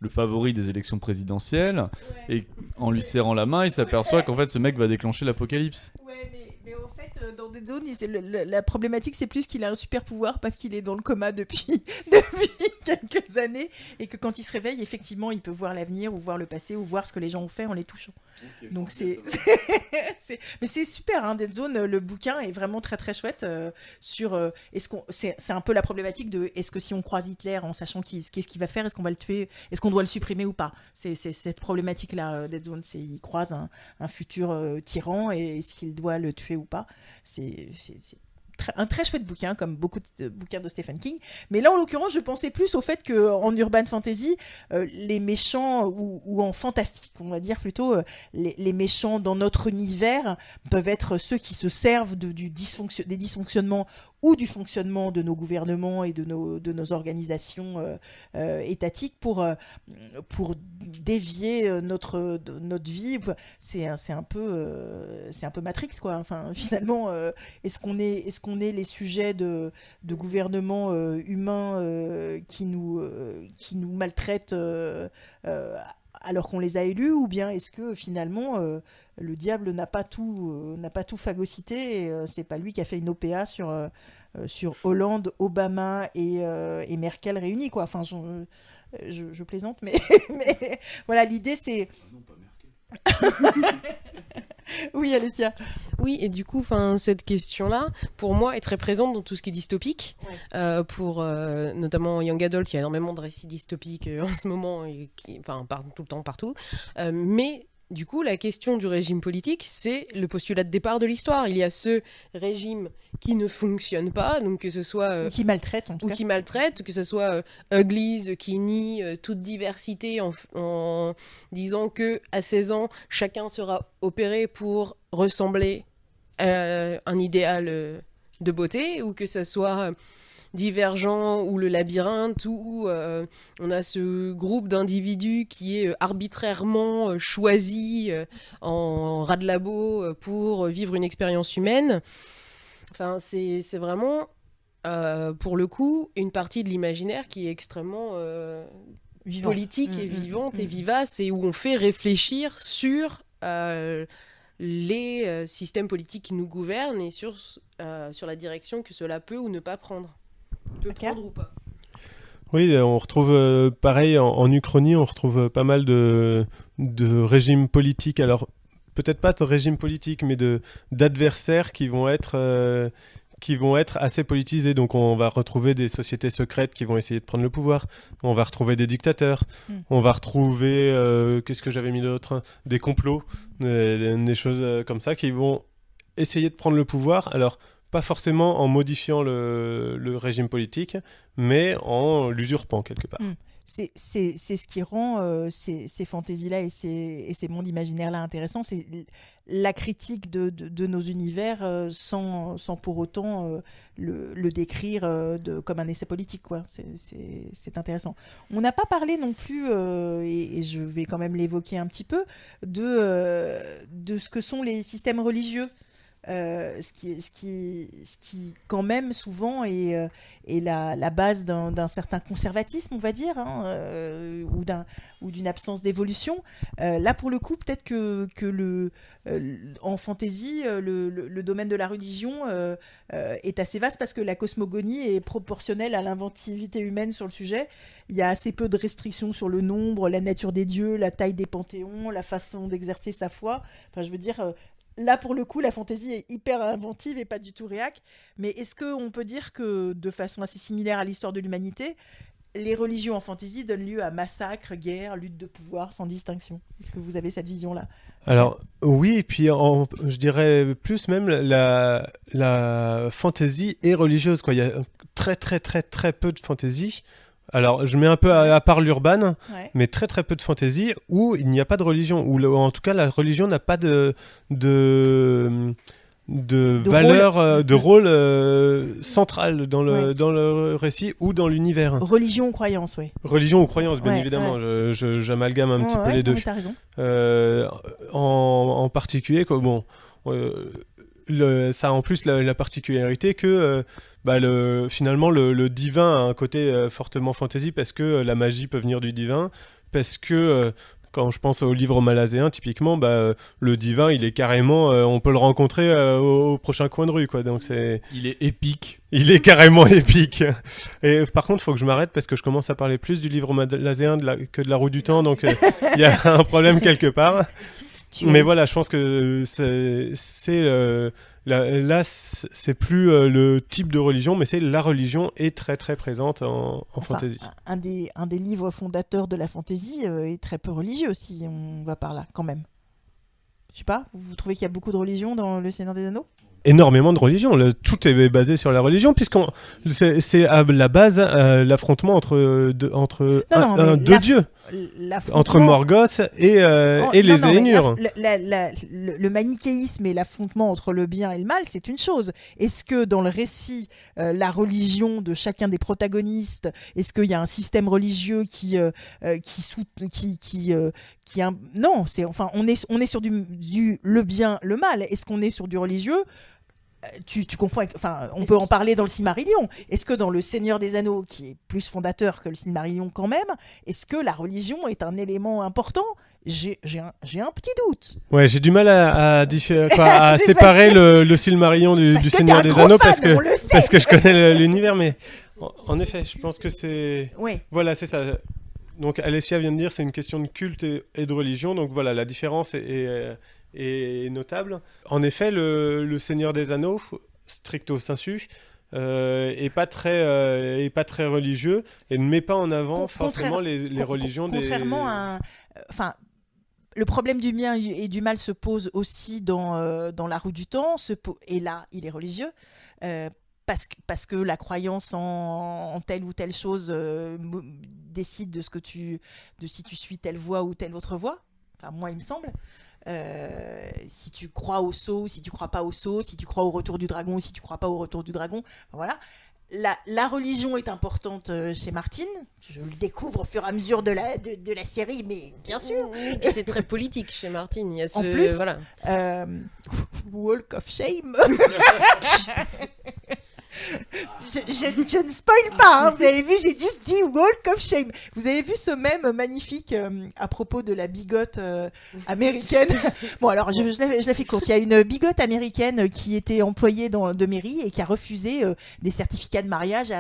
favori des élections présidentielles, et en lui serrant la main, il s'aperçoit qu'en fait ce mec va déclencher l'apocalypse.
Ouais, mais en fait, dans Dead Zone, la problématique, c'est plus qu'il a un super pouvoir parce qu'il est dans le coma depuis quelques années, et que quand il se réveille, effectivement, il peut voir l'avenir ou voir le passé ou voir ce que les gens ont fait en les touchant. Okay, donc mais c'est super, hein, Dead Zone, le bouquin est vraiment très très chouette sur c'est un peu la problématique de est-ce que si on croise Hitler en sachant qu'est-ce qu'il va faire, est-ce qu'on va le tuer, est-ce qu'on doit le supprimer ou pas, c'est cette problématique là, Dead Zone, c'est il croise un futur tyran et est-ce qu'il doit le tuer ou pas. C'est un très chouette bouquin, comme beaucoup de bouquins de Stephen King. Mais là, en l'occurrence, je pensais plus au fait qu'en urban fantasy, les méchants, ou en fantastique, on va dire plutôt, les méchants dans notre univers peuvent être ceux qui se servent des dysfonctionnements ou du fonctionnement de nos gouvernements et de nos organisations étatiques pour dévier notre vie. C'est un peu Matrix, quoi. Enfin, finalement, est-ce qu'on est les sujets de gouvernements humains qui nous maltraitent alors qu'on les a élus, ou bien est-ce que finalement le diable n'a pas tout phagocyté et c'est pas lui qui a fait une OPA sur Hollande, Obama et Merkel réunis, quoi. Enfin, je plaisante, mais voilà, l'idée c'est...
Non, pas Merkel.
Oui, Alessia.
Oui, et du coup, cette question-là, pour moi, est très présente dans tout ce qui est dystopique. Ouais. Pour notamment Young Adult, il y a énormément de récits dystopiques en ce moment, tout le temps, partout. Mais du coup, la question du régime politique, c'est le postulat de départ de l'histoire. Il y a ce régime qui ne fonctionne pas, donc que ce soit...
ou qui maltraite, en tout cas.
Ou qui maltraite, que ce soit Uglies, qui nie toute diversité en disant qu'à 16 ans, chacun sera opéré pour ressembler à un idéal de beauté, ou que ce soit Divergent ou le Labyrinthe, où on a ce groupe d'individus qui est arbitrairement choisi en ras de labo pour vivre une expérience humaine. Enfin, c'est vraiment, pour le coup, une partie de l'imaginaire qui est extrêmement politique et vivante et vivace, et où on fait réfléchir sur les systèmes politiques qui nous gouvernent et sur la direction que cela peut ou ne pas prendre. Prendre ou pas.
Oui, on retrouve pareil en Uchronie, on retrouve pas mal de régimes politiques. Alors, peut-être pas de régimes politiques, mais d'adversaires qui vont être assez politisés. Donc, on va retrouver des sociétés secrètes qui vont essayer de prendre le pouvoir. On va retrouver des dictateurs. On va retrouver, qu'est-ce que j'avais mis d'autre ? Des complots, des choses comme ça qui vont essayer de prendre le pouvoir. Alors, pas forcément en modifiant le régime politique, mais en l'usurpant quelque part.
C'est ce qui rend ces fantaisies-là et ces mondes imaginaires-là intéressants, c'est la critique de nos univers sans pour autant le décrire comme un essai politique, quoi. C'est intéressant. On n'a pas parlé non plus, et je vais quand même l'évoquer un petit peu, de ce que sont les systèmes religieux. Ce qui quand même souvent est la base d'un certain conservatisme, on va dire, ou d'une absence d'évolution. Là, pour le coup, peut-être que en fantasy, le domaine de la religion est assez vaste parce que la cosmogonie est proportionnelle à l'inventivité humaine sur le sujet. Il y a assez peu de restrictions sur le nombre, la nature des dieux, la taille des panthéons, la façon d'exercer sa foi. Enfin, je veux dire... Là, pour le coup, la fantaisie est hyper inventive et pas du tout réac. Mais est-ce qu'on peut dire que, de façon assez similaire à l'histoire de l'humanité, les religions en fantaisie donnent lieu à massacres, guerres, luttes de pouvoir sans distinction ? Est-ce que vous avez cette vision-là ?
Alors, oui, et puis je dirais plus même la fantaisie est religieuse, quoi. Il y a très, très, très, très peu de fantaisie. Alors, je mets un peu à part l'urban, mais très très peu de fantaisie où il n'y a pas de religion, où en tout cas la religion n'a pas de valeur, de rôle central dans le récit ou dans l'univers.
Religion ou croyance, oui.
Religion ou croyance, bien évidemment. J'amalgame un petit peu les deux.
T'as raison.
En particulier, quoi, bon... ça a en plus la particularité que finalement le divin a un côté fortement fantasy parce que la magie peut venir du divin, parce que quand je pense au livre malaséen typiquement, le divin il est carrément, on peut le rencontrer au prochain coin de rue, quoi. Donc
il est épique.
Il est carrément épique. Et par contre, il faut que je m'arrête parce que je commence à parler plus du livre malaséen que de la roue du temps, donc il y a un problème quelque part. Mais voilà, je pense que là, c'est plus le type de religion, mais c'est la religion est très très présente en fantasy.
Un des livres fondateurs de la fantasy est très peu religieux, si on va par là, quand même. Je sais pas, vous trouvez qu'il y a beaucoup de religion dans Le Seigneur des Anneaux ?
Énormément de religion, tout est basé sur la religion, puisqu'on c'est à la base l'affrontement entre deux dieux, entre Morgoth et les Ainur.
Le manichéisme et l'affrontement entre le bien et le mal, c'est une chose. Est-ce que dans le récit, la religion de chacun des protagonistes, est-ce qu'il y a un système religieux non, on est sur du le bien, le mal. Est-ce qu'on est sur du religieux ? Tu confonds avec, on peut en parler dans le Silmarillion. Est-ce que dans le Seigneur des Anneaux, qui est plus fondateur que le Silmarillion quand même, est-ce que la religion est un élément important ? J'ai un petit doute.
Ouais, j'ai du mal à séparer le Silmarillion du Seigneur des Anneaux parce que je connais l'univers, mais en effet, je pense que c'est...
Oui.
Voilà, c'est ça. Donc Alessia vient de dire c'est une question de culte et de religion, donc voilà, la différence est notable. En effet, le Seigneur des Anneaux, stricto sensu, est pas très religieux et ne met pas en avant forcément les religions
contrairement à le problème du bien et du mal se pose aussi dans la roue du temps, et là il est religieux, parce que la croyance en telle ou telle chose décide de si tu suis telle voie ou telle autre voie. Enfin, moi il me semble. Si tu crois au sceau, si tu crois pas au sceau, si tu crois au retour du dragon ou si tu crois pas au retour du dragon, voilà. la religion est importante chez Martin. Je le découvre au fur et à mesure de la série, mais bien sûr.
Oui, puis c'est très politique chez Martin. Il y a
En plus,
voilà.
Walk of Shame. Je ne spoil pas, hein, vous avez vu, j'ai juste dit Walk of Shame. Vous avez vu ce mème magnifique à propos de la bigote américaine. Bon, alors je la fais courte. Il y a une bigote américaine qui était employée de mairie et qui a refusé des certificats de mariage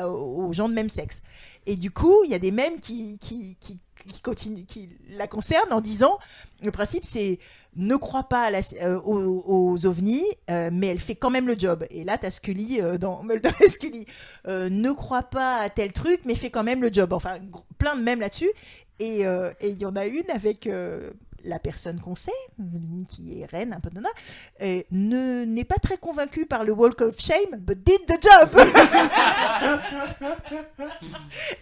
aux gens de même sexe. Et du coup, il y a des mèmes qui continuent, qui la concernent en disant le principe c'est ne crois pas aux ovnis, mais elle fait quand même le job. Et là, t'as Scully dans Mulder et Scully. Ne crois pas à tel truc, mais fais quand même le job. Enfin, plein de mèmes là-dessus. Et il y en a une avec la personne qu'on sait, qui est reine, un peu nana, n'est pas très convaincue par le Walk of Shame, but did the job.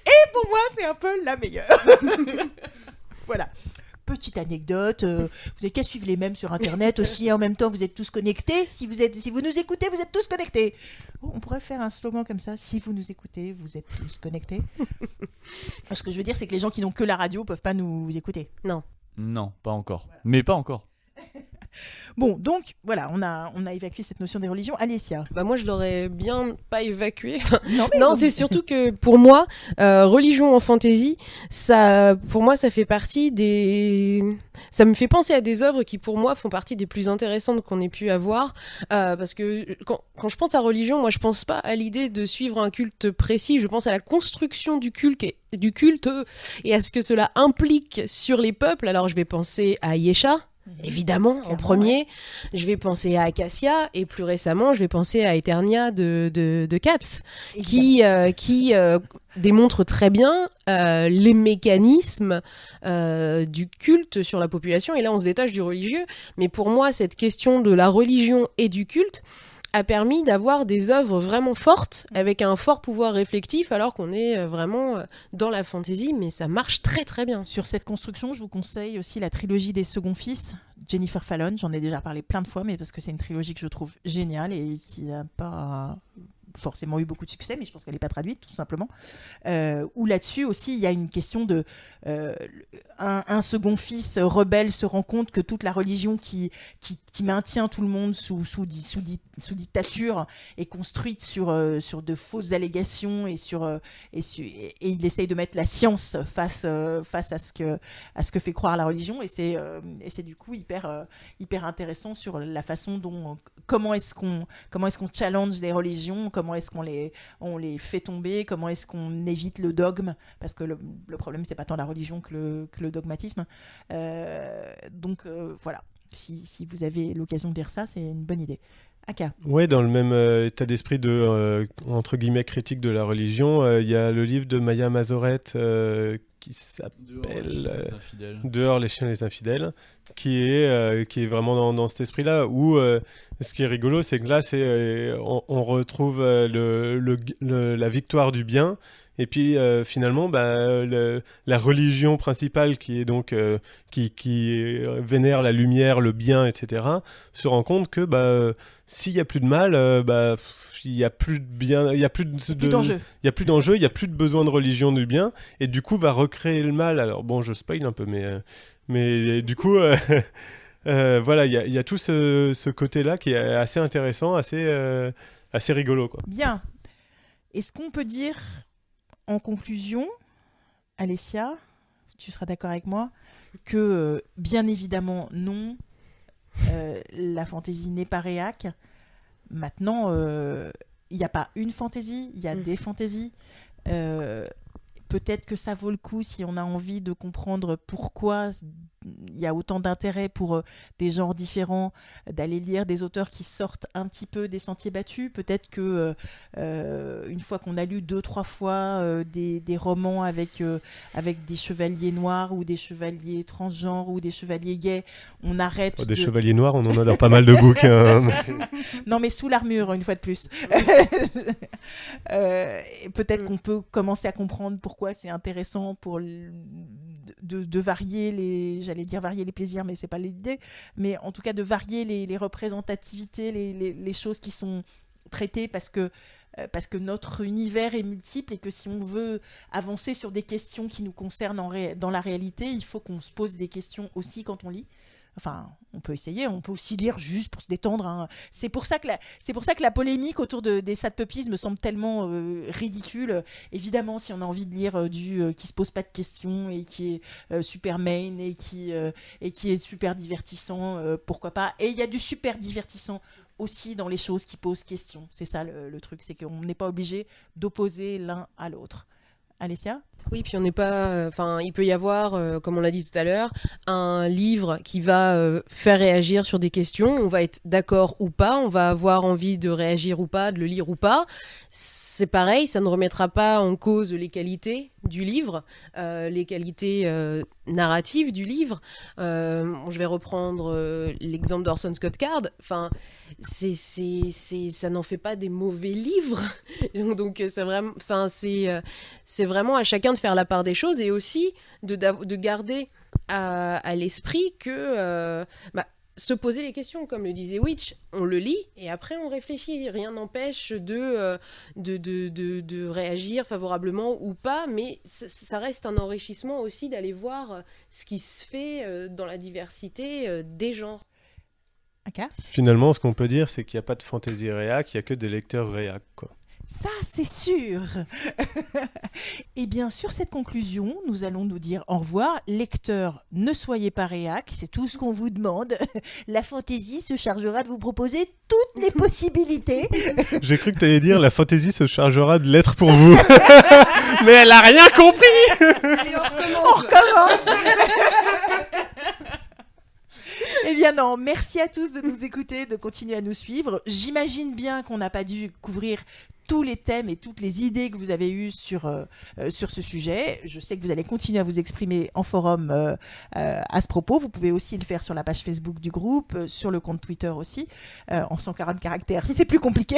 Et pour moi, c'est un peu la meilleure. Voilà. Petite anecdote, vous n'avez qu'à suivre les mêmes sur internet aussi, en même temps vous êtes tous connectés. Si vous nous écoutez, vous êtes tous connectés. On pourrait faire un slogan comme ça, si vous nous écoutez, vous êtes tous connectés. Ce que je veux dire, c'est que les gens qui n'ont que la radio peuvent pas nous écouter.
Non, pas encore. Voilà. Mais pas encore.
Bon, donc, voilà, on a évacué cette notion des religions. Alessia.
Bah moi, je l'aurais bien pas évacué.
Non,
c'est surtout que pour moi, religion en fantasy, pour moi, ça fait partie ça me fait penser à des œuvres qui, pour moi, font partie des plus intéressantes qu'on ait pu avoir. Parce que quand je pense à religion, moi, je pense pas à l'idée de suivre un culte précis. Je pense à la construction du culte et à ce que cela implique sur les peuples. Alors, je vais penser à Yesha. Évidemment, en premier, ouais. Je vais penser à Acacia et plus récemment, je vais penser à Eternia de Katz, qui démontre très bien les mécanismes du culte sur la population. Et là, on se détache du religieux. Mais pour moi, cette question de la religion et du culte a permis d'avoir des œuvres vraiment fortes, avec un fort pouvoir réflectif, alors qu'on est vraiment dans la fantasy, mais ça marche très très bien.
Sur cette construction, je vous conseille aussi la trilogie des Seconds Fils, Jennifer Fallon. J'en ai déjà parlé plein de fois, mais parce que c'est une trilogie que je trouve géniale et qui n'a pas forcément eu beaucoup de succès, mais je pense qu'elle n'est pas traduite, tout simplement. Où là-dessus aussi, il y a une question de... un second fils rebelle se rend compte que toute la religion qui maintient tout le monde sous dictature est construite sur de fausses allégations et il essaye de mettre la science face à ce que fait croire la religion, et c'est du coup hyper intéressant sur la façon dont comment est-ce qu'on challenge les religions, comment est-ce on les fait tomber, comment est-ce qu'on évite le dogme, parce que le problème c'est pas tant la religion que le dogmatisme. Donc voilà, si vous avez l'occasion de lire ça, c'est une bonne idée. Aka.
Ouais, dans le même état d'esprit de entre guillemets critique de la religion, il y a le livre de Maya Mazoret qui s'appelle Dehors les chiens les infidèles, qui est vraiment dans cet esprit-là, où ce qui est rigolo, c'est que là on retrouve la victoire du bien. Et puis finalement, la religion principale qui est donc qui vénère la lumière, le bien, etc., se rend compte que s'il y a plus de mal, il y a plus de bien, il y a plus d'enjeu, il y a plus de besoin de religion du bien, et du coup va recréer le mal. Alors bon, je spoil un peu, mais du coup. Voilà, il y a tout ce côté-là qui est assez intéressant, assez rigolo, quoi.
Bien. Est-ce qu'on peut dire, en conclusion, Alessia, tu seras d'accord avec moi, que bien évidemment, non, la fantaisie n'est pas réac. Maintenant, il n'y a pas une fantaisie, il y a des fantaisies. Peut-être que ça vaut le coup, si on a envie de comprendre pourquoi il y a autant d'intérêt pour des genres différents, d'aller lire des auteurs qui sortent un petit peu des sentiers battus. Peut-être que une fois qu'on a lu 2-3 fois des romans avec des chevaliers noirs ou des chevaliers transgenres ou des chevaliers gays, on arrête.
Des chevaliers noirs, on en a dans pas mal de bouquins.
Non, mais sous l'armure, une fois de plus. Peut-être qu'on peut commencer à comprendre pourquoi c'est intéressant pour de varier varier les plaisirs, mais c'est pas l'idée, mais en tout cas de varier les représentativités, les choses qui sont traitées, parce que parce que notre univers est multiple et que si on veut avancer sur des questions qui nous concernent dans la réalité, il faut qu'on se pose des questions aussi quand on lit. Enfin, on peut essayer, on peut aussi lire juste pour se détendre. Hein. C'est pour ça que la polémique autour des sad puppies me semble tellement ridicule. Évidemment, si on a envie de lire qui se pose pas de questions et qui est super main et qui est super divertissant, pourquoi pas. Et il y a du super divertissant aussi dans les choses qui posent question. C'est ça le truc, c'est qu'on n'est pas obligé d'opposer l'un à l'autre. Alessia ?
Oui, puis on n'est pas. Enfin, il peut y avoir, comme on l'a dit tout à l'heure, un livre qui va faire réagir sur des questions. On va être d'accord ou pas, on va avoir envie de réagir ou pas, de le lire ou pas. C'est pareil, ça ne remettra pas en cause les qualités du livre, les qualités narratives du livre. Je vais reprendre l'exemple d'Orson Scott Card. Enfin, ça n'en fait pas des mauvais livres. Donc, c'est vraiment à chacun de faire la part des choses et aussi de garder à l'esprit que se poser les questions, comme le disait Witch, on le lit et après on réfléchit. Rien n'empêche de réagir favorablement ou pas, mais ça reste un enrichissement aussi d'aller voir ce qui se fait dans la diversité des genres.
Okay.
Finalement, ce qu'on peut dire, c'est qu'il n'y a pas de fantasy réac, il n'y a que des lecteurs réac, quoi.
Ça, c'est sûr. Et bien, sur cette conclusion, nous allons nous dire au revoir. Lecteurs, ne soyez pas réac, c'est tout ce qu'on vous demande. La fantaisie se chargera de vous proposer toutes les possibilités.
J'ai cru que tu allais dire la fantaisie se chargera de lettres pour vous. Mais elle a rien compris.
Allez, on
recommence. Eh bien non, merci à tous de nous écouter, de continuer à nous suivre. J'imagine bien qu'on n'a pas dû couvrir tous les thèmes et toutes les idées que vous avez eues sur ce sujet. Je sais que vous allez continuer à vous exprimer en forum à ce propos. Vous pouvez aussi le faire sur la page Facebook du groupe, sur le compte Twitter aussi. En 140 caractères, c'est plus compliqué.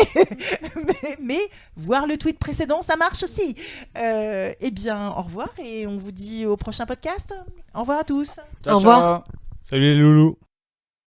mais voir le tweet précédent, ça marche aussi. Eh bien, au revoir et on vous dit au prochain podcast. Au revoir à tous.
Ciao,
Au revoir.
ciao.
Salut les loulous.